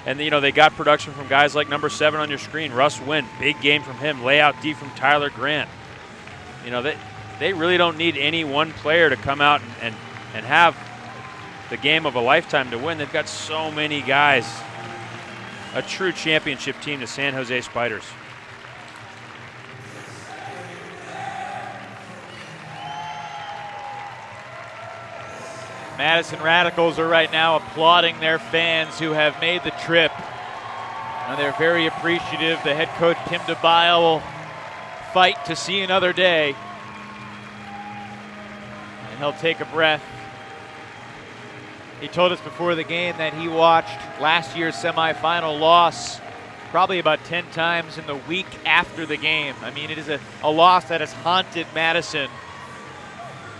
And, you know, they got production from guys like number 7 on your screen, Russ Wynn, big game from him, layout D from Tyler Grant. You know, they really don't need any one player to come out and have the game of a lifetime to win. They've got so many guys. A true championship team, the San Jose Spiders. Madison Radicals are right now applauding their fans who have made the trip. And they're very appreciative. The head coach, Tim DeBile, will fight to see another day. And he'll take a breath. He told us before the game that he watched last year's semifinal loss probably about 10 times in the week after the game. I mean, it is a loss that has haunted Madison.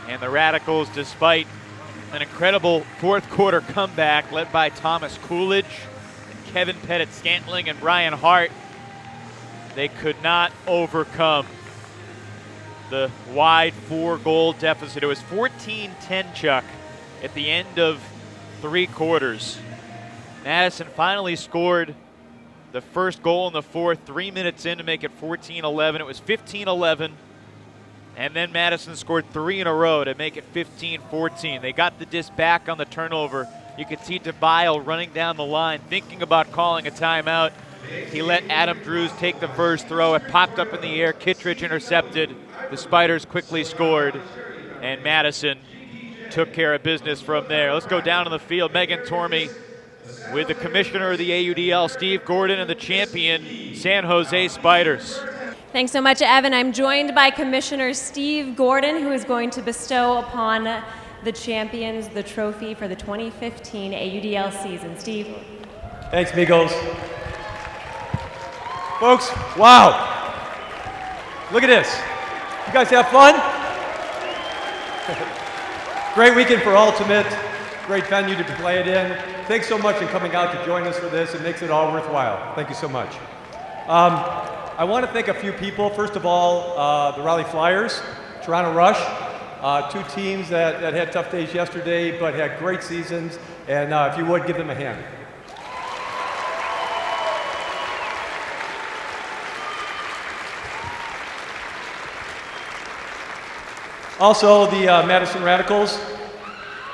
And the Radicals, despite an incredible fourth quarter comeback led by Thomas Coolidge, and Kevin Pettit-Scantling, and Brian Hart, they could not overcome the wide 4-goal deficit. It was 14-10, Chuck, at the end of 3 quarters. Madison finally scored the first goal in the fourth, 3 minutes in to make it 14-11. It was 15-11, and then Madison scored 3 in a row to make it 15-14. They got the disc back on the turnover. You could see DeBile running down the line, thinking about calling a timeout. He let Adam Drews take the first throw. It popped up in the air. Kittredge intercepted. The Spiders quickly scored, and Madison took care of business from there. Let's go down to the field. Megan Tormey with the commissioner of the AUDL, Steve Gordon, and the champion, San Jose Spiders. Thanks so much, Evan. I'm joined by Commissioner Steve Gordon, who is going to bestow upon the champions the trophy for the 2015 AUDL season. Steve. Thanks, Migos. Folks, wow. Look at this. You guys have fun? Great weekend for Ultimate. Great venue to play it in. Thanks so much for coming out to join us for this. It makes it all worthwhile. Thank you so much. I want to thank a few people. First of all, the Raleigh Flyers, Toronto Rush, 2 teams that had tough days yesterday but had great seasons. And if you would, give them a hand. Also, the Madison Radicals.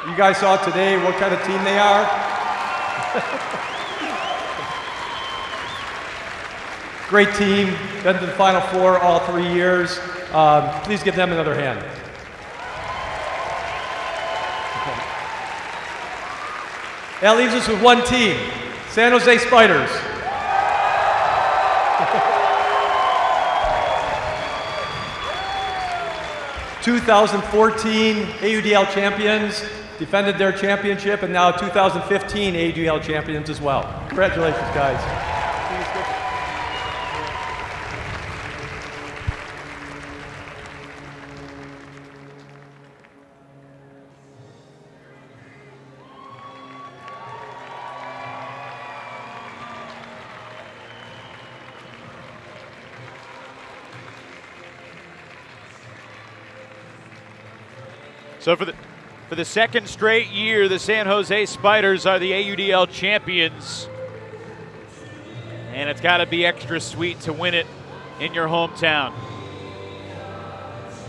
You guys saw today what kind of team they are. Great team, been to the Final Four all 3 years. Please give them another hand. That leaves us with one team, San Jose Spiders. 2014 AUDL champions, defended their championship, and now 2015 AUDL champions as well. Congratulations, guys. So for the second straight year, the San Jose Spiders are the AUDL champions. And it's got to be extra sweet to win it in your hometown.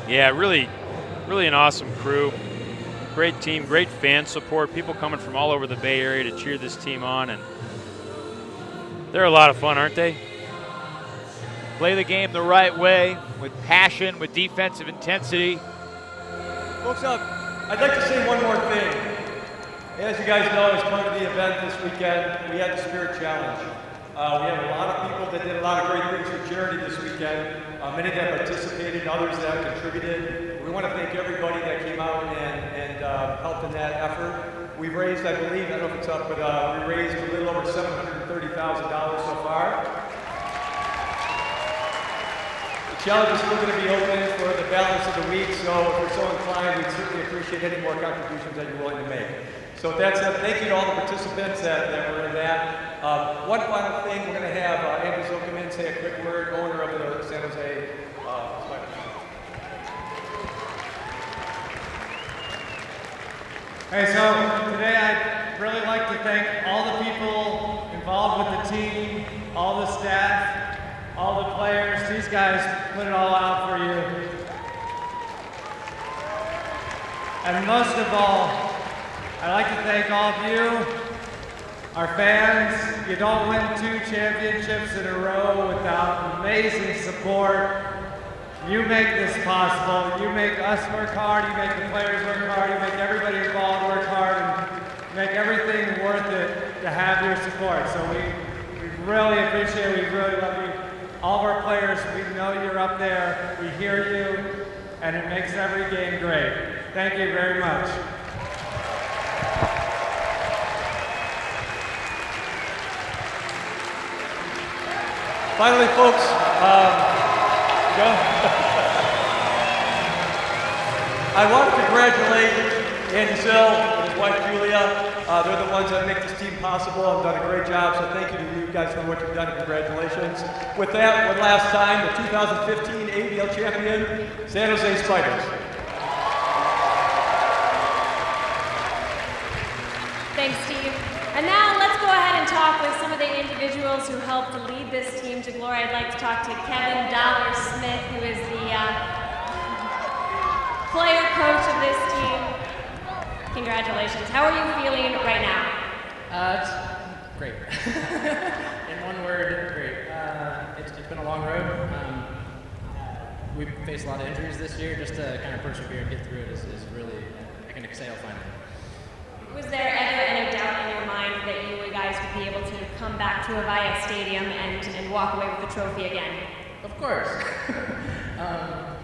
Yeah, really an awesome crew. great team, great fan support, people coming from all over the Bay Area to cheer this team on, and they're a lot of fun, aren't they? Play the game the right way, with passion, with defensive intensity. Folks, I'd like to say one more thing. As you guys know, as part of the event this weekend, we had the Spirit Challenge. We had a lot of people that did a lot of great things for charity this weekend. Many that participated, others that contributed. We want to thank everybody that came out and helped in that effort. We've raised, I believe, I don't know if it's up, but we raised a little over $730,000 so far. The challenge is still going to be open for the balance of the week, so if you're so inclined, we'd certainly appreciate any more contributions that you're willing to make. So with that said, thank you to all the participants that were in that. One final thing, we're going to have Andrew Zill come in and say a quick word, owner of the San Jose Spiders. Hey, so today I'd really like to thank all the people involved with the team, all the staff, all the players. These guys put it all out for you. And most of all, I'd like to thank all of you, our fans. You don't win 2 championships in a row without amazing support. You make this possible. You make us work hard. You make the players work hard. You make everybody involved work hard and make everything worth it to have your support. So we really appreciate it. We really love you. All of our players, we know you're up there. We hear you, and it makes every game great. Thank you very much. Finally, folks, I want to congratulate Andy Zill and his wife Julia. They're the ones that make this team possible and done a great job, so thank you to you guys for what you've done, and congratulations. With that, one last time, the 2015 ABL champion, San Jose Spiders. Thanks, Steve. And now let's go ahead and talk with some of the individuals who helped lead this team to glory. I'd like to talk to Kevin Dollar-Smith, who is the player coach of this team. Congratulations. How are you feeling right now? It's great. In one word, great. It's been a long road. We've faced a lot of injuries this year. Just to kind of persevere and get through it is really, I can exhale finally. Was there ever any doubt in your mind that you guys would be able to come back to Avaya Stadium and walk away with the trophy again? Of course.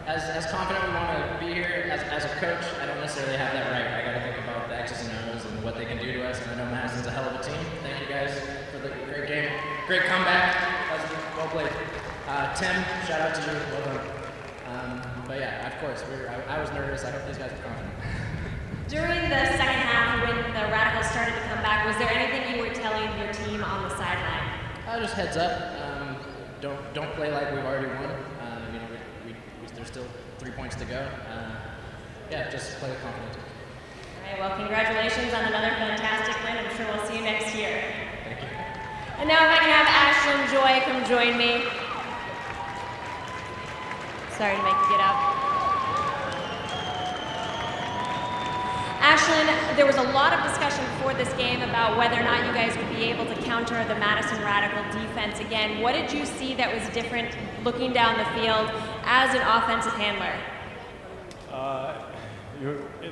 As confident we want to be here, as a coach, I don't necessarily have that right. I got to think about the X's and O's and what they can do to us, and I know Madison's a hell of a team. Thank you guys for the great game. Great comeback. That was well played. Tim, shout out to you. Well done. But yeah, of course, I was nervous. I hope these guys are confident. During the second half, when the Radicals started to come back, was there anything you were telling your team on the sideline? Just heads up. Don't play like we've already won. There's still 3 points to go. Yeah, just play with confidence. All right, well, congratulations on another fantastic win. I'm sure we'll see you next year. Thank you. And now if I can have Ashlyn Joy come join me. Sorry to make you get up. Ashlyn, there was a lot of discussion before this game about whether or not you guys would be able to counter the Madison Radical defense again. What did you see that was different looking down the field as an offensive handler?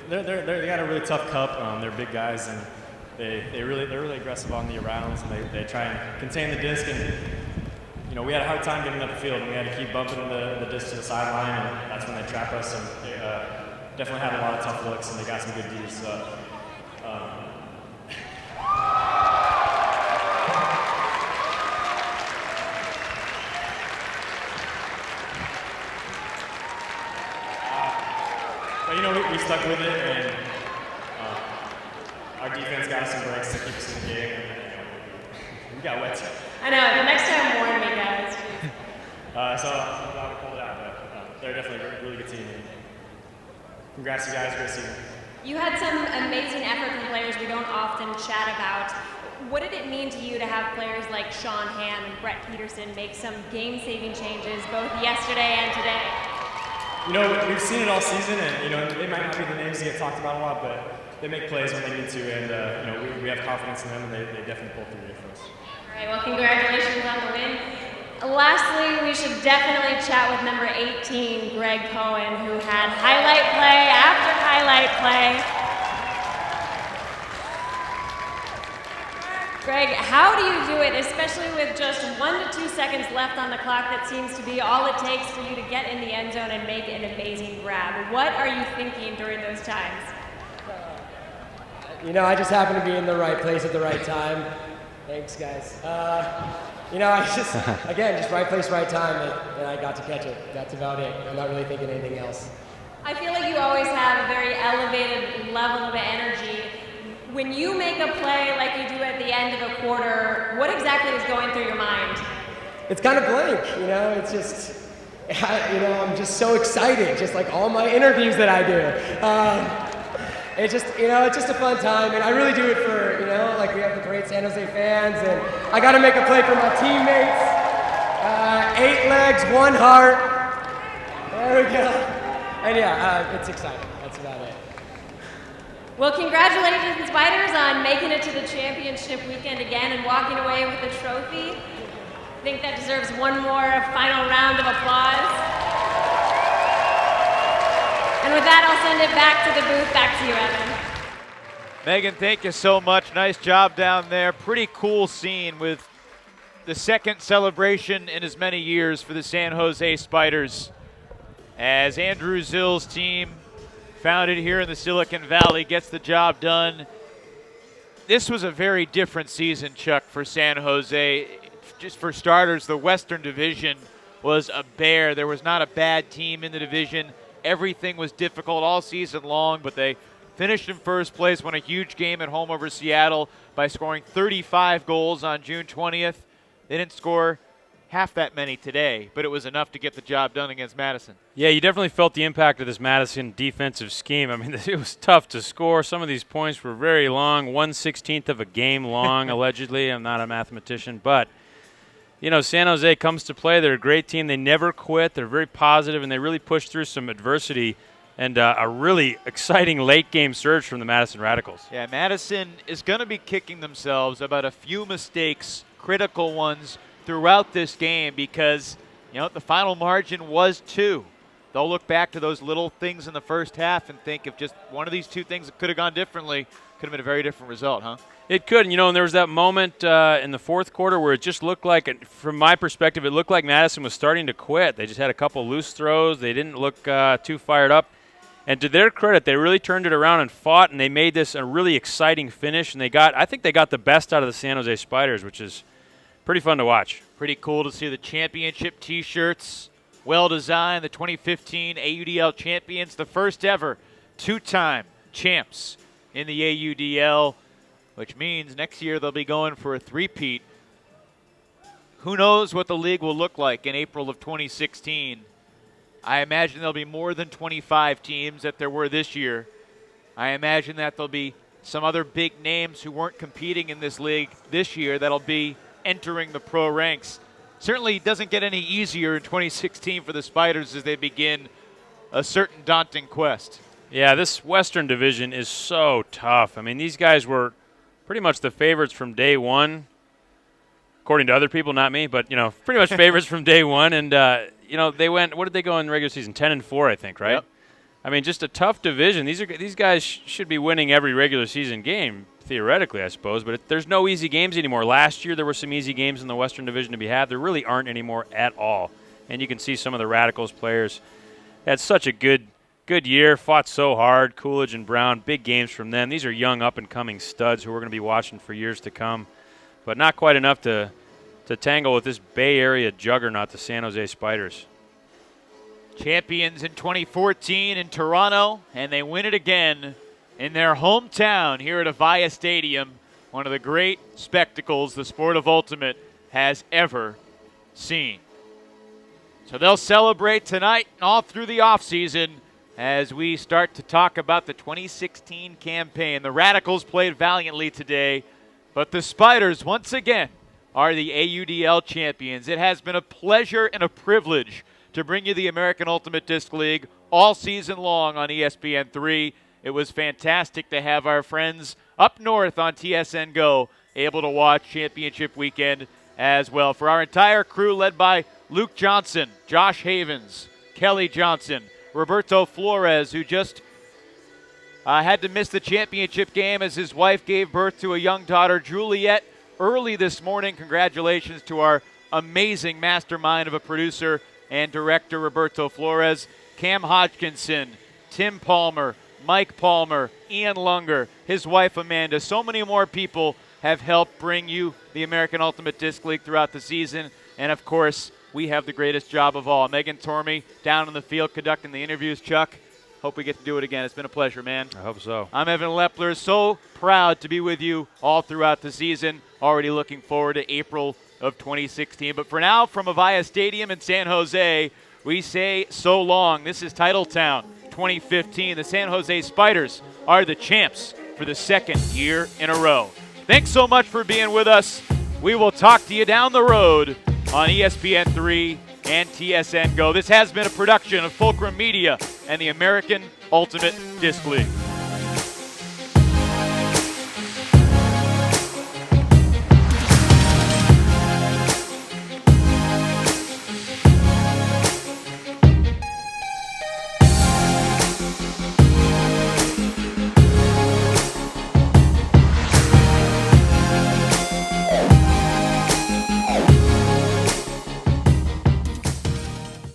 They got a really tough cup. They're big guys, and they're really aggressive on the arounds, and they try and contain the disc. And we had a hard time getting up the field, and we had to keep bumping the disc to the sideline, and that's when they trap us. And they definitely had a lot of tough looks, and they got some good Ds. So, but we stuck with it, and our defense got us some breaks to keep us in the game, and we got wet. I know, the next time warn me, guys. So I'm glad we pulled it out, but they're definitely a really good team. Congrats, you guys. Great season. You had some amazing effort from players we don't often chat about. What did it mean to you to have players like Sean Hamm and Brett Peterson make some game-saving changes both yesterday and today? You know, we've seen it all season, and, you know, they might not be the names that get talked about a lot, but they make plays when they need to, and, you know, we have confidence in them, and they definitely pull through for us. All right, well, congratulations on the win. Lastly, we should definitely chat with number 18, Greg Cohen, who had highlight play after highlight play. Greg, how do you do it, especially with just 1 to 2 seconds left on the clock? That seems to be all it takes for you to get in the end zone and make an amazing grab. What are you thinking during those times? You know, I just happen to be in the right place at the right time. Thanks, guys. You know, I just, again, just right place, right time, and I got to catch it. That's about it. I'm not really thinking anything else. I feel like you always have a very elevated level of energy. When you make a play like you do at the end of a quarter, what exactly is going through your mind? It's kind of blank, you know, it's just, you know, I'm just so excited, just like all my interviews that I do. It's just, you know, it's just a fun time, and I really do it for, you know, like we have the great San Jose fans, and I got to make a play for my teammates. 8 legs, 1 heart. There we go. And yeah, it's exciting. That's about it. Well, congratulations, Spiders, on making it to the championship weekend again and walking away with the trophy. I think that deserves one more final round of applause. And with that, I'll send it back to the booth. Back to you, Evan. Megan, thank you so much. Nice job down there. Pretty cool scene with the second celebration in as many years for the San Jose Spiders, as Andrew Zill's team, founded here in the Silicon Valley, gets the job done. This was a very different season, Chuck, for San Jose. Just for starters, the Western Division was a bear. There was not a bad team in the division. Everything was difficult all season long, but they finished in first place, won a huge game at home over Seattle by scoring 35 goals on June 20th. They didn't score half that many today, but it was enough to get the job done against Madison. Yeah, you definitely felt the impact of this Madison defensive scheme. I mean, it was tough to score. Some of these points were very long, 1/16 of a game long, allegedly. I'm not a mathematician, but, you know, San Jose comes to play. They're a great team. They never quit. They're very positive, and they really push through some adversity, and a really exciting late-game surge from the Madison Radicals. Yeah, Madison is going to be kicking themselves about a few mistakes, critical ones, throughout this game because, you know, the final margin was 2. They'll look back to those little things in the first half and think if just one of these 2 things that could have gone differently, could have been a very different result, huh? It could, and, you know, and there was that moment in the fourth quarter where it just looked like, from my perspective, it looked like Madison was starting to quit. They just had a couple loose throws. They didn't look too fired up. And to their credit, they really turned it around and fought, and they made this a really exciting finish. And I think they got the best out of the San Jose Spiders, which is pretty fun to watch. Pretty cool to see the championship T-shirts, well designed. The 2015 AUDL champions, the first ever 2-time champs in the AUDL, which means next year they'll be going for a 3-peat. Who knows what the league will look like in April of 2016. I imagine there'll be more than 25 teams that there were this year. I imagine that there'll be some other big names who weren't competing in this league this year that'll be entering the pro ranks. Certainly doesn't get any easier in 2016 for the Spiders as they begin a certain daunting quest. Yeah, this Western Division is so tough. I mean, these guys were pretty much the favorites from day one, according to other people, not me, but, you know, pretty much favorites from day one. And, you know, they went, what did they go in the regular season? 10-4, I think, right? Yep. I mean, just a tough division. These guys should be winning every regular season game, theoretically, I suppose, but there's no easy games anymore. Last year there were some easy games in the Western Division to be had. There really aren't anymore at all. And you can see some of the Radicals players had such a good year, fought so hard. Coolidge and Brown, big games from them. These are young up-and-coming studs who we're going to be watching for years to come, but not quite enough to tangle with this Bay Area juggernaut, the San Jose Spiders. Champions in 2014 in Toronto, and they win it again in their hometown here at Avaya Stadium, one of the great spectacles the sport of Ultimate has ever seen. So they'll celebrate tonight and all through the offseason as we start to talk about the 2016 campaign. The Radicals played valiantly today, but the Spiders, once again, are the AUDL champions. It has been a pleasure and a privilege to bring you the American Ultimate Disc League all season long on ESPN3. It was fantastic to have our friends up north on TSN Go able to watch championship weekend as well. For our entire crew, led by Luke Johnson, Josh Havens, Kelly Johnson, Roberto Flores, who just had to miss the championship game as his wife gave birth to a young daughter, Juliet, early this morning. Congratulations to our amazing mastermind of a producer and director, Roberto Flores, Cam Hodgkinson, Tim Palmer, Mike Palmer, Ian Lunger, his wife Amanda. So many more people have helped bring you the American Ultimate Disc League throughout the season. And of course, we have the greatest job of all. Megan Tormey down in the field conducting the interviews. Chuck, hope we get to do it again. It's been a pleasure, man. I hope so. I'm Evan Lepler. So proud to be with you all throughout the season. Already looking forward to April of 2016. But for now, from Avaya Stadium in San Jose, we say so long. This is Titletown 2015. The San Jose Spiders are the champs for the second year in a row. Thanks so much for being with us. We will talk to you down the road on ESPN3 and TSN Go. This has been a production of Fulcrum Media and the American Ultimate Disc League.